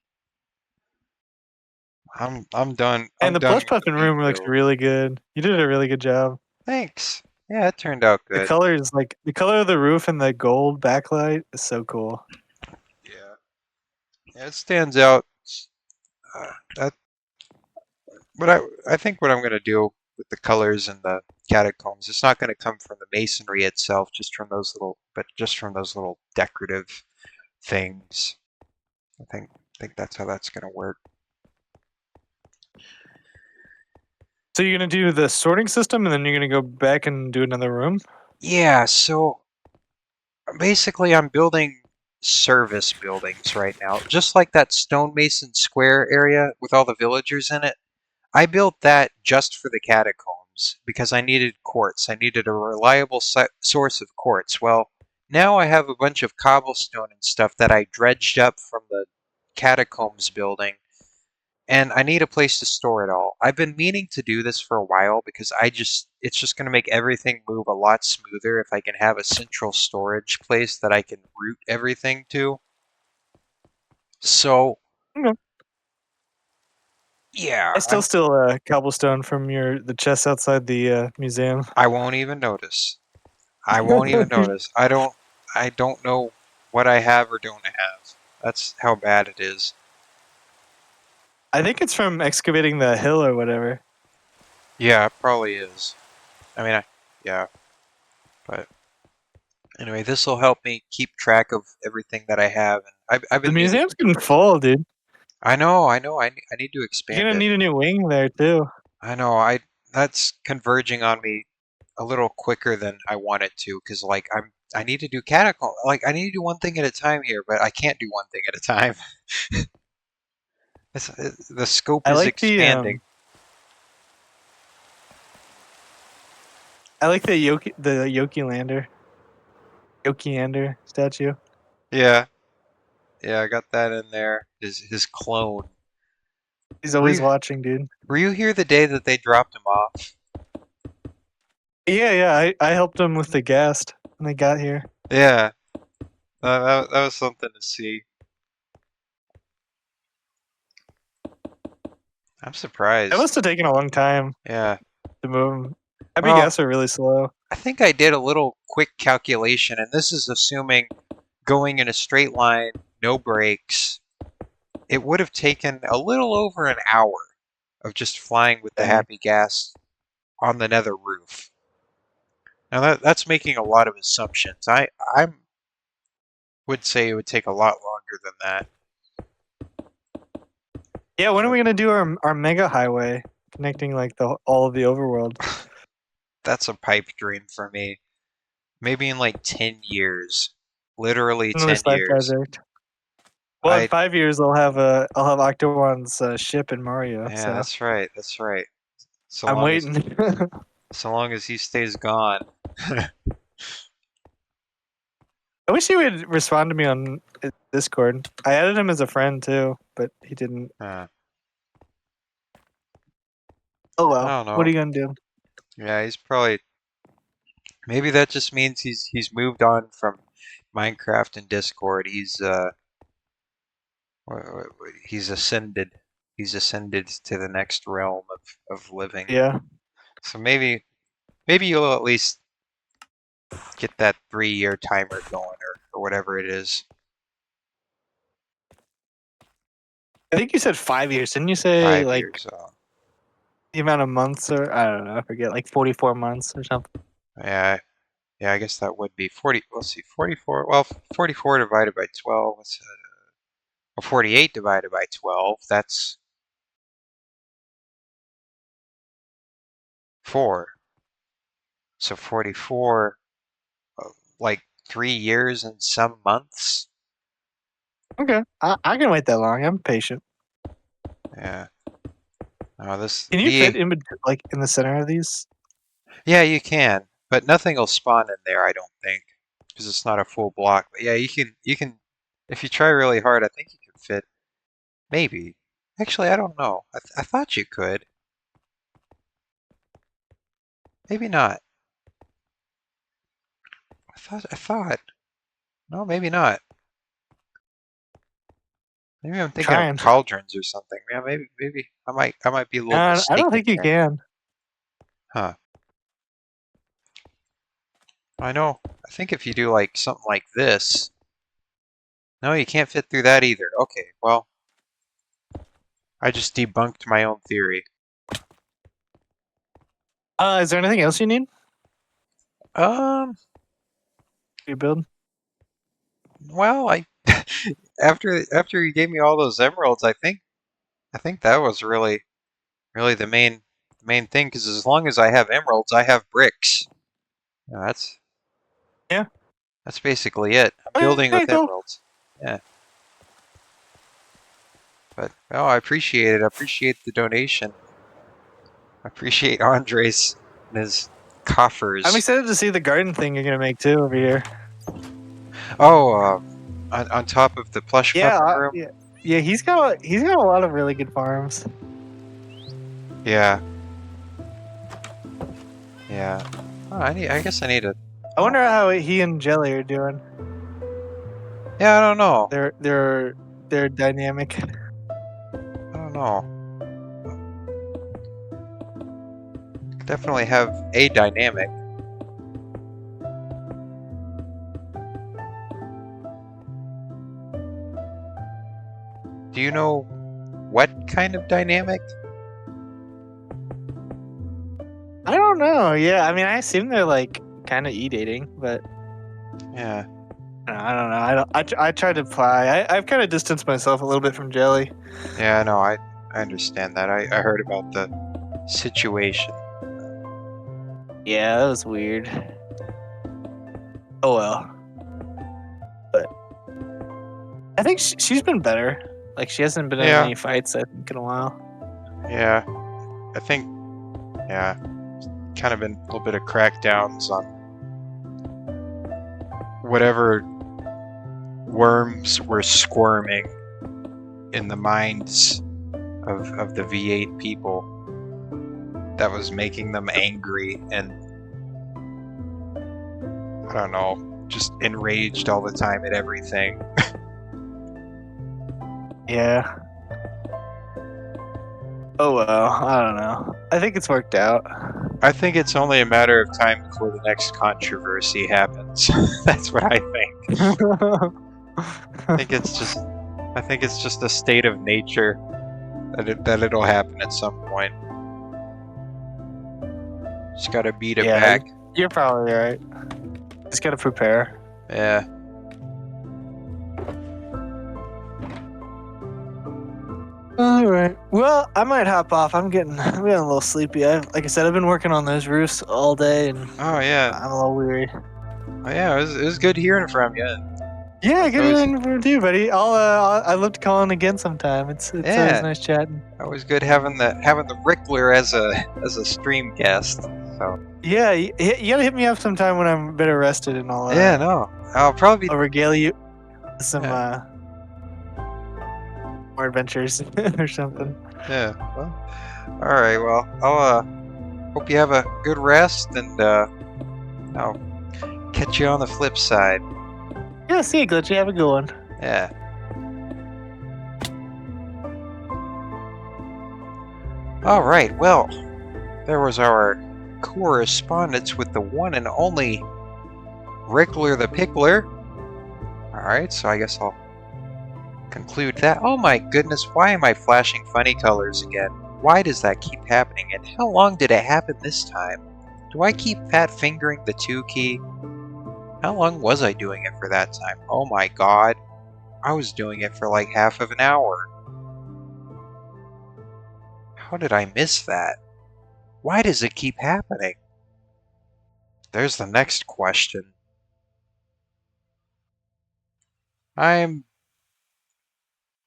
I'm done. And I'm the done plush with the puffin main room looks build. really good. You did a really good job. Thanks. Yeah, it turned out The good. colors, like the color of the roof and the gold backlight, is so cool. Yeah. Yeah, it stands out. That, but I think what I'm gonna do with the colors and the catacombs, it's not gonna come from the masonry itself, just from those little decorative things. I think that's how that's gonna work. So you're gonna do the sorting system, and then you're gonna go back and do another room. Yeah, so basically I'm building service buildings right now. Just like that stonemason square area with all the villagers in it. I built that just for the catacombs because I needed quartz. I needed a reliable source of quartz. Well, now I have a bunch of cobblestone and stuff that I dredged up from the catacombs building, and I need a place to store it all. I've been meaning to do this for a while because it's just going to make everything move a lot smoother if I can have a central storage place that I can route everything to. So, Okay. yeah, I still steal cobblestone from the chests outside the museum. I won't even notice. I won't even notice. I don't know what I have or don't have. That's how bad it is. I think it's from excavating the hill or whatever. Yeah, it probably is. I mean, yeah, but anyway, this will help me keep track of everything that I have, and I've The been meaning museum's to do getting it. full, dude. I know. I need to You're expand gonna it. need a new wing there too. I know. That's converging on me a little quicker than I want it to, because I need to do catacomb. Like I need to do one thing at a time here, but I can't do one thing at a time. The scope I is like expanding. the Yoki Lander, Yokiander statue. Yeah. Yeah, I got that in there. His clone. He's Were always you watching, dude. were you here the day that they dropped him off? Yeah, yeah. I helped him with the guest when they got here. Yeah, that was something to see. I'm It surprised. must have taken a long time Yeah. to move him. Heavy Well, guests are really slow. I think I did a little quick calculation, and this is assuming going in a straight line, no breaks. It would have taken a little over an hour of just flying with the Dang. happy gas on the nether roof. Now that's making a lot of assumptions. I would say it would take a lot longer than that. Yeah, when are But we gonna do our mega highway connecting like the all of the overworld? that's a pipe dream for me. Maybe in like 10 years. Literally Another 10 side years. project. Well, in I 5 years, I'll have Octoon's ship in Mario. Yeah, So that's right. That's right. So I'm long as waiting. so long as he stays gone. I wish he would respond to me on Discord. I added him as a friend too, but he didn't. uh, Oh I well. don't What are know. you gonna do? Yeah, he's probably maybe that just means he's moved on from Minecraft and Discord. He's ascended. He's ascended to the next realm of living. Yeah. So maybe you'll at least get that 3-year timer going or whatever it is. I think you said 5 years. Didn't you say 5 years. like the amount of months or I don't know, I forget, like 44 months or something. Yeah, yeah, I guess that would be 40. Let's see, 44. Well, 44 divided by 12. Well, 48 divided by 12. That's 4. So 44, like 3 years and some months. Okay. I can wait that long. I'm patient. Yeah. Oh, this Can you fit the in like in the center of these? Yeah, you can, but nothing will spawn in there. I don't think because it's not a full block. But yeah, you can if you try really hard. I think you can fit. Maybe. Actually, I don't know. I thought you could. Maybe not. I thought. No, maybe not. Maybe I'm thinking of Trying. cauldrons or something. Yeah, maybe I might be a little I don't mistaken think you here. can. Huh. I know. I think if you do like something like this, no, you can't fit through that either. Okay, well, I just debunked my own theory. Is there anything else you need Um, to build? well, I after you gave me all those emeralds, I think that was really the main thing. Because as long as I have emeralds, I have bricks. Yeah, Yeah. that's basically it. I'm building Okay, with cool. emeralds. Yeah, but oh, I appreciate it. I appreciate the donation. I appreciate Andres and his I'm coffers. excited to see the garden thing you're gonna make too over here. Oh, on top of the plush Yeah, puppet room. yeah, yeah. He's got a lot of really good farms. Yeah, yeah. Oh, I guess I need to. I Oh, wonder how he and Jelly are doing. yeah, I don't know. They're dynamic. I don't know. Definitely have a dynamic. Do you know what kind of dynamic? I don't know. Yeah, I mean, I assume they're like kind of e-dating, but Yeah, I don't know. I try to apply. I've kind of distanced myself a little bit from Jelly. yeah, no, I understand that. I heard about the situation. Yeah, that was weird. Oh well. But I think she's been better. Like she hasn't been in Yeah, any fights I think in a while. yeah. I think, yeah, kind of been a little bit of crackdowns on whatever worms were squirming in the minds of the V8 people that was making them angry and, I don't know, just enraged all the time at everything. Yeah. Oh well. I don't know. I think it's worked out. I think it's only a matter of time before the next controversy happens. That's what I think. I think it's just a state of nature that it'll happen at some point. Just gotta beat it Yeah, back. you're probably right. Just gotta prepare. Yeah. All right. Well, I might hop off. I'm getting a little sleepy. Like I said, I've been working on those roofs all day, and Oh yeah. I'm a little weary. Oh yeah. It was good hearing from you. Yeah, It's good always hearing from you, buddy. I'd love to call in again sometime. It's always yeah. nice chatting. Always good having the Rickler as a stream guest. So Yeah, you gotta hit me up sometime when I'm a bit arrested, and yeah. No. I'll probably be. I'll regale you with some Yeah. more adventures or something. Yeah. Well. All right. Well. I'll hope you have a good rest and I'll catch you on the flip side. Yeah, see you, Glitchy. Have a good one. Yeah. All right. Well, there was our correspondence with the one and only Rickler the Pickler. All right. So I guess I'll conclude that. Oh my goodness. Why am I flashing funny colors again? Why does that keep happening? And how long did it happen this time? Do I keep fat fingering the 2 key? How long was I doing it for that time? Oh my god. I was doing it for like half of an hour. How did I miss that? Why does it keep happening? There's the next question. I'm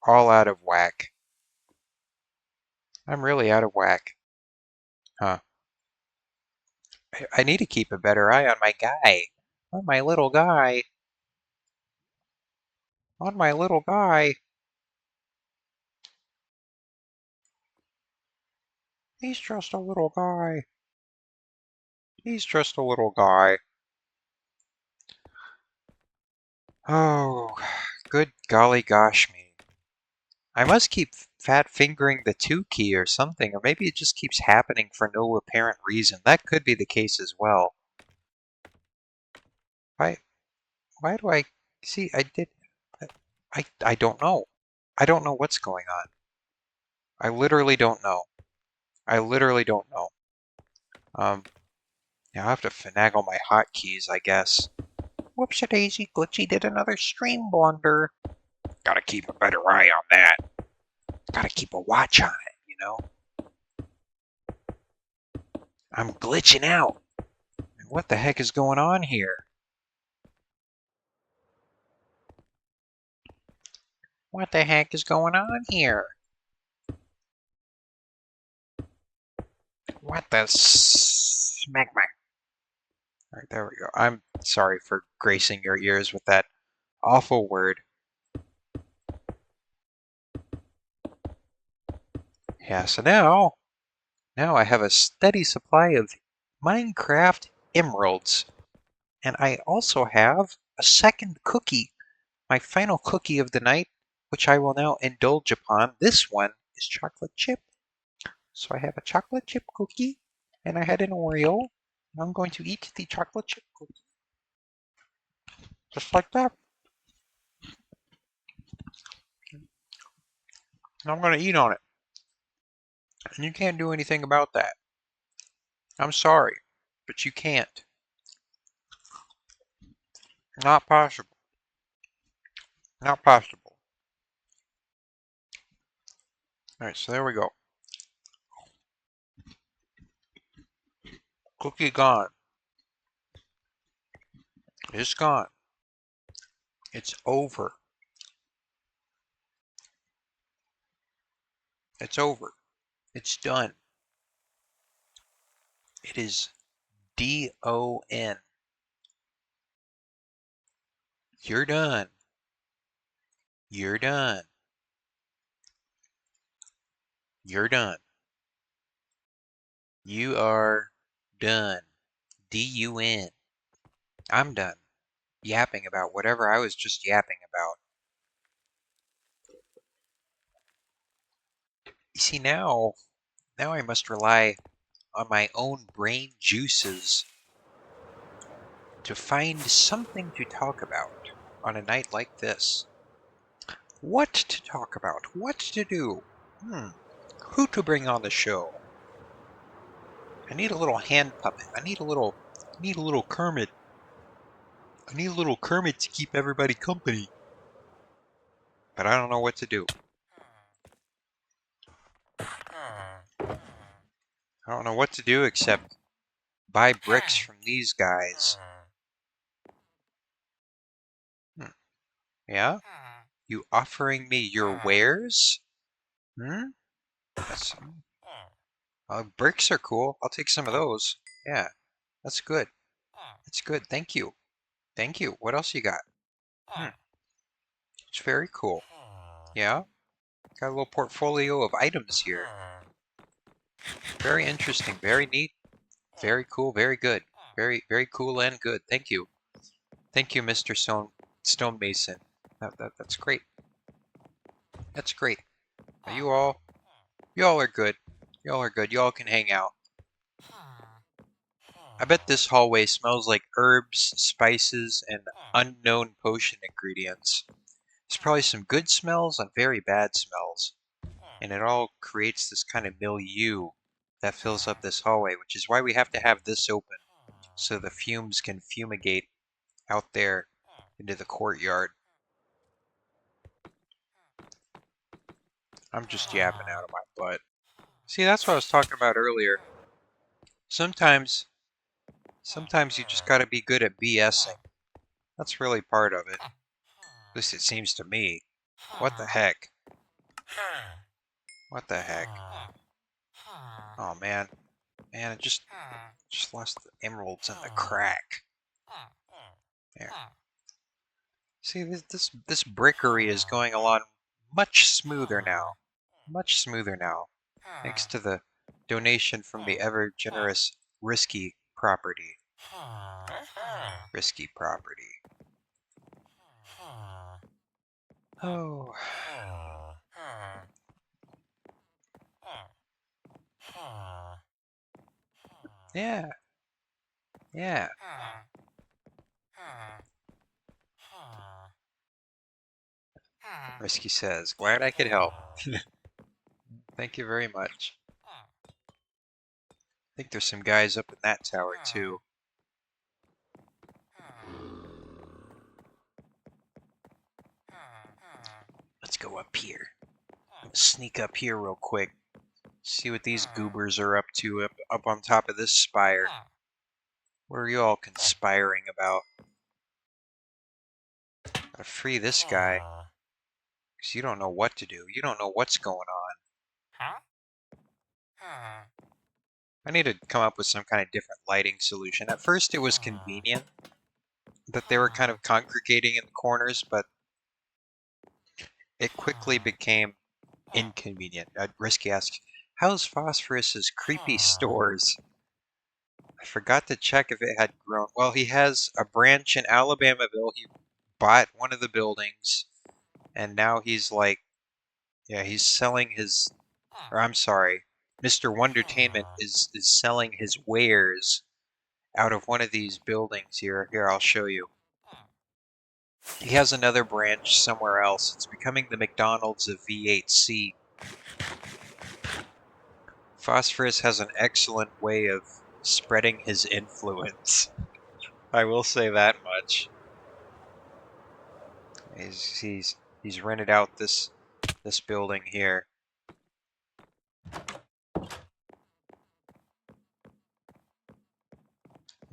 all out of whack. I'm really out of whack. Huh. I need to keep a better eye on my guy. On my little guy. On my little guy. He's just a little guy. He's just a little guy. Oh, good golly gosh me. I must keep fat fingering the 2 key or something, or maybe it just keeps happening for no apparent reason. That could be the case as well. Why, why do I, see, I don't know. I don't know what's going on. I literally don't know. I literally don't know. Yeah, I'll have to finagle my hotkeys, I guess. Whoops-a-daisy, Glitchy did another stream blunder. Gotta keep a better eye on that. Gotta keep a watch on it, you know? I'm glitching out. What the heck is going on here? What the heck is going on here? What the smegma? Alright, there we go. I'm sorry for gracing your ears with that awful word. Yeah, so now I have a steady supply of Minecraft emeralds. And I also have a second cookie, my final cookie of the night, which I will now indulge upon. This one is chocolate chip. So I have a chocolate chip cookie, and I had an Oreo, and I'm going to eat the chocolate chip cookie. Just like that. And I'm going to eat on it. And you can't do anything about that. I'm sorry, but you can't. Not possible. Not possible. Alright, so there we go. Cookie gone. It's gone. It's over. It's over. It's done. It is DON. You're done. You're done. You're done. You are done. DUN. I'm done yapping about whatever I was just yapping about. You see, now I must rely on my own brain juices to find something to talk about on a night like this. What to talk about? What to do? Who to bring on the show? I need a little hand puppet. I need a little Kermit. I need a little Kermit to keep everybody company. But I don't know what to do. I don't know what to do except buy bricks from these guys. Yeah? You offering me your wares? That's, bricks are cool. I'll take some of those. Yeah, that's good. That's good. Thank you. Thank you. What else you got? It's very cool. Yeah? Got a little portfolio of items here. Very interesting. Very neat. Very cool. Very good. Very cool and good. Thank you. Thank you, Mr. Stonemason. That's great. That's great. You all are good. You all are good. You all can hang out. I bet this hallway smells like herbs, spices, and unknown potion ingredients. There's probably some good smells and very bad smells. And it all creates this kind of milieu that fills up this hallway, which is why we have to have this open, so the fumes can fumigate out there into the courtyard. I'm just yapping out of my butt. See, that's what I was talking about earlier. Sometimes you just gotta be good at BSing. That's really part of it. At least it seems to me. What the heck? What the heck? Oh man. Man, I just lost the emeralds in the crack. There. See, this brickery is going along much smoother now. Much smoother now. Thanks to the donation from the ever generous Risky Property. Risky Property. Oh. Yeah. Yeah. Risky says, glad I could help. Thank you very much. I think there's some guys up in that tower too. Let's go up here. Sneak up here real quick. See what these goobers are up to up on top of this spire. What are you all conspiring about? Gotta free this guy. Because you don't know what to do. You don't know what's going on. I need to come up with some kind of different lighting solution. At first it was convenient that they were kind of congregating in the corners, but it quickly became inconvenient. Risky asks, how's Phosphorus's creepy stores? I forgot to check if it had grown. Well, he has a branch in Alabamaville. He bought one of the buildings, and now he's like, yeah, he's selling his, or I'm sorry, Mr. Wondertainment is selling his wares out of one of these buildings here. Here, I'll show you. He has another branch somewhere else. It's becoming the McDonald's of V8C. Phosphorus has an excellent way of spreading his influence. I will say that much. He's rented out this building here.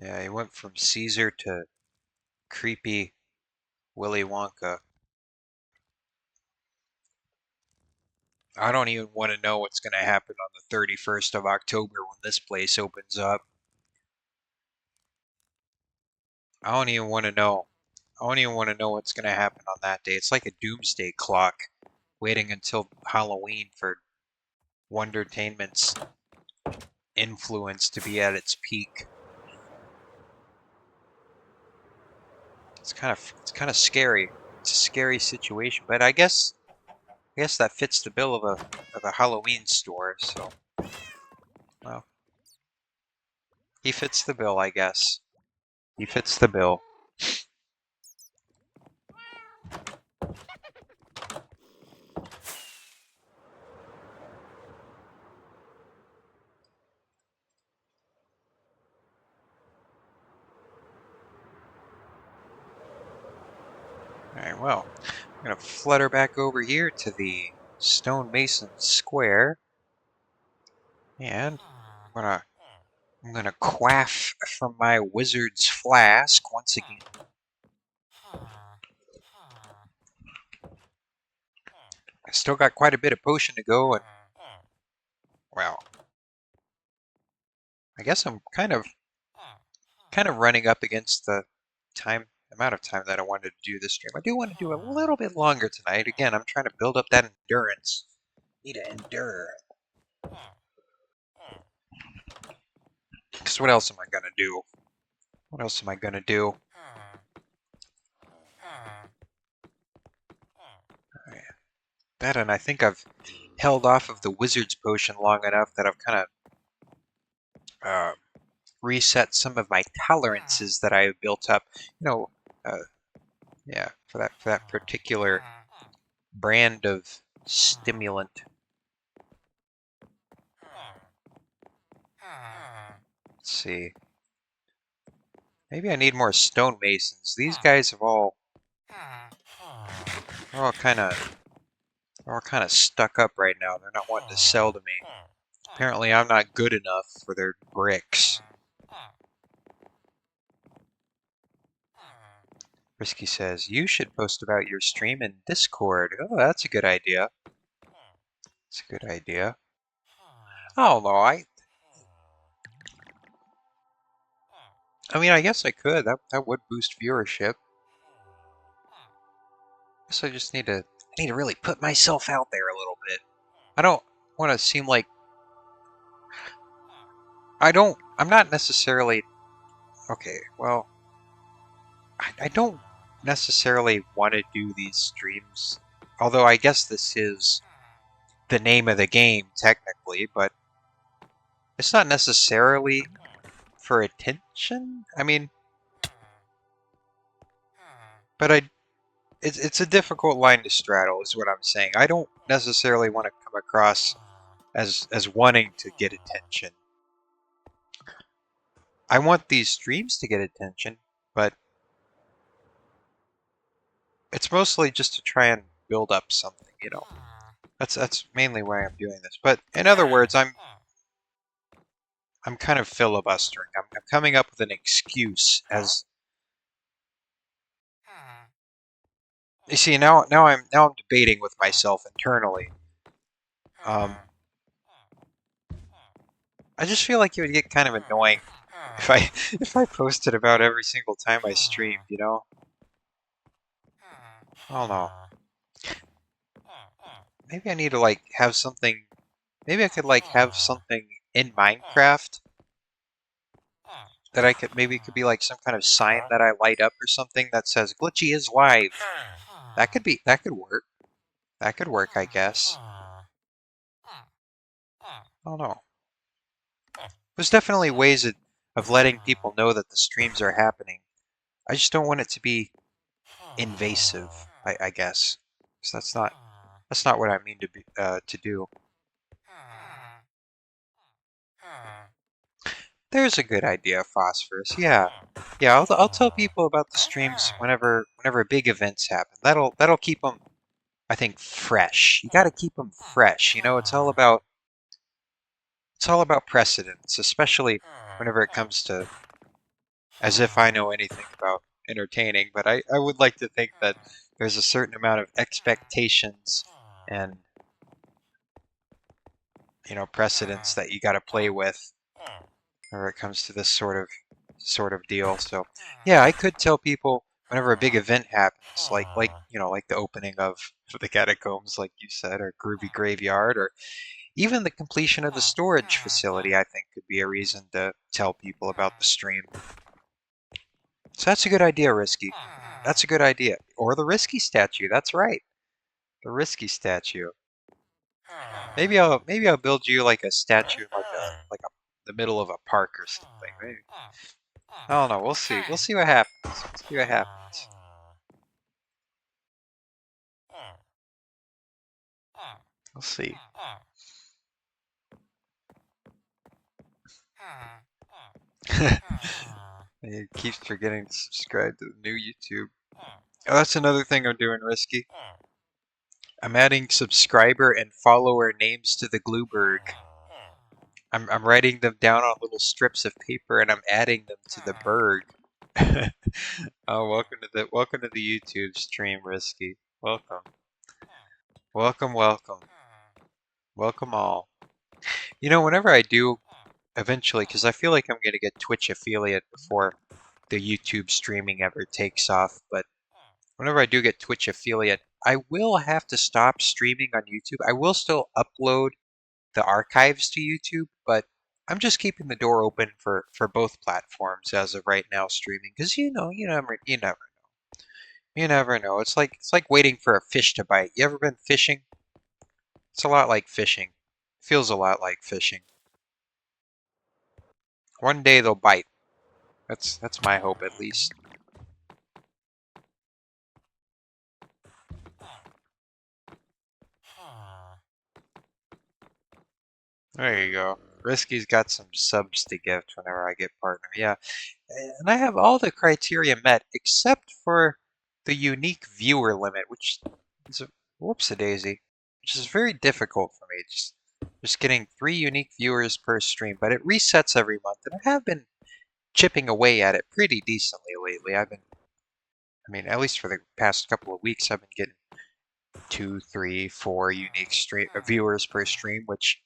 Yeah, he went from Caesar to creepy Willy Wonka. I don't even want to know what's going to happen on the 31st of October when this place opens up. I don't even want to know. I don't even want to know what's going to happen on that day. It's like a doomsday clock waiting until Halloween for Wondertainment's influence to be at its peak. It's kind of scary. It's a scary situation, but I guess that fits the bill of a Halloween store, so well, he fits the bill, I guess. He fits the bill. Alright, well, I'm gonna flutter back over here to the stonemason square, and I'm gonna quaff from my wizard's flask once again. I still got quite a bit of potion to go, and well, I guess I'm kind of running up against the amount of time that I wanted to do this stream. I do want to do a little bit longer tonight. Again, I'm trying to build up that endurance. Need to endure. Because what else am I gonna do? What else am I gonna do? That, and I think I've held off of the wizard's potion long enough that I've kind of reset some of my tolerances that I built up. You know, yeah, for that particular brand of stimulant. Let's see. Maybe I need more stonemasons. These guys have all they're all kind of stuck up right now. They're not wanting to sell to me. Apparently, I'm not good enough for their bricks. Risky says, you should post about your stream in Discord. Oh, that's a good idea. It's a good idea. I don't know. I mean, I guess I could. That would boost viewership. Guess I just need to really put myself out there a little bit. I don't want to seem like I'm not necessarily okay. Well, I don't necessarily want to do these streams Although I guess this is the name of the game technically, but it's not necessarily for attention. I mean, but it's a difficult line to straddle, is what I'm saying. I don't necessarily want to come across as wanting to get attention. I want these streams to get attention, but it's mostly just to try and build up something. That's mainly why I'm doing this. But in other words, I'm kind of filibustering. I'm coming up with an excuse as you see now I'm debating with myself internally. Um, I just feel like it would get kind of annoying if I if I posted about every single time I streamed. I don't know. Maybe I need to like have something. Maybe I could like have something in Minecraft that I could maybe it could be like some kind of sign that I light up or something that says Glitchy is live. That could work. That could work, I guess. I don't know. There's definitely ways of letting people know that the streams are happening. I just don't want it to be invasive, I guess. So that's not what I mean to do. There's a good idea, Phosphorus. Yeah, yeah. I'll tell people about the streams whenever big events happen. That'll keep them, I think, fresh. You got to keep them fresh. It's all about precedence, especially whenever it comes to as if I know anything about entertaining. But I would like to think that there's a certain amount of expectations and precedence that you got to play with whenever it comes to this sort of deal. So yeah, I could tell people whenever a big event happens, like the opening of the catacombs, like you said, or Groovy Graveyard, or even the completion of the storage facility. I think could be a reason to tell people about the stream. So that's a good idea, Risky. That's a good idea. Or the Risky statue. That's right, the Risky statue. Maybe I'll build you like a statue, like the middle of a park or something. Maybe. I don't know. We'll see. We'll see what happens. We'll see what happens. We'll see. He keeps forgetting to subscribe to the new YouTube. Oh, that's another thing I'm doing, Risky. I'm adding subscriber and follower names to the Glueberg. I'm writing them down on little strips of paper and I'm adding them to the berg. Oh, welcome to the YouTube stream, Risky. Welcome. Welcome, welcome. Welcome all. Whenever I do eventually, because I feel like I'm going to get Twitch affiliate before the YouTube streaming ever takes off, but whenever I do get Twitch affiliate, I will have to stop streaming on YouTube. I will still upload the archives to YouTube, but I'm just keeping the door open for both platforms as of right now streaming, because you never know. It's like waiting for a fish to bite. You ever been fishing? It's a lot like fishing. Feels a lot like fishing. One day they'll bite. That's my hope at least. There you go. Risky's got some subs to gift whenever I get partner. Yeah. And I have all the criteria met except for the unique viewer limit, which is a whoops-a-daisy, which is very difficult for me. Just getting 3 unique viewers per stream, but it resets every month, and I have been chipping away at it pretty decently lately. I mean, at least for the past couple of weeks, I've been getting 2, 3, 4 unique viewers per stream, which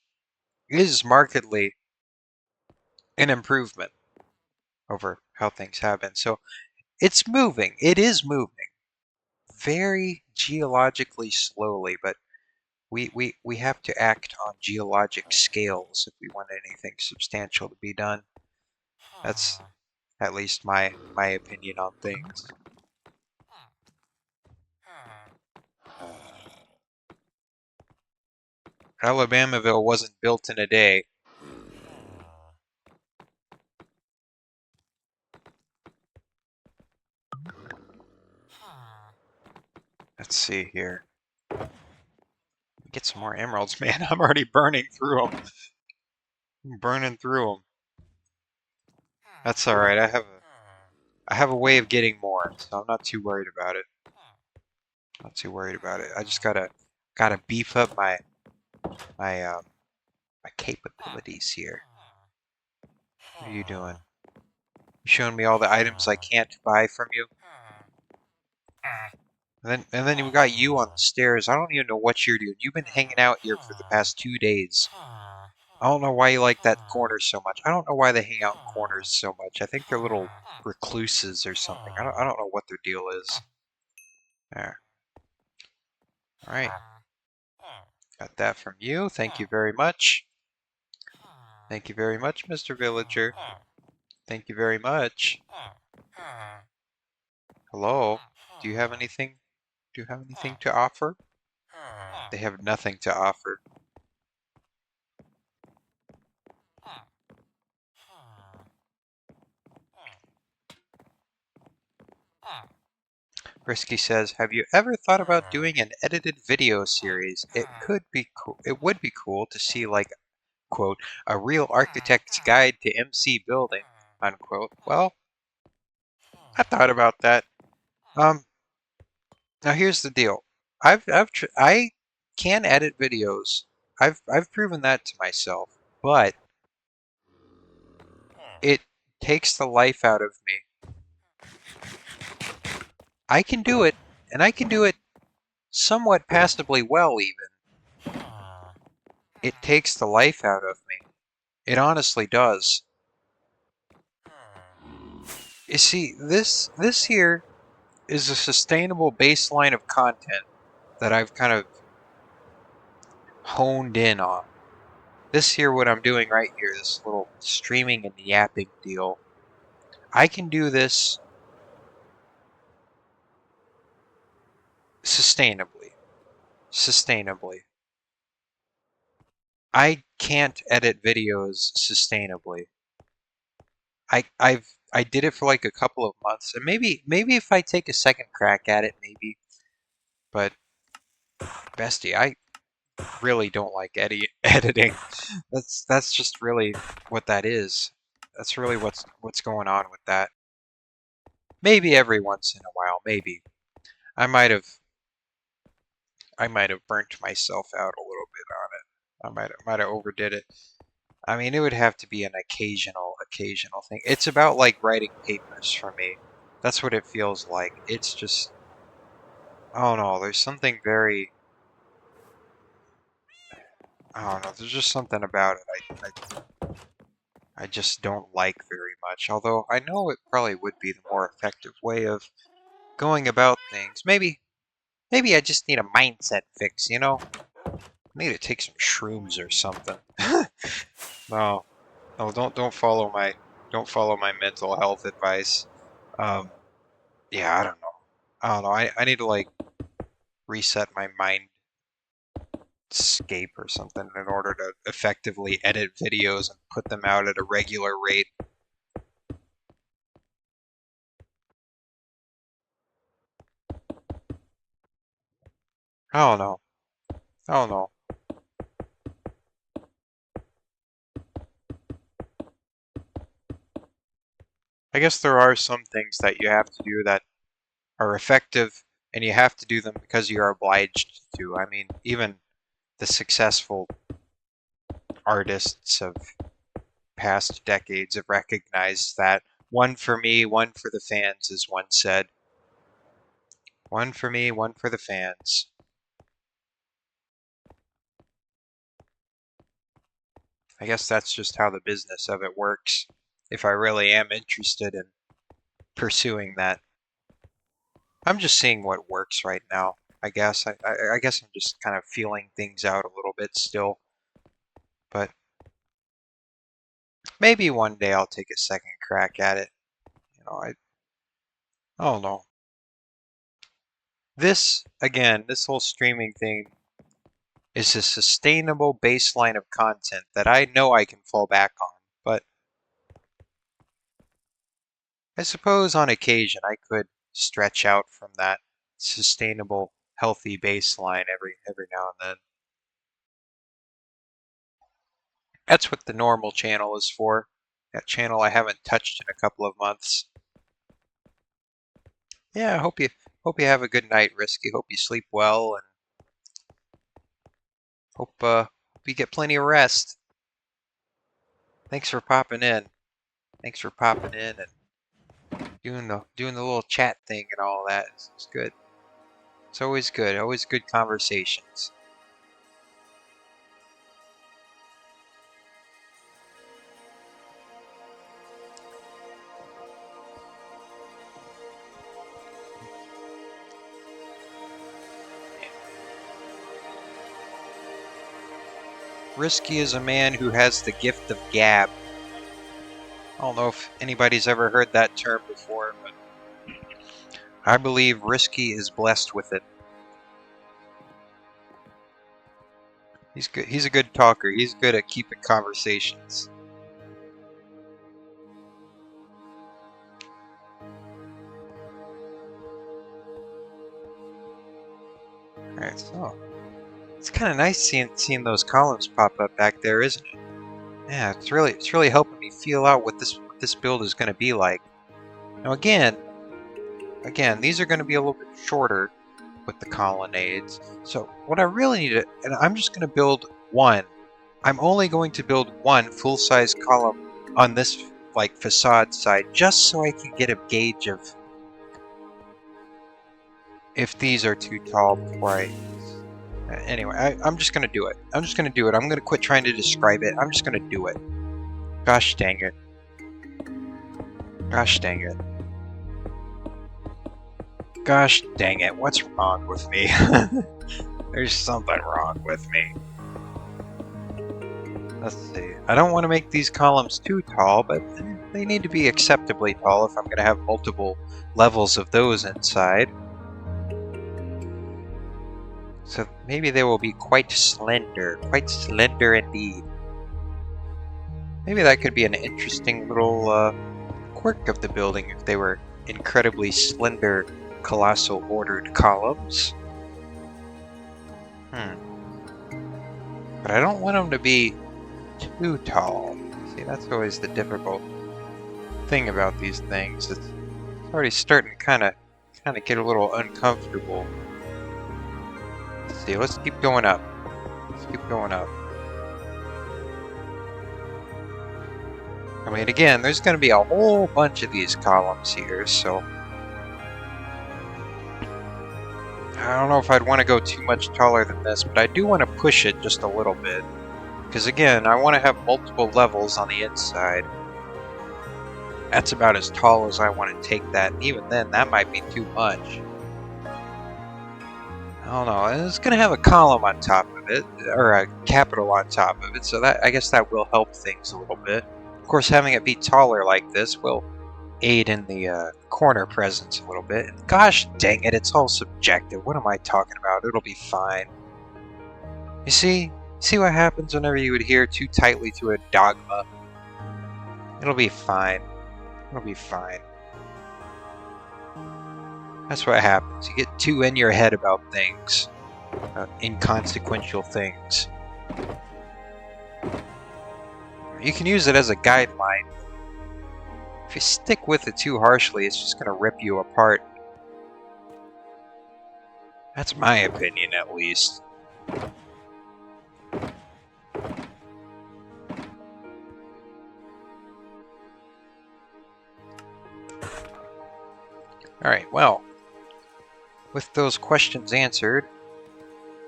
is markedly an improvement over how things have been. So it's moving. It is moving very geologically slowly, but we have to act on geologic scales if we want anything substantial to be done. That's at least my opinion on things. Alabamaville wasn't built in a day. Let's see here. Get some more emeralds, man. I'm already burning through them. I'm burning through them. That's all right. I have a way of getting more, so I'm not too worried about it. Not too worried about it. I just gotta beef up my my capabilities here. What are you doing? You showing me all the items I can't buy from you? And then we got you on the stairs. I don't even know what you're doing. You've been hanging out here for the past 2 days. I don't know why you like that corner so much. I don't know why they hang out in corners so much. I think they're little recluses or something. I don't know what their deal is. There. All right. Got that from you. Thank you very much. Thank you very much, Mr. Villager. Thank you very much. Hello. Do you have anything? Do you have anything to offer? They have nothing to offer. Risky says, "Have you ever thought about doing an edited video series? It could be cool. It would be cool to see, like, quote, a real architect's guide to MC building, unquote." Well, I thought about that. Um, Now here's the deal. I can edit videos. I've proven that to myself, but it takes the life out of me. I can do it, and I can do it somewhat passably well, even. It takes the life out of me. It honestly does. You see, this here is a sustainable baseline of content that I've kind of honed in on. This here, what I'm doing right here, this little streaming and yapping deal, I can do this sustainably. Sustainably. I can't edit videos sustainably. I did it for like a couple of months, and maybe if I take a second crack at it, maybe. But bestie, I really don't like editing. That's just really what that is. That's really what's going on with that. Maybe every once in a while, maybe. I might have I might have burnt myself out a little bit on it. I might have overdid it. I mean, it would have to be an occasional thing. It's about like writing papers for me. That's what it feels like. It's just, oh no, there's something very, I don't know, there's just something about it I just don't like very much. Although I know it probably would be the more effective way of going about things. Maybe I just need a mindset fix, you know? I need to take some shrooms or something. No, no, don't follow my mental health advice. Um, yeah, I don't know. I need to like reset my mindscape or something in order to effectively edit videos and put them out at a regular rate. I don't know. I don't know. I guess there are some things that you have to do that are effective, and you have to do them because you're obliged to. I mean, even the successful artists of past decades have recognized that. One for me, one for the fans, as one said. One for me, one for the fans. I guess that's just how the business of it works, if I really am interested in pursuing that. I'm just seeing what works right now, I guess. I guess I'm just kind of feeling things out a little bit still. But maybe one day I'll take a second crack at it. I don't know. This, again, this whole streaming thing is a sustainable baseline of content that I know I can fall back on, but I suppose on occasion I could stretch out from that sustainable, healthy baseline every now and then. That's what the normal channel is for. That channel I haven't touched in a couple of months. Yeah, I hope you have a good night, Risky. Hope you sleep well and hope you get plenty of rest. Thanks for popping in. Thanks for popping in and doing the little chat thing and all that. It's good. It's always good. Always good conversations. Risky is a man who has the gift of gab. I don't know if anybody's ever heard that term before, but I believe Risky is blessed with it. He's good. He's a good talker. He's good at keeping conversations. Alright, so it's kind of nice seeing those columns pop up back there, isn't it? Yeah, it's really helping me feel out what this build is going to be like. Now again, these are going to be a little bit shorter with the colonnades. So what I really need to, and I'm just going to build one. I'm only going to build one full-size column on this like facade side, just so I can get a gauge of if these are too tall before I. Anyway, I'm just gonna do it. I'm just gonna do it. I'm gonna quit trying to describe it. I'm just gonna do it. Gosh dang it. Gosh dang it. Gosh dang it. What's wrong with me? There's something wrong with me. Let's see. I don't want to make these columns too tall, but they need to be acceptably tall if I'm going to have multiple levels of those inside. So maybe they will be quite slender indeed. Maybe that could be an interesting little quirk of the building if they were incredibly slender, colossal ordered columns. But I don't want them to be too tall. See, that's always the difficult thing about these things. It's already starting to kind of get a little uncomfortable. Let's see, let's keep going up. Let's keep going up. I mean, again, there's going to be a whole bunch of these columns here, so I don't know if I'd want to go too much taller than this, but I do want to push it just a little bit. Because again, I want to have multiple levels on the inside. That's about as tall as I want to take that, and even then, that might be too much. I don't know, it's going to have a column on top of it, or a capital on top of it, so that I guess that will help things a little bit. Of course, having it be taller like this will aid in the corner presence a little bit. And gosh dang it, it's all subjective. What am I talking about? It'll be fine. You see what happens whenever you adhere too tightly to a dogma? It'll be fine. It'll be fine. That's what happens. You get too in your head about things. Inconsequential things. You can use it as a guideline. If you stick with it too harshly, it's just going to rip you apart. That's my opinion, at least. Alright, well, with those questions answered,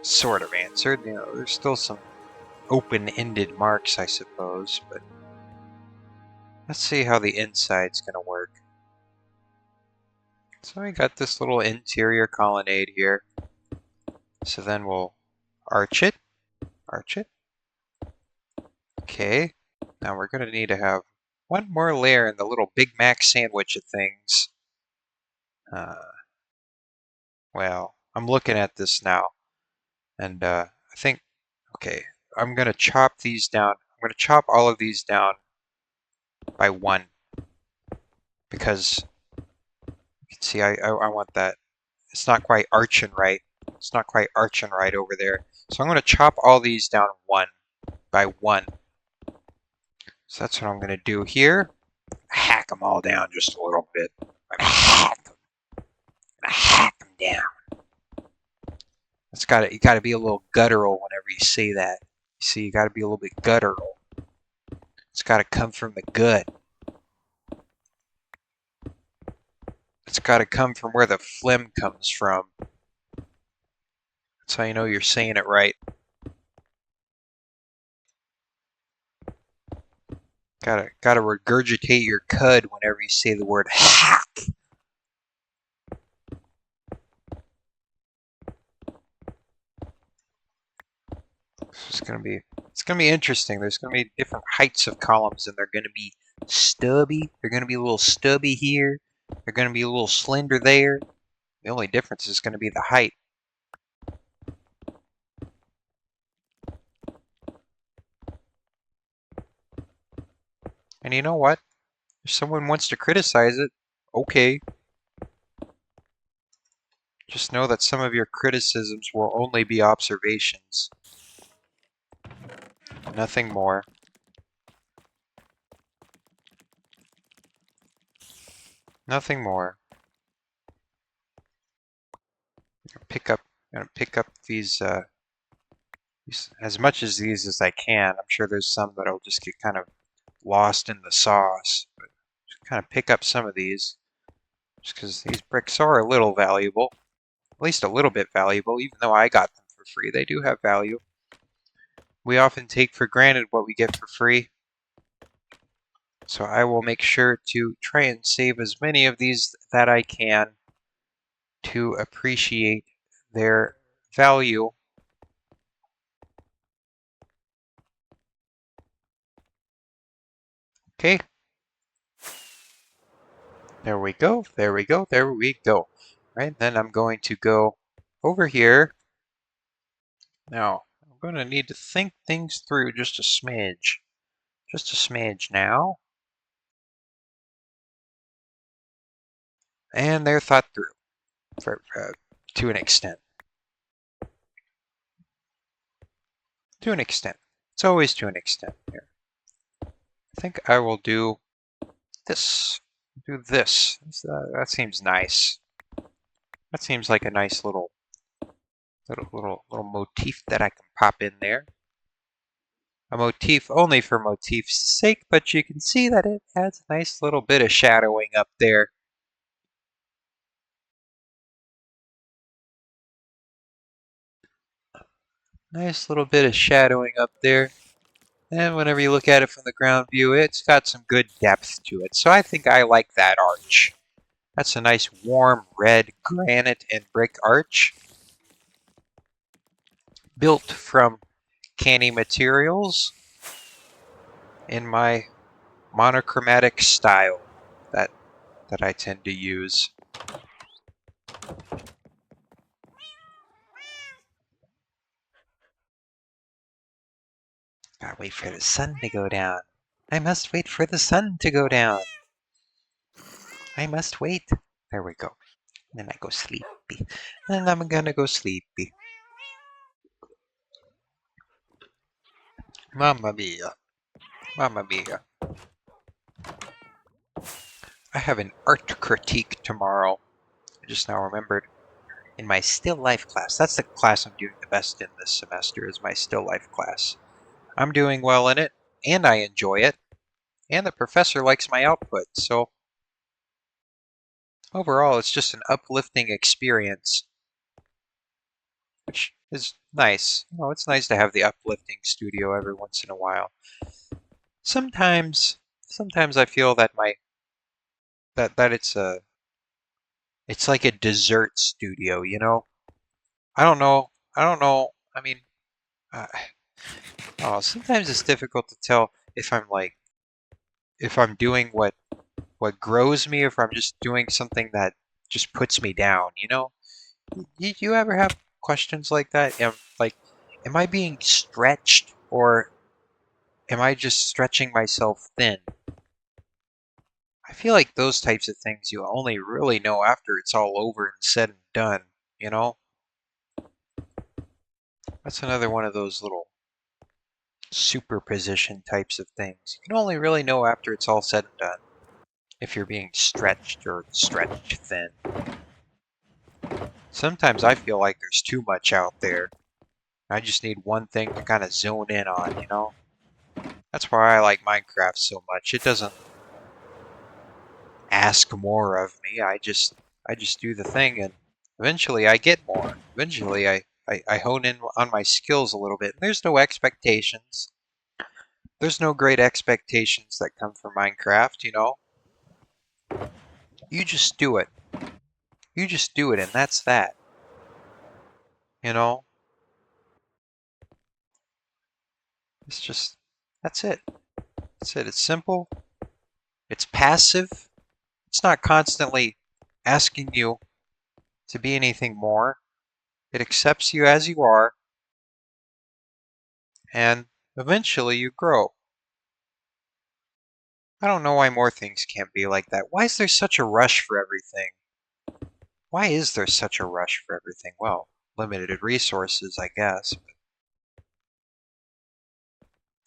sort of answered, you know, there's still some open-ended marks, I suppose, but let's see how the inside's going to work. So I got this little interior colonnade here. So then we'll arch it. Okay, now we're going to need to have one more layer in the little Big Mac sandwich of things. Well, I'm looking at this now, and I think Okay, I'm gonna chop these down. I'm gonna chop all of these down by 1 because you can see I want that. It's not quite arching right. It's not quite arching right over there. So I'm gonna chop all these down 1 by 1. So that's what I'm gonna do here. Hack them all down just a little bit. I'm gonna hack them down. You gotta be a little guttural whenever you say that. You see, you gotta be a little bit guttural. It's gotta come from the gut. It's gotta come from where the phlegm comes from. That's how you know you're saying it right. Gotta regurgitate your cud whenever you say the word hack. It's gonna be interesting. There's gonna be different heights of columns, and they're gonna be stubby. They're gonna be a little stubby here. They're gonna be a little slender there. The only difference is gonna be the height. And you know what? If someone wants to criticize it, okay. Just know that some of your criticisms will only be observations. Nothing more. Nothing more. I'm gonna pick up these as much as these as I can. I'm sure there's some that'll just get kind of lost in the sauce. But just kind of pick up some of these, just because these bricks are a little valuable. At least a little bit valuable, even though I got them for free. They do have value. We often take for granted what we get for free. So I will make sure to try and save as many of these that I can to appreciate their value. Okay. There we go. There we go. There we go. Right, then I'm going to go over here. Now, I'm going to need to think things through just a smidge. Just a smidge now. And they're thought through to an extent. To an extent. It's always to an extent here. I think I will do this. Do this. That seems nice. That seems like a nice little motif that I can pop in there. A motif only for motif's sake, but you can see that it adds a nice little bit of shadowing up there. Nice little bit of shadowing up there. And whenever you look at it from the ground view, it's got some good depth to it. So I think I like that arch. That's a nice warm red granite and brick arch. Built from canny materials in my monochromatic style that I tend to use. Gotta wait for the sun to go down. I must wait for the sun to go down. I must wait. There we go. And then I go sleepy. And I'm gonna go sleepy. Mamma mia. Mamma mia. I have an art critique tomorrow. I just now remembered. In my still life class. That's the class I'm doing the best in this semester, is my still life class. I'm doing well in it, and I enjoy it, and the professor likes my output, so overall it's just an uplifting experience, which is nice. You know, it's nice to have the uplifting studio every once in a while. Sometimes I feel that that it's like a dessert studio, you know? I don't know. I mean, uh, oh, sometimes it's difficult to tell if I'm doing what grows me, or if I'm just doing something that just puts me down, you know? You ever have questions like that? Like, Am I being stretched, or am I just stretching myself thin? I feel like those types of things you only really know after it's all over and said and done, you know? That's another one of those little superposition types of things. You can only really know after it's all said and done if you're being stretched or stretched thin. Sometimes I feel like there's too much out there. I just need one thing to kind of zone in on, you know? That's why I like Minecraft so much. It doesn't ask more of me. I just do the thing and eventually I get more. Eventually I hone in on my skills a little bit. There's no expectations. There's no great expectations that come from Minecraft, you know? You just do it. You just do it and that's that. You know? It's just that's it. That's it. It's simple. It's passive. It's not constantly asking you to be anything more. It accepts you as you are, and eventually you grow. I don't know why more things can't be like that. Why is there such a rush for everything? Why is there such a rush for everything? Well, limited resources, I guess. But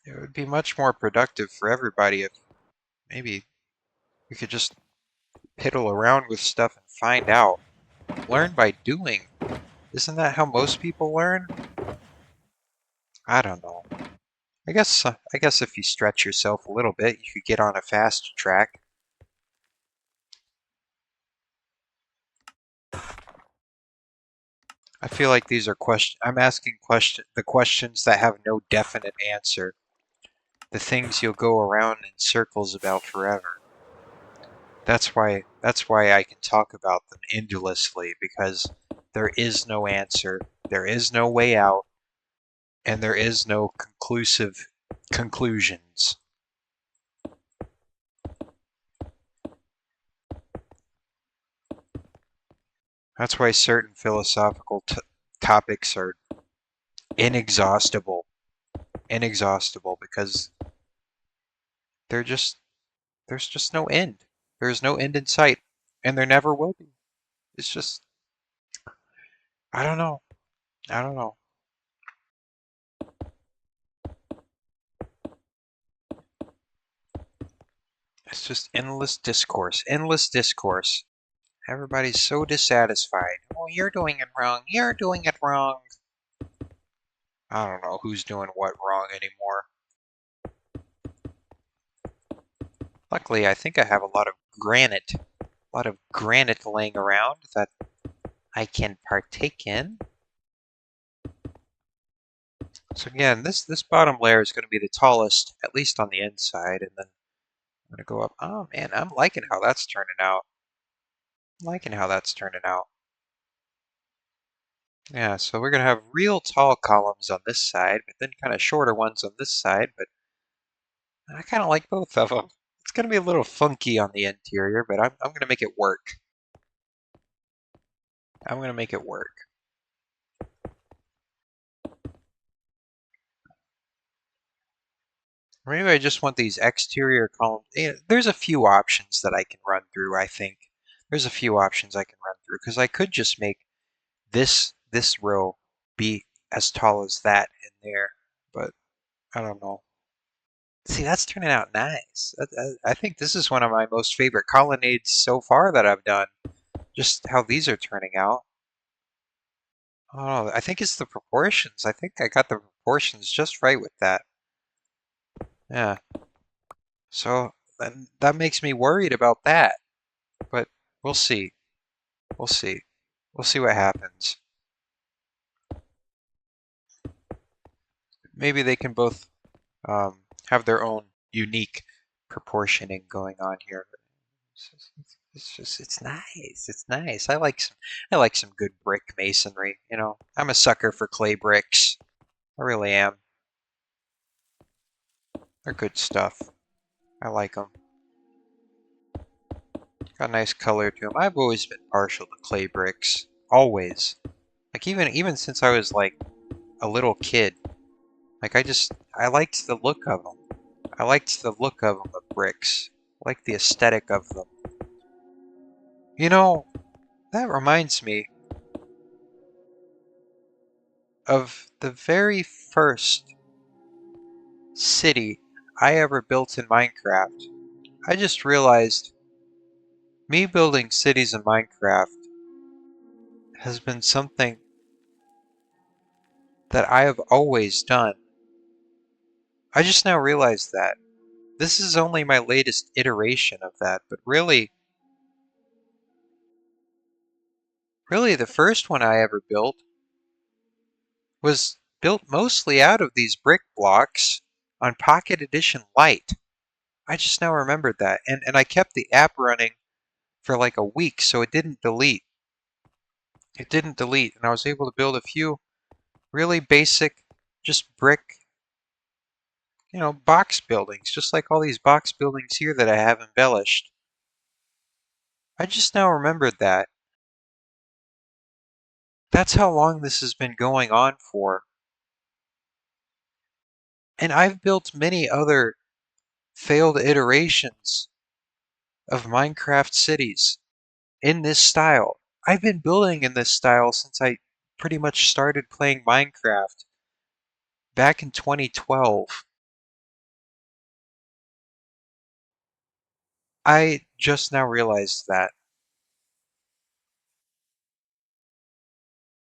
it would be much more productive for everybody if maybe we could just piddle around with stuff and find out. Learn by doing. Isn't that how most people learn? I don't know. I guess if you stretch yourself a little bit, you could get on a fast track. I feel like these are questions. I'm asking the questions that have no definite answer. The things you'll go around in circles about forever. That's why I can talk about them endlessly because there is no answer, there is no way out, and there is no conclusive conclusions. That's why certain philosophical topics are inexhaustible, inexhaustible because they're just there's just no end. There's no end in sight, and there never will be. It's just I don't know. I don't know. It's just endless discourse, endless discourse. Everybody's so dissatisfied. Oh, you're doing it wrong. You're doing it wrong. I don't know who's doing what wrong anymore. Luckily, I think I have a lot of granite laying around that I can partake in. So again, this bottom layer is going to be the tallest, at least on the inside, and then I'm going to go up. Oh man, I'm liking how that's turning out. I'm liking how that's turning out. Yeah, so we're going to have real tall columns on this side, but then kind of shorter ones on this side, but I kind of like both of them. It's going to be a little funky on the interior, but I'm going to make it work. I'm going to make it work. Maybe I just want these exterior columns. There's a few options that I can run through, I think. There's a few options I can run through, because I could just make this row be as tall as that in there, but I don't know. See, that's turning out nice. I think this is one of my most favorite colonnades so far that I've done. Just how these are turning out. Oh, I think it's the proportions. I think I got the proportions just right with that. Yeah. So then that makes me worried about that. But we'll see. We'll see. We'll see what happens. Maybe they can both have their own unique proportioning going on here. It's nice. It's nice. I like some good brick masonry. You know, I'm a sucker for clay bricks. I really am. They're good stuff. I like them. Got a nice color to them. I've always been partial to clay bricks. Always. Like even since I was like a little kid. Like I liked the look of them. I liked the look of them, the bricks. I liked the aesthetic of them. You know, that reminds me of the very first city I ever built in Minecraft. I just realized me building cities in Minecraft has been something that I have always done. I just now realized that. This is only my latest iteration of that, but really the first one I ever built was built mostly out of these brick blocks on Pocket Edition Lite. I just now remembered that. And I kept the app running for like a week, so it didn't delete. It didn't delete, and I was able to build a few really basic, just brick, box buildings, just like all these box buildings here that I have embellished. I just now remembered that. That's how long this has been going on for. And I've built many other failed iterations of Minecraft cities in this style. I've been building in this style since I pretty much started playing Minecraft back in 2012. I just now realized that.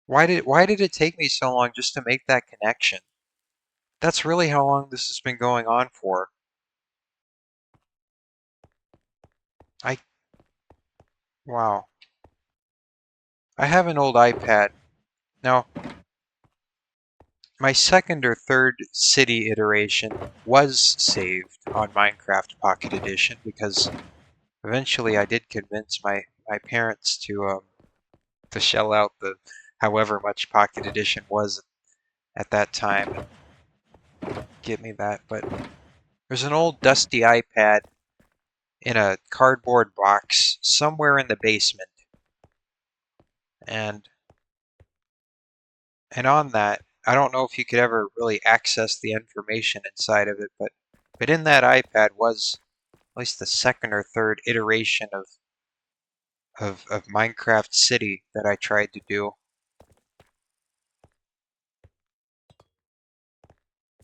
Why did it take me so long just to make that connection? That's really how long this has been going on for. I Wow. I have an old iPad. Now, my second or third city iteration was saved on Minecraft Pocket Edition because eventually I did convince my parents to shell out the however much Pocket Edition was at that time and get me that. But there's an old dusty iPad in a cardboard box somewhere in the basement, and on that, I don't know if you could ever really access the information inside of it, but in that iPad was at least the second or third iteration of Minecraft City that I tried to do.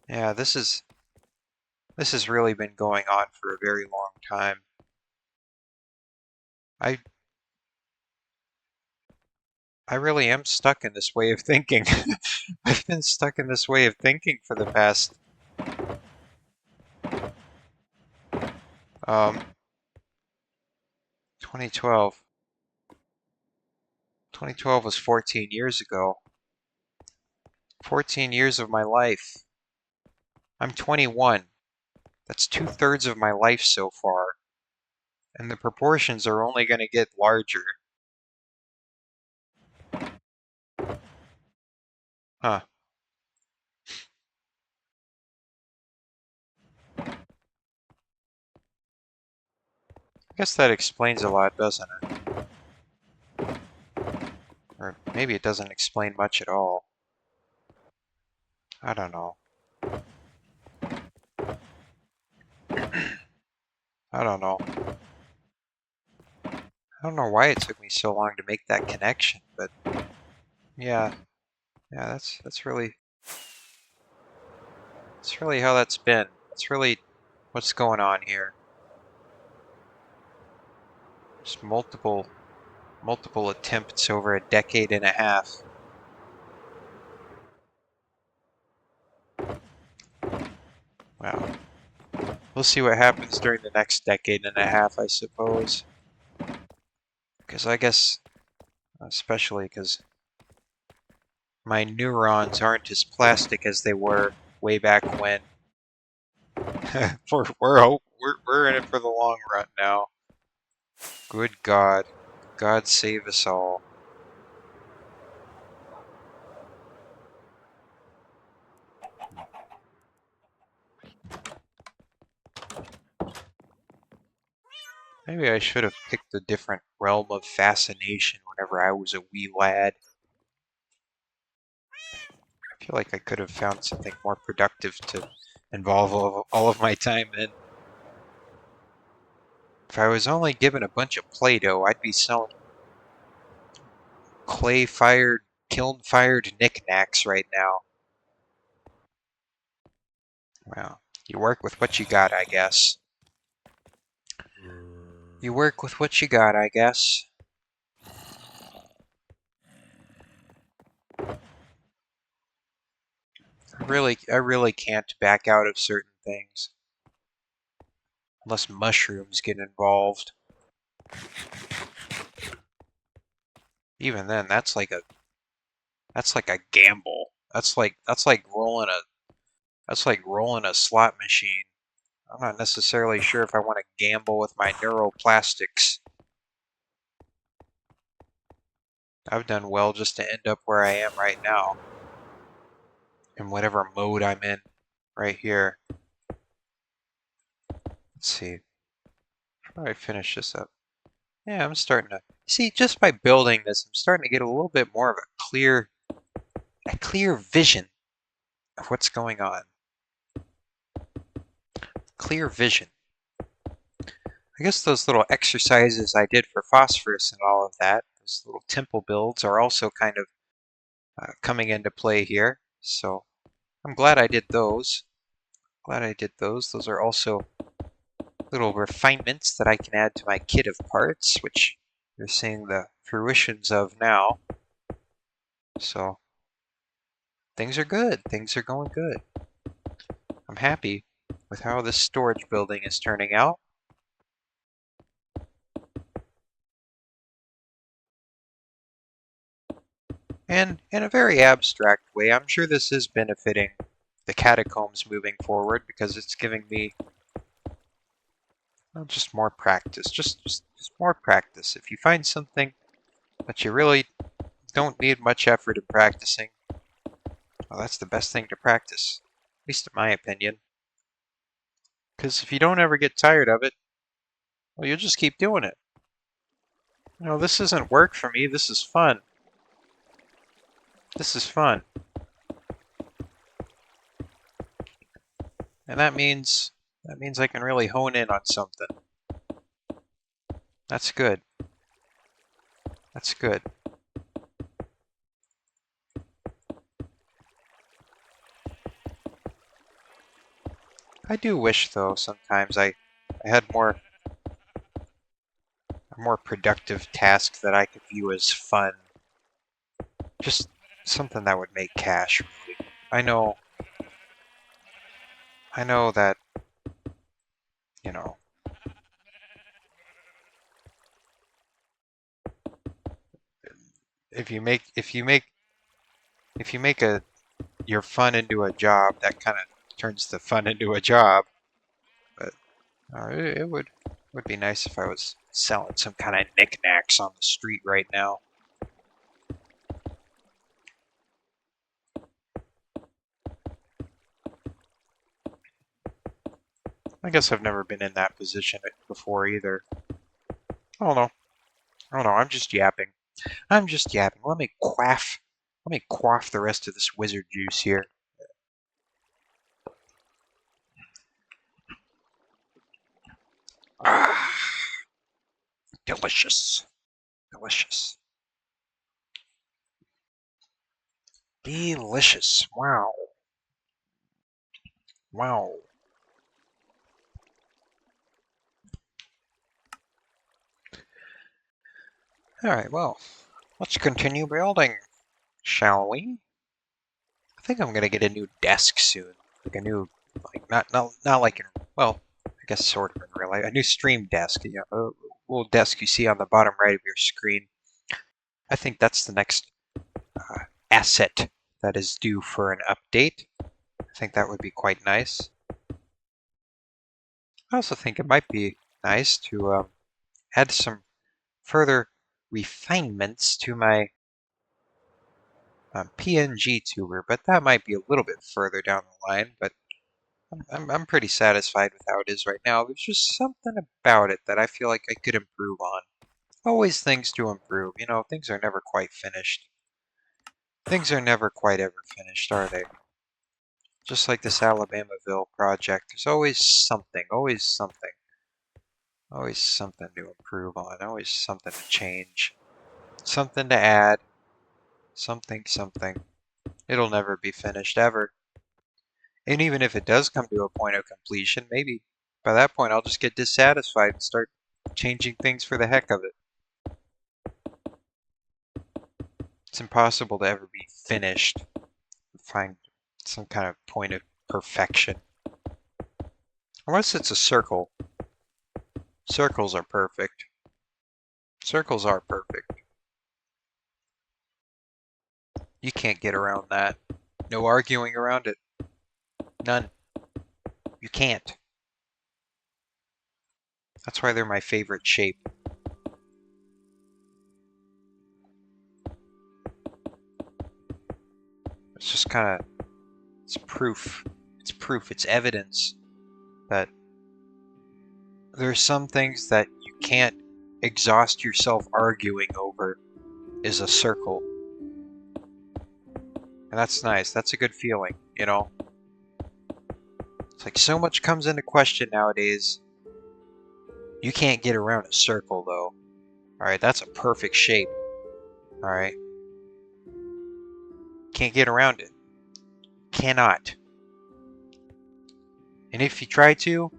Yeah, this has really been going on for a very long time. I I really am stuck in this way of thinking. I've been stuck in this way of thinking for the past 2012. 2012 was 14 years ago. 14 years of my life. I'm 21. That's 2/3 of my life so far. And the proportions are only going to get larger. Huh. I guess that explains a lot, doesn't it? Or maybe it doesn't explain much at all. I don't know. I don't know. I don't know why it took me so long to make that connection, but yeah, yeah, that's really how that's been. That's really what's going on here. Just multiple attempts over a decade and a half. Wow. We'll see what happens during the next decade and a half, I suppose. Because I guess, especially because my neurons aren't as plastic as they were way back when. We're in it for the long run now. Good God. God save us all. Maybe I should have picked a different realm of fascination whenever I was a wee lad. feel like I could have found something more productive to involve all of my time in. If I was only given a bunch of Play-Doh, I'd be selling clay-fired, kiln-fired knickknacks right now. Well, you work with what you got, I guess. You work with what you got, I guess. I really can't back out of certain things. Unless mushrooms get involved. Even then, that's like a gamble. That's like rolling a slot machine. I'm not necessarily sure if I want to gamble with my neuroplastics. I've done well just to end up where I am right now. In whatever mode I'm in right here. Let's see. How do I finish this up? Yeah, I'm starting to see, just by building this, I'm starting to get a little bit more of a clear vision of what's going on. Clear vision. I guess those little exercises I did for phosphorus and all of that, those little temple builds, are also kind of coming into play here. So I'm glad I did those. Glad I did those. Those are also little refinements that I can add to my kit of parts, which you're seeing the fruitions of now. So things are good. Things are going good. I'm happy with how this storage building is turning out. And in a very abstract way, I'm sure this is benefiting the catacombs moving forward because it's giving me well, just more practice. Just more practice. If you find something that you really don't need much effort in practicing, well, that's the best thing to practice, at least in my opinion. Because if you don't ever get tired of it, well, you'll just keep doing it. You know, this isn't work for me. This is fun. This is fun. And that means I can really hone in on something. That's good. That's good. I do wish though sometimes I had a more productive task that I could view as fun. Just something that would make cash really. I know I know that, you know, if you make a your fun into a job, that kind of turns the fun into a job. But it would be nice if I was selling some kind of knickknacks on the street right now. I guess I've never been in that position before either. Oh no, oh no, I'm just yapping. I'm just yapping. Let me quaff the rest of this wizard juice here. Ah, delicious, delicious, delicious. Wow, wow. All right, well, let's continue building, shall we? I think I'm gonna get a new desk soon, like a new, like not like in, well, I guess sort of in real life, a new stream desk. You know, a little desk you see on the bottom right of your screen. I think that's the next asset that is due for an update. I think that would be quite nice. I also think it might be nice to add some further refinements to my PNG tuber, but that might be a little bit further down the line. But I'm pretty satisfied with how it is right now. There's just something about it that I feel like I could improve on. Always things to improve. You know, things are never quite finished. Things are never quite ever finished, are they? Just like this Alabamaville project, there's always something to improve on, always something to change, something to add, something. It'll never be finished, ever. And even if it does come to a point of completion, maybe by that point I'll just get dissatisfied and start changing things for the heck of it. It's impossible to ever be finished, find some kind of point of perfection. Unless it's a circle. Circles are perfect. Circles are perfect. You can't get around that. No arguing around it. None. You can't. That's why they're my favorite shape. It's just kind of, it's proof. It's proof. It's evidence that there are some things that you can't exhaust yourself arguing over is a circle. And that's nice. That's a good feeling, you know? It's like so much comes into question nowadays. You can't get around a circle, though. Alright, that's a perfect shape. Alright? Can't get around it. Cannot. And if you try to,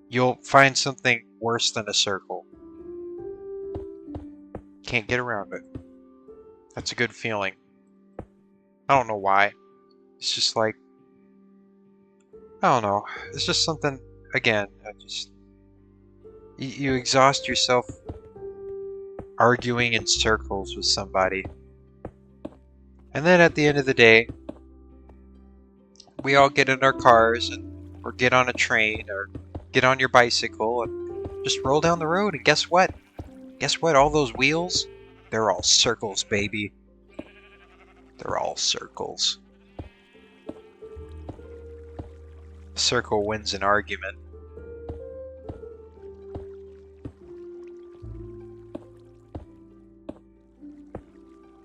you'll find something worse than a circle. Can't get around it. That's a good feeling. I don't know why. It's just like, I don't know. It's just something, again, you exhaust yourself arguing in circles with somebody. And then at the end of the day, we all get in our cars or get on a train or get on your bicycle and just roll down the road. And guess what? Guess what? All those wheels, they're all circles, baby. They're all circles. A circle wins an argument.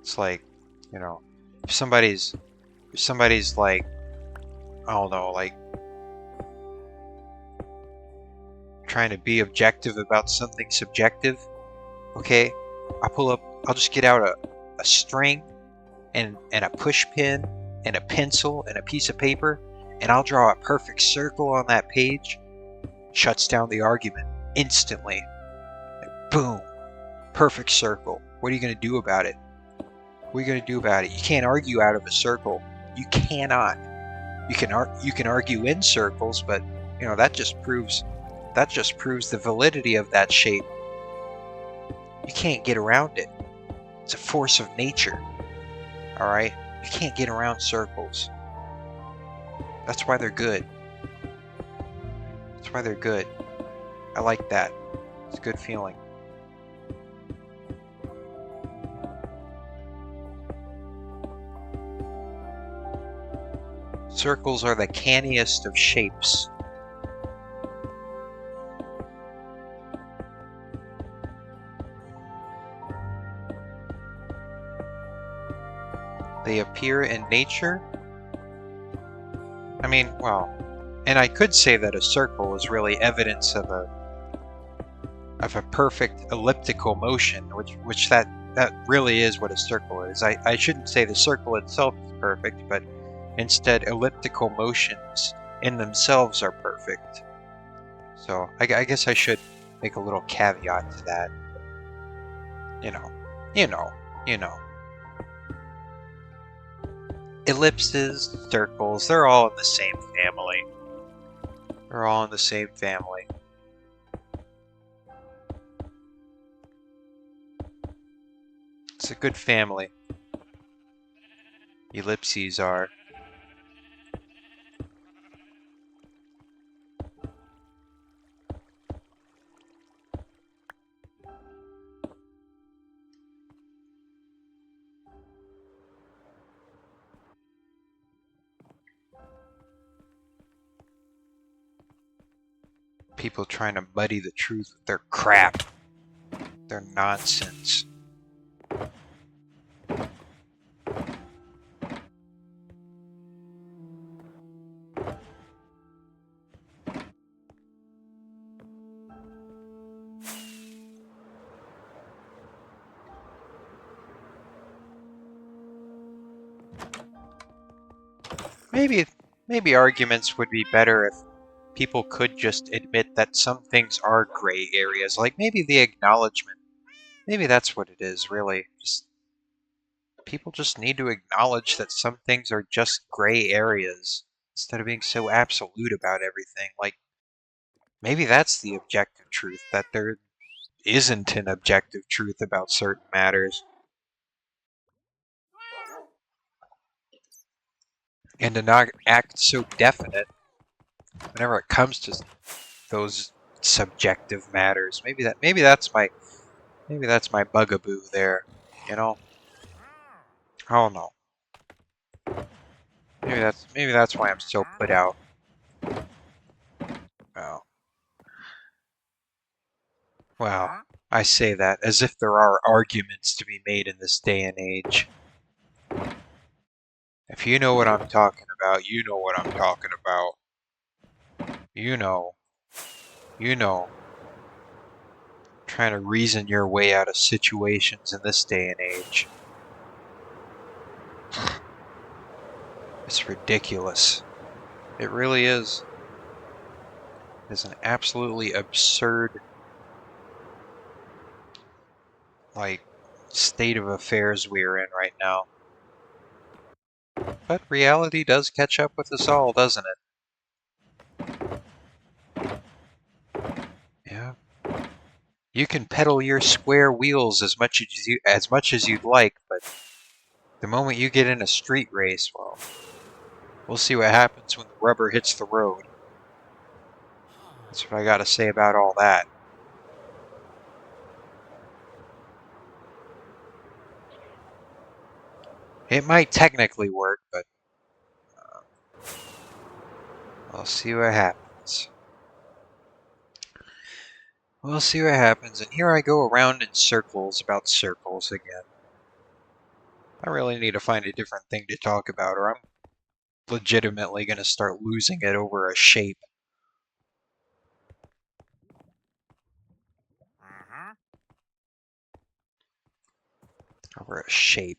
It's like, you know, if somebody's like, I don't know, like trying to be objective about something subjective, okay? I'll just get out a string and a push pin and a pencil and a piece of paper, and I'll draw a perfect circle on that page. Shuts down the argument instantly. Like, boom. Perfect circle. What are you going to do about it? What are you going to do about it? You can't argue out of a circle. You cannot. You can argue in circles, but you know that just proves the validity of that shape. You can't get around it. It's a force of nature. All right? You can't get around circles. That's why they're good. That's why they're good. I like that. It's a good feeling. Circles are the canniest of shapes. They appear in nature. I mean, well, and I could say that a circle is really evidence of a perfect elliptical motion, which that really is what a circle is. I shouldn't say the circle itself is perfect, but instead elliptical motions in themselves are perfect. So I guess I should make a little caveat to that. You know, you know, you know. Ellipses, circles, they're all in the same family. They're all in the same family. It's a good family. Ellipses are. People trying to muddy the truth with their crap. Their nonsense. maybe arguments would be better if people could just admit that some things are gray areas. Like maybe the acknowledgement. Maybe that's what it is, really. Just people just need to acknowledge that some things are just gray areas instead of being so absolute about everything. Like maybe that's the objective truth, that there isn't an objective truth about certain matters. And to not act so definite whenever it comes to those subjective matters. Maybe that's my bugaboo there. You know? I don't know. Maybe that's why I'm so put out. Oh, well, I say that as if there are arguments to be made in this day and age. If you know what I'm talking about, you know what I'm talking about. You know, you know. Trying to reason your way out of situations in this day and age. It's ridiculous. It really is. It's an absolutely absurd, like, state of affairs we're in right now. But reality does catch up with us all, doesn't it? Yeah. You can pedal your square wheels as much as you'd like, but the moment you get in a street race, well, we'll see what happens when the rubber hits the road. That's what I gotta say about all that. It might technically work, but we'll see what happens. We'll see what happens, and here I go around in circles about circles again. I really need to find a different thing to talk about, or I'm legitimately going to start losing it over a shape. Over a shape.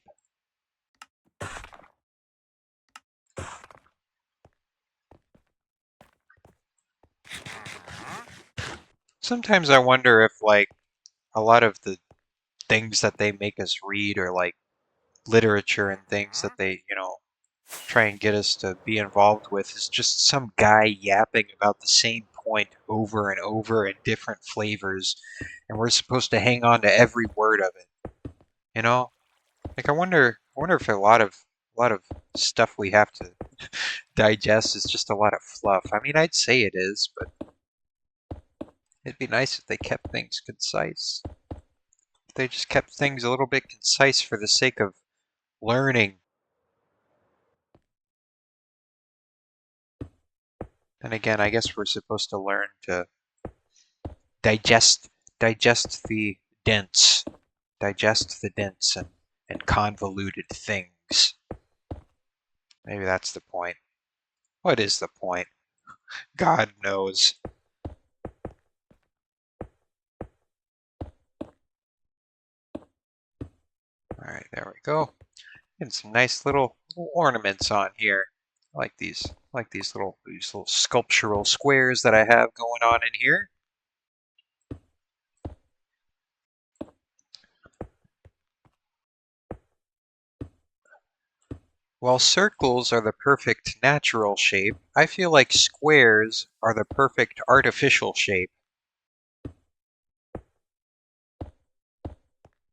Sometimes I wonder if, like, a lot of the things that they make us read are, like, literature and things that they, try and get us to be involved with is just some guy yapping about the same point over and over in different flavors, and we're supposed to hang on to every word of it. You know? Like I wonder if a lot of stuff we have to digest is just a lot of fluff. I mean, I'd say it is, but it'd be nice if they kept things concise. If they just kept things a little bit concise for the sake of learning. And again, I guess we're supposed to learn to digest digest the dense, digest the dense and convoluted things. Maybe that's the point. What is the point? God knows. Alright, there we go. And some nice little ornaments on here. I like these little sculptural squares that I have going on in here. While circles are the perfect natural shape, I feel like squares are the perfect artificial shape.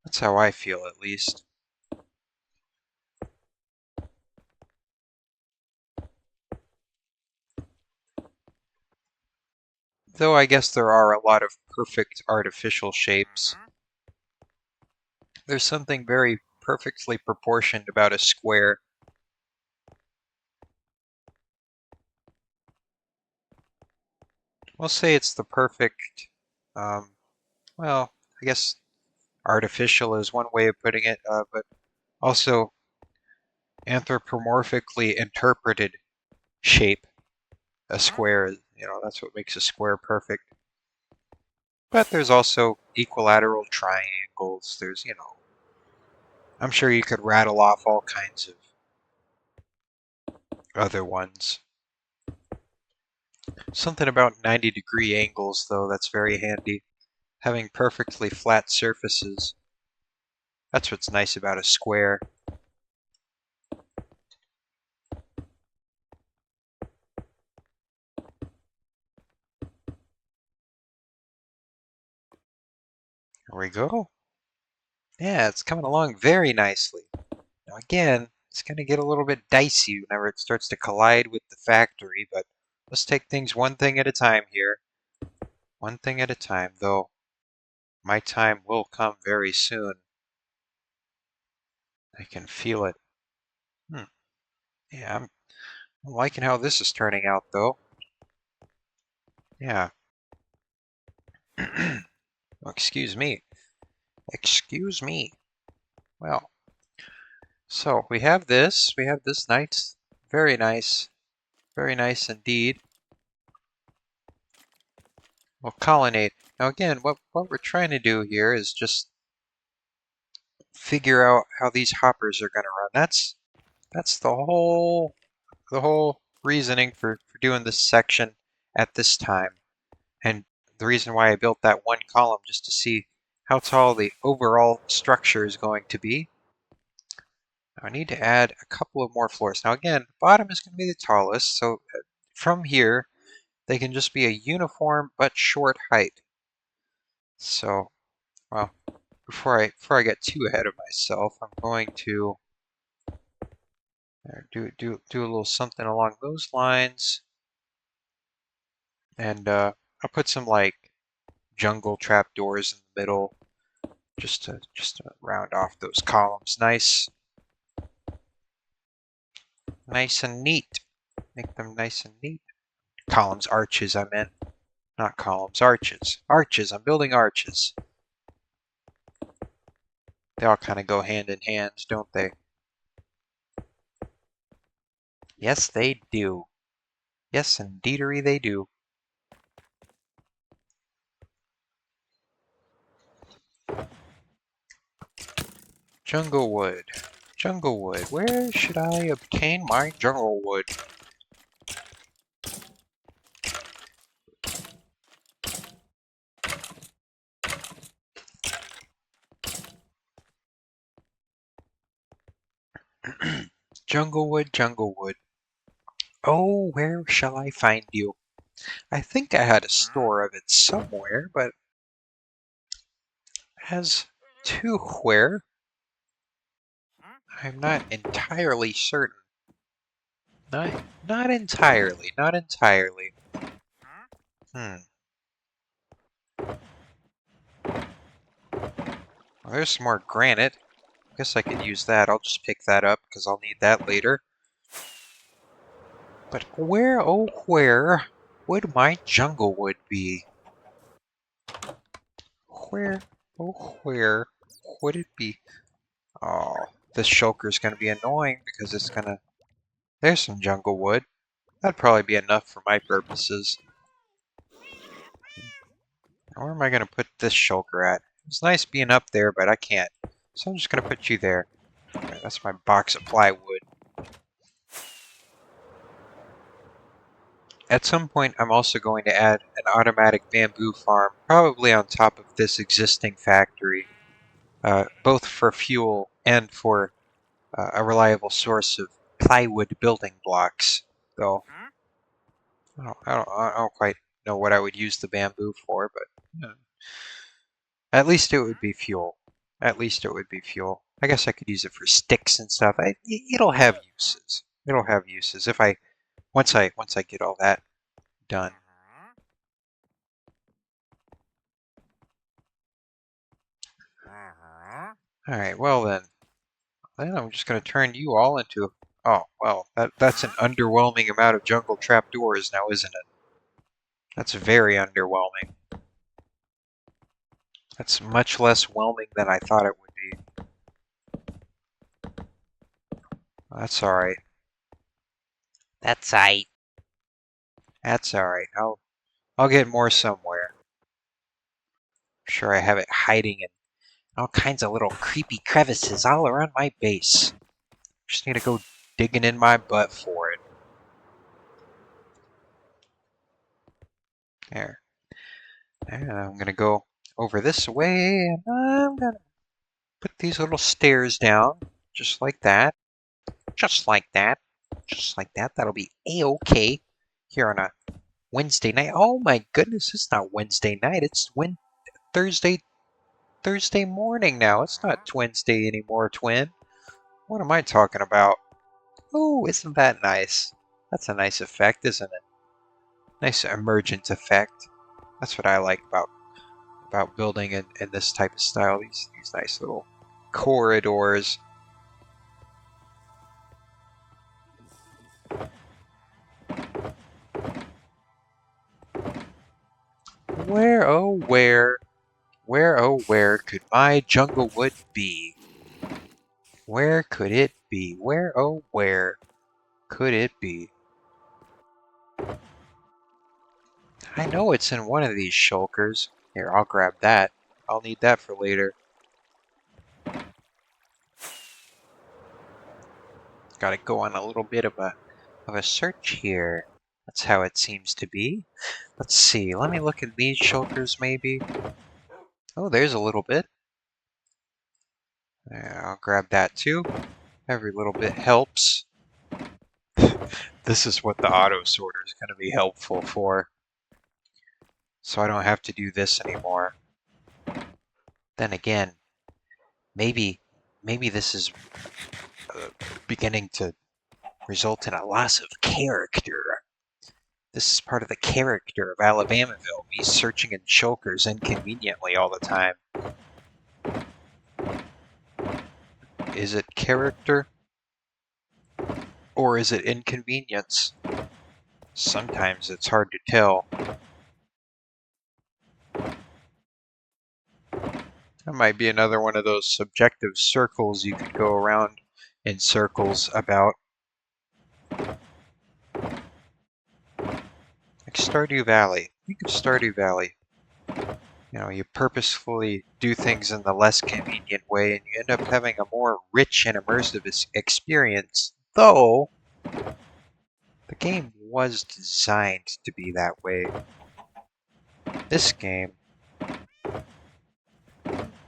That's how I feel, at least. Though I guess there are a lot of perfect artificial shapes. There's something very perfectly proportioned about a square. We'll say it's the perfect, um, well, I guess artificial is one way of putting it, but also anthropomorphically interpreted shape. A square, that's what makes a square perfect. But there's also equilateral triangles. I'm sure you could rattle off all kinds other ones. Something about 90-degree angles, though, that's very handy. Having perfectly flat surfaces. That's what's nice about a square. There we go. Yeah, it's coming along very nicely. Now again, it's going to get a little bit dicey whenever it starts to collide with the factory, but let's take things one thing at a time here. One thing at a time, though my time will come very soon. I can feel it. Yeah, I'm liking how this is turning out, though. Yeah. Oh, excuse me. Excuse me. Well, so we have this. We have this nice, very nice, very nice indeed. We'll colonnade. Now again, what we're trying to do here is just figure out how these hoppers are going to run. That's the whole reasoning for doing this section at this time. And the reason why I built that one column just to see how tall the overall structure is going to be. I need to add a couple of more floors. Now again, the bottom is going to be the tallest, so from here they can just be a uniform but short height. So, well, before I get too ahead of myself, I'm going to do a little something along those lines, and I'll put some like jungle trapdoors in the middle, just to round off those columns. Nice and neat. Make them nice and neat. Columns, arches, I meant. Not columns, arches. Arches, I'm building arches. They all kind of go hand in hand, don't they? Yes, they do. Yes, indeedery they do. Jungle wood. Jungle wood. Where should I obtain my jungle wood? Jungle wood, jungle wood. Oh, where shall I find you? I think I had a store of it somewhere, but as to where, I'm not entirely certain. Not entirely, not entirely. Hmm. Well, there's some more granite. Guess I could use that. I'll just pick that up because I'll need that later. But where, oh where, would my jungle wood be? Where, oh where, would it be? Oh, this shulker's going to be annoying because it's going to... There's some jungle wood. That'd probably be enough for my purposes. Where am I going to put this shulker at? It's nice being up there, but I can't. So I'm just going to put you there. Okay, that's my box of plywood. At some point, I'm also going to add an automatic bamboo farm, probably on top of this existing factory, both for fuel and for a reliable source of plywood building blocks. Though I don't quite know what I would use the bamboo for, but at least it would be fuel. At least it would be fuel. I guess I could use it for sticks and stuff. It'll have uses. It'll have uses if I once I get all that done. All right. Well then. Then I'm just going to turn you all into... Oh, well, that's an underwhelming amount of jungle trapdoors now, isn't it? That's very underwhelming. That's much less whelming than I thought it would be. That's alright. That's alright. That's alright. I'll get more somewhere. I'm sure I have it hiding in all kinds of little creepy crevices all around my base. Just need to go digging in my butt for it. There. And I'm gonna go over this way, and I'm gonna put these little stairs down, just like that. Just like that. Just like that. That'll be a-okay here on a Wednesday night. Oh my goodness, it's not Wednesday night. It's Thursday Thursday morning now. It's not Wednesday anymore, twin. What am I talking about? Oh, isn't that nice? That's a nice effect, isn't it? Nice emergent effect. That's what I like about building in this type of style. These nice little corridors. Where, oh where, oh where could my jungle wood be? Where could it be? Where, oh where could it be? I know it's in one of these shulkers. Here, I'll grab that. I'll need that for later. Gotta go on a little bit of a search here. That's how it seems to be. Let's see. Let me look at these shulkers maybe. Oh, there's a little bit. Yeah, I'll grab that too. Every little bit helps. This is what the auto sorter is going to be helpful for. So I don't have to do this anymore. Then again, maybe this is beginning to result in a loss of character. This is part of the character of Alabamaville, me searching in shulkers inconveniently all the time. Is it character? Or is it inconvenience? Sometimes it's hard to tell. That might be another one of those subjective circles you could go around in circles about. Like Stardew Valley. Think of Stardew Valley. You know, you purposefully do things in the less convenient way and you end up having a more rich and immersive experience. Though, the game was designed to be that way. This game,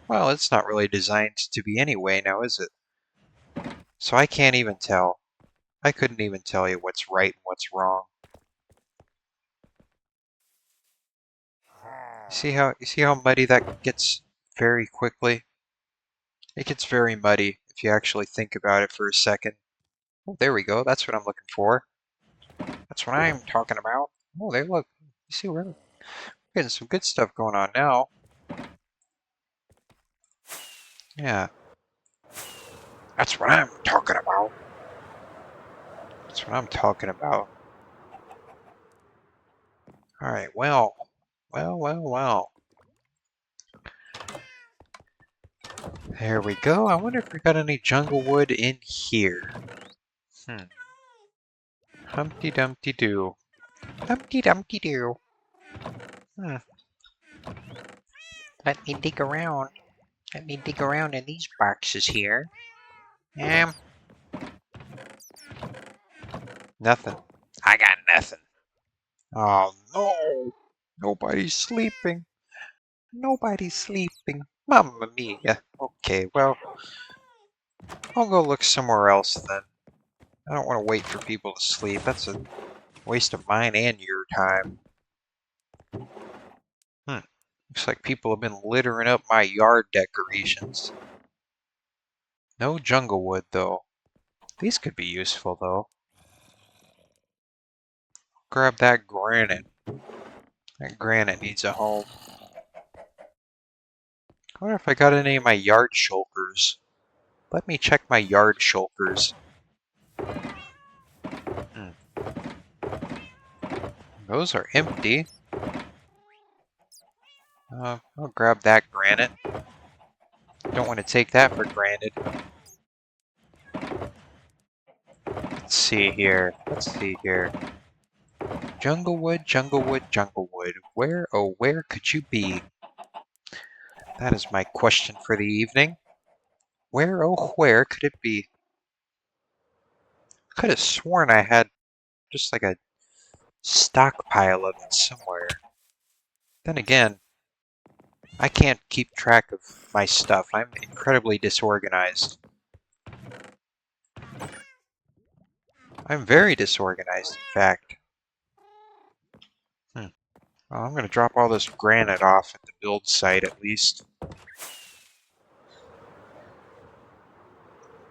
well, it's not really designed to be anyway now, is it? So I can't even tell. I couldn't even tell you what's right and what's wrong. You see how muddy that gets very quickly? It gets very muddy if you actually think about it for a second. Oh, there we go. That's what I'm looking for. That's what I'm talking about. Oh, there, look. You see, we're getting some good stuff going on now. Yeah. That's what I'm talking about. That's what I'm talking about. Alright, well. Well. There we go. I wonder if we got any jungle wood in here. Humpty Dumpty Doo. Humpty Dumpty Doo. Hmm. Let me dig around. Let me dig around in these boxes here. Nothing. I got nothing. Oh no! Nobody's sleeping. Nobody's sleeping. Mamma mia. Okay, well, I'll go look somewhere else then. I don't want to wait for people to sleep. That's a waste of mine and your time. Looks like people have been littering up my yard decorations. No jungle wood, though. These could be useful, though. Grab that granite. That granite needs a home. I wonder if I got any of my yard shulkers. Let me check my yard shulkers. Those are empty. I'll grab that granite. Don't want to take that for granted. Let's see here. Jungle wood, jungle wood, jungle wood. Where, oh, where could you be? That is my question for the evening. Where, oh, where could it be? I could have sworn I had just like a stockpile of it somewhere. Then again, I can't keep track of my stuff. I'm incredibly disorganized. I'm very disorganized, in fact. Well, I'm going to drop all this granite off at the build site, at least.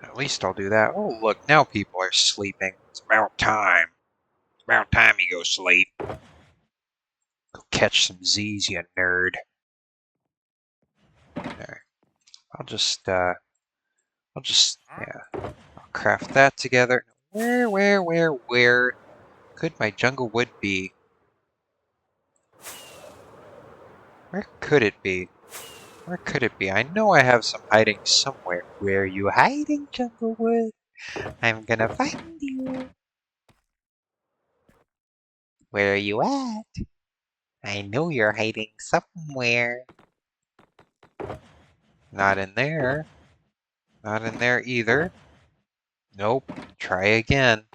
At least I'll do that. Oh, look, now people are sleeping. It's about time. It's about time you go sleep. Go catch some Z's, you nerd. There. Yeah, I'll craft that together. Where could my jungle wood be? Where could it be? Where could it be? I know I have some hiding somewhere. Where are you hiding, jungle wood? I'm gonna find you. Where are you at? I know you're hiding somewhere. Not in there. Not in there either. Nope. Try again.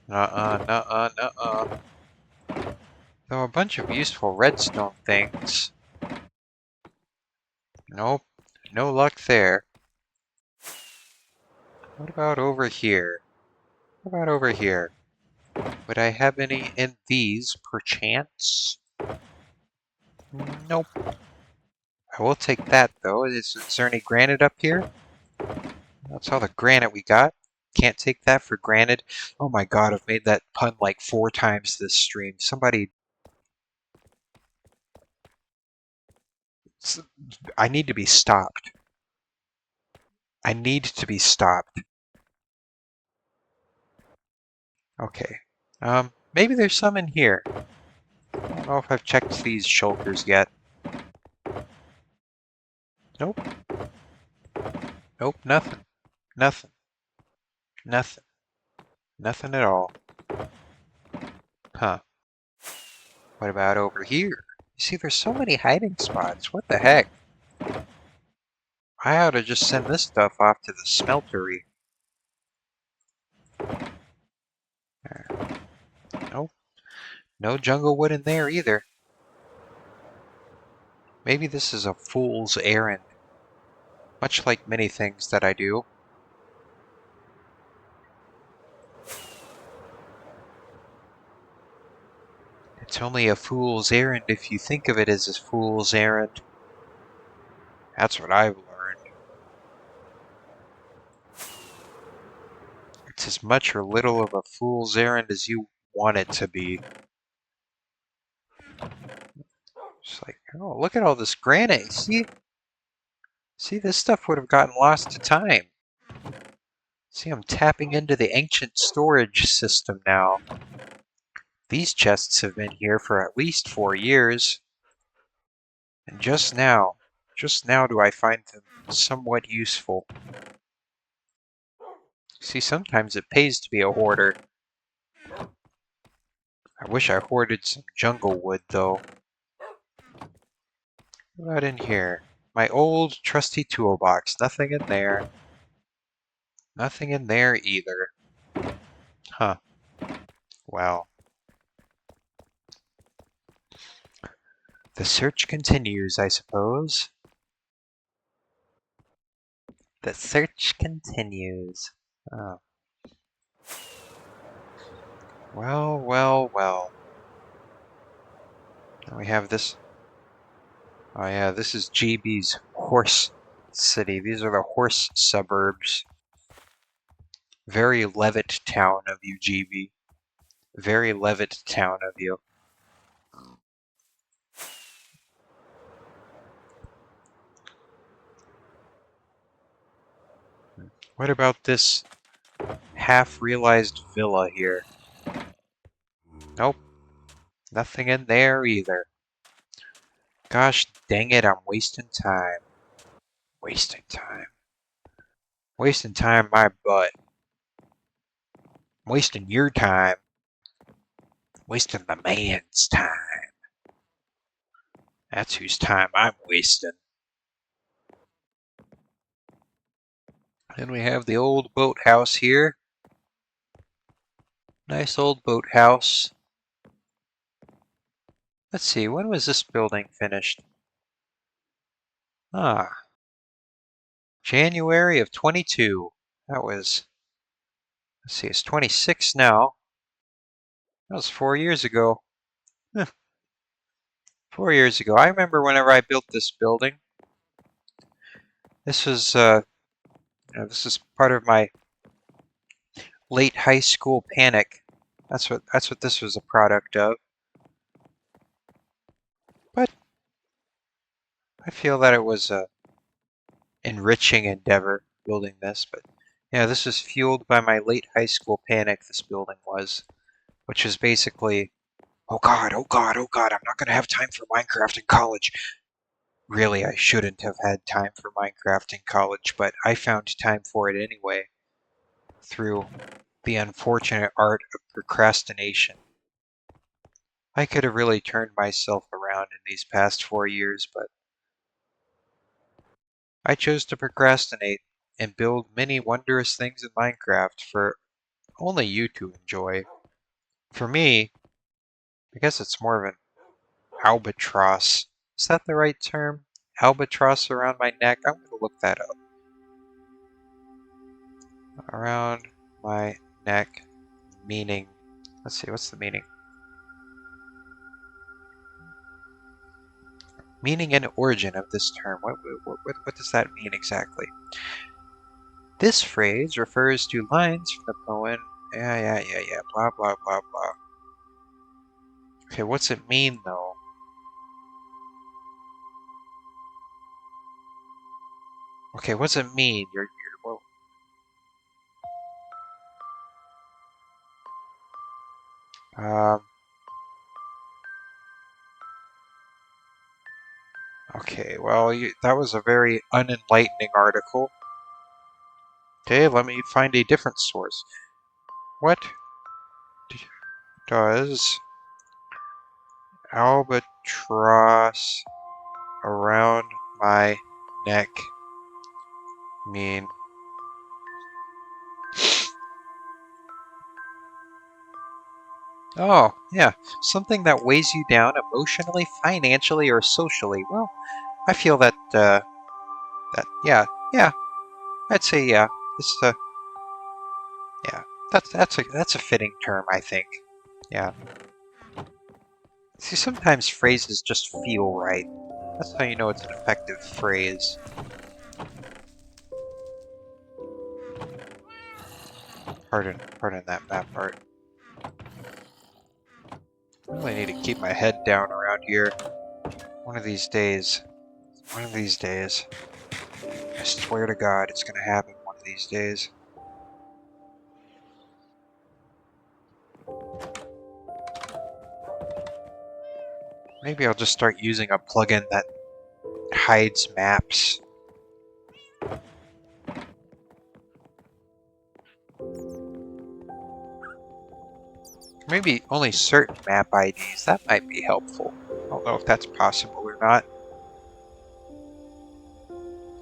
Nuh-uh. Though a bunch of useful redstone things. Nope. No luck there. What about over here? What about over here? Would I have any in these, perchance? Nope. I will take that, though. Is there any granite up here? That's all the granite we got. Can't take that for granted. Oh my god, I've made that pun like 4 times this stream. Somebody... I need to be stopped. I need to be stopped. Okay. Maybe there's some in here. I don't know if I've checked these shulkers yet. Nope. Nope, nothing. Nothing. Nothing. Nothing at all. Huh. What about over here? You see, there's so many hiding spots. What the heck? I ought to just send this stuff off to the smeltery. Nope. No jungle wood in there either. Maybe this is a fool's errand. Much like many things that I do. It's only a fool's errand if you think of it as a fool's errand. That's what I've learned. It's as much or little of a fool's errand as you want it to be. It's like, oh, look at all this granite. See, this stuff would have gotten lost to time. See, I'm tapping into the ancient storage system now. These chests have been here for at least 4 years. And just now do I find them somewhat useful. See, sometimes it pays to be a hoarder. I wish I hoarded some jungle wood, though. What about in here? My old trusty toolbox. Nothing in there. Nothing in there either. Huh. Well. The search continues, I suppose. The search continues. Oh. Well. Now we have this. Oh yeah, this is GB's horse city. These are the horse suburbs. Very Levitt town of you, GB. Very Levitt town of you. What about this half-realized villa here? Nope. Nothing in there either. Gosh dang it, I'm wasting time. Wasting time. Wasting time my butt. Wasting your time. Wasting the man's time. That's whose time I'm wasting. Then we have the old boathouse here. Nice old boathouse. Let's see, when was this building finished? Ah, January of 22. That was, let's see, it's 26 now. That was 4 years ago. Huh, 4 years ago. I remember whenever I built this building. This was, this is part of my late high school panic. That's what this was a product of. But I feel that it was a enriching endeavor building this. But yeah, this was fueled by my late high school panic. This building was, which is basically, oh God, oh God, oh God, I'm not gonna have time for Minecraft in college. Really, I shouldn't have had time for Minecraft in college, but I found time for it anyway through the unfortunate art of procrastination. I could have really turned myself around in these past 4 years, but I chose to procrastinate and build many wondrous things in Minecraft for only you to enjoy. For me, I guess it's more of an albatross. Is that the right term? Albatross around my neck? I'm going to look that up. Around my neck, meaning. Let's see, what's the meaning? Meaning and origin of this term. What does that mean exactly? This phrase refers to lines from the poem. Yeah. Blah, blah, blah, blah. Okay, what's it mean, though? Okay, what's it mean? Well, um, okay, well, that was a very unenlightening article. Okay, let me find a different source. What does albatross around my neck mean? Oh, yeah, something that weighs you down emotionally, financially, or socially. Well, I feel yeah, I'd say yeah. This, yeah, that's a fitting term, I think. Yeah. See, sometimes phrases just feel right. That's how you know it's an effective phrase. Pardon that map art. I really need to keep my head down around here. One of these days. One of these days. I swear to God, it's gonna happen one of these days. Maybe I'll just start using a plugin that hides maps. Maybe only certain map IDs. That might be helpful. I don't know if that's possible or not.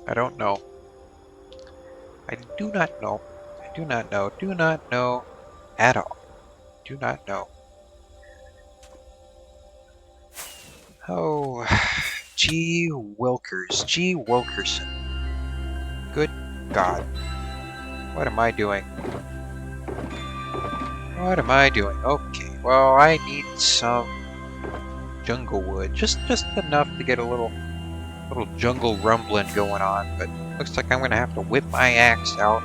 I don't know. I do not know. I do not know. Do not know at all. Do not know. Oh, G. Wilkers. G. Wilkerson. Good God. What am I doing? What am I doing? Okay, well, I need some jungle wood. Just enough to get a little jungle rumbling going on, but looks like I'm gonna have to whip my axe out,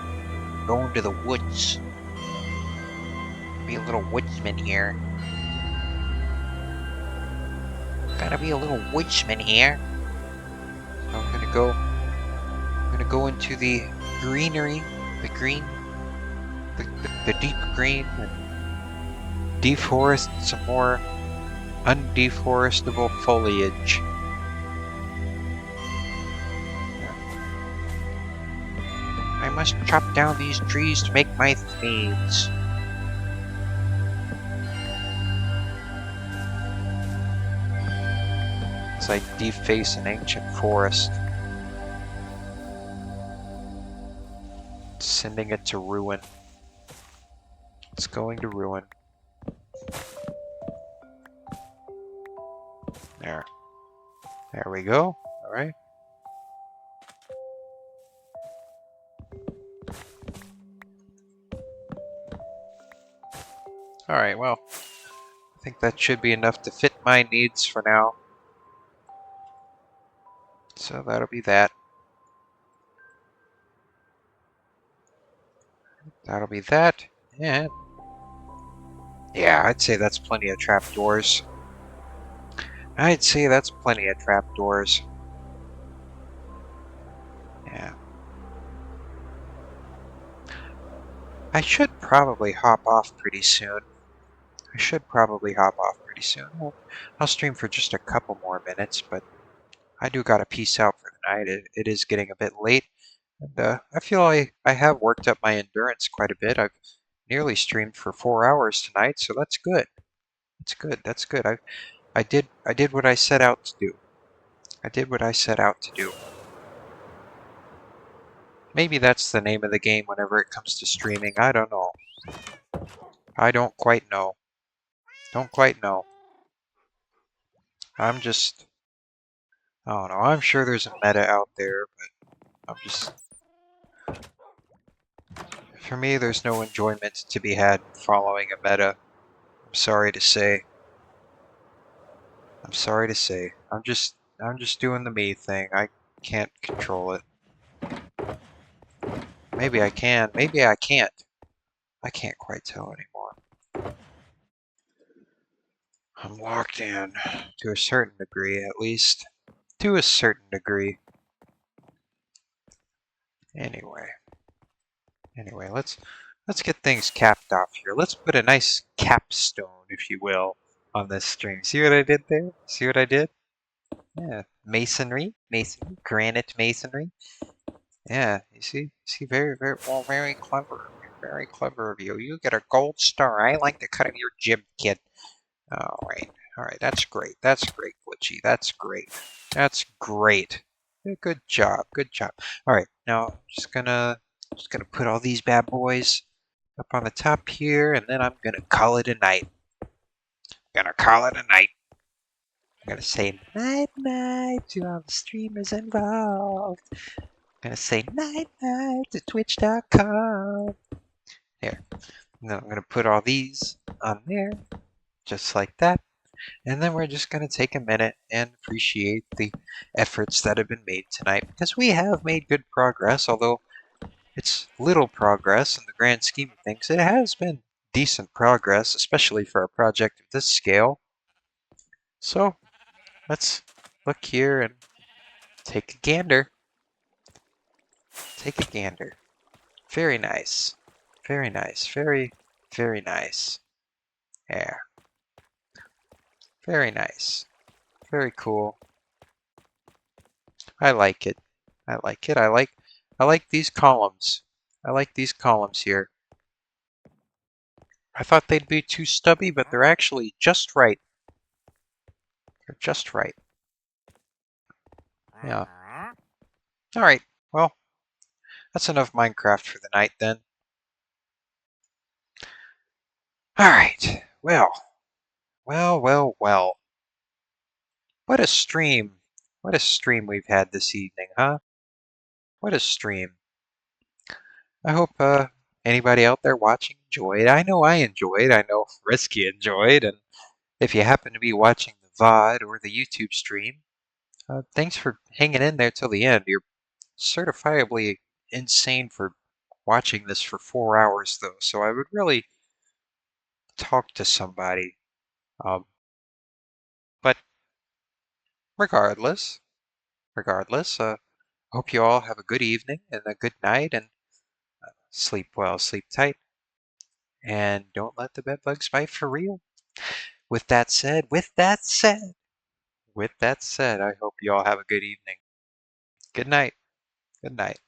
go into the woods. Be a little woodsman here. Gotta be a little woodsman here. So I'm gonna go into the greenery, the green, the deep green, and deforest some more undeforestable foliage. I must chop down these trees to make my spades. As I deface an ancient forest, sending it to ruin. It's going to ruin. There. There we go. All right. All right, well, I think that should be enough to fit my needs for now. So that'll be that. That'll be that. And yeah, I'd say that's plenty of trapdoors. I'd say that's plenty of trapdoors. Yeah. I should probably hop off pretty soon. I'll stream for just a couple more minutes, but I do gotta peace out for the night. It is getting a bit late, and I feel I have worked up my endurance quite a bit. I've nearly streamed for 4 hours tonight, so that's good. That's good. That's good. I did what I set out to do. I did what I set out to do. Maybe that's the name of the game whenever it comes to streaming. I don't know. I don't quite know. Don't quite know. I'm just, I don't know. I'm sure there's a meta out there, but I'm just, for me, there's no enjoyment to be had in following a meta. I'm sorry to say. I'm sorry to say. I'm just doing the me thing. I can't control it. Maybe I can. Maybe I can't. I can't quite tell anymore. I'm locked in to a certain degree, at least. To a certain degree. Anyway. Anyway, let's get things capped off here. Let's put a nice capstone, if you will, on this string. See what I did there? See what I did? Yeah. Masonry, granite masonry. Yeah, you see, very clever. Very clever of you. You get a gold star. I like the cut of your jib, kid. All right, that's great. That's great, Glitchy. That's great. That's great. Yeah, good job, good job. All right, now I'm just gonna put all these bad boys up on the top here, and then I'm gonna call it a night. Gonna call it a night. I'm gonna say night night to all the streamers involved. I'm gonna say night night to Twitch.com. There. Now I'm gonna put all these on there, just like that. And then we're just going to take a minute and appreciate the efforts that have been made tonight, because we have made good progress, although it's little progress in the grand scheme of things. It has been decent progress, especially for a project of this scale. So let's look here and take a gander. Take a gander. Very nice. Very nice. Very, very nice. Yeah. Very nice. Very cool. I like it. I like it. I like these columns. I like these columns here. I thought they'd be too stubby, but they're actually just right. They're just right. Yeah. All right. Well, that's enough Minecraft for the night then. All right. Well. What a stream. What a stream we've had this evening, huh? What a stream. I hope anybody out there watching enjoyed. I know I enjoyed. I know Risky enjoyed. And if you happen to be watching the VOD or the YouTube stream, thanks for hanging in there till the end. You're certifiably insane for watching this for 4 hours, though, so I would really talk to somebody. Um, but regardless, hope you all have a good evening and a good night, and sleep well, sleep tight, and don't let the bedbugs bite for real. With that said, I hope you all have a good evening. Good night. Good night.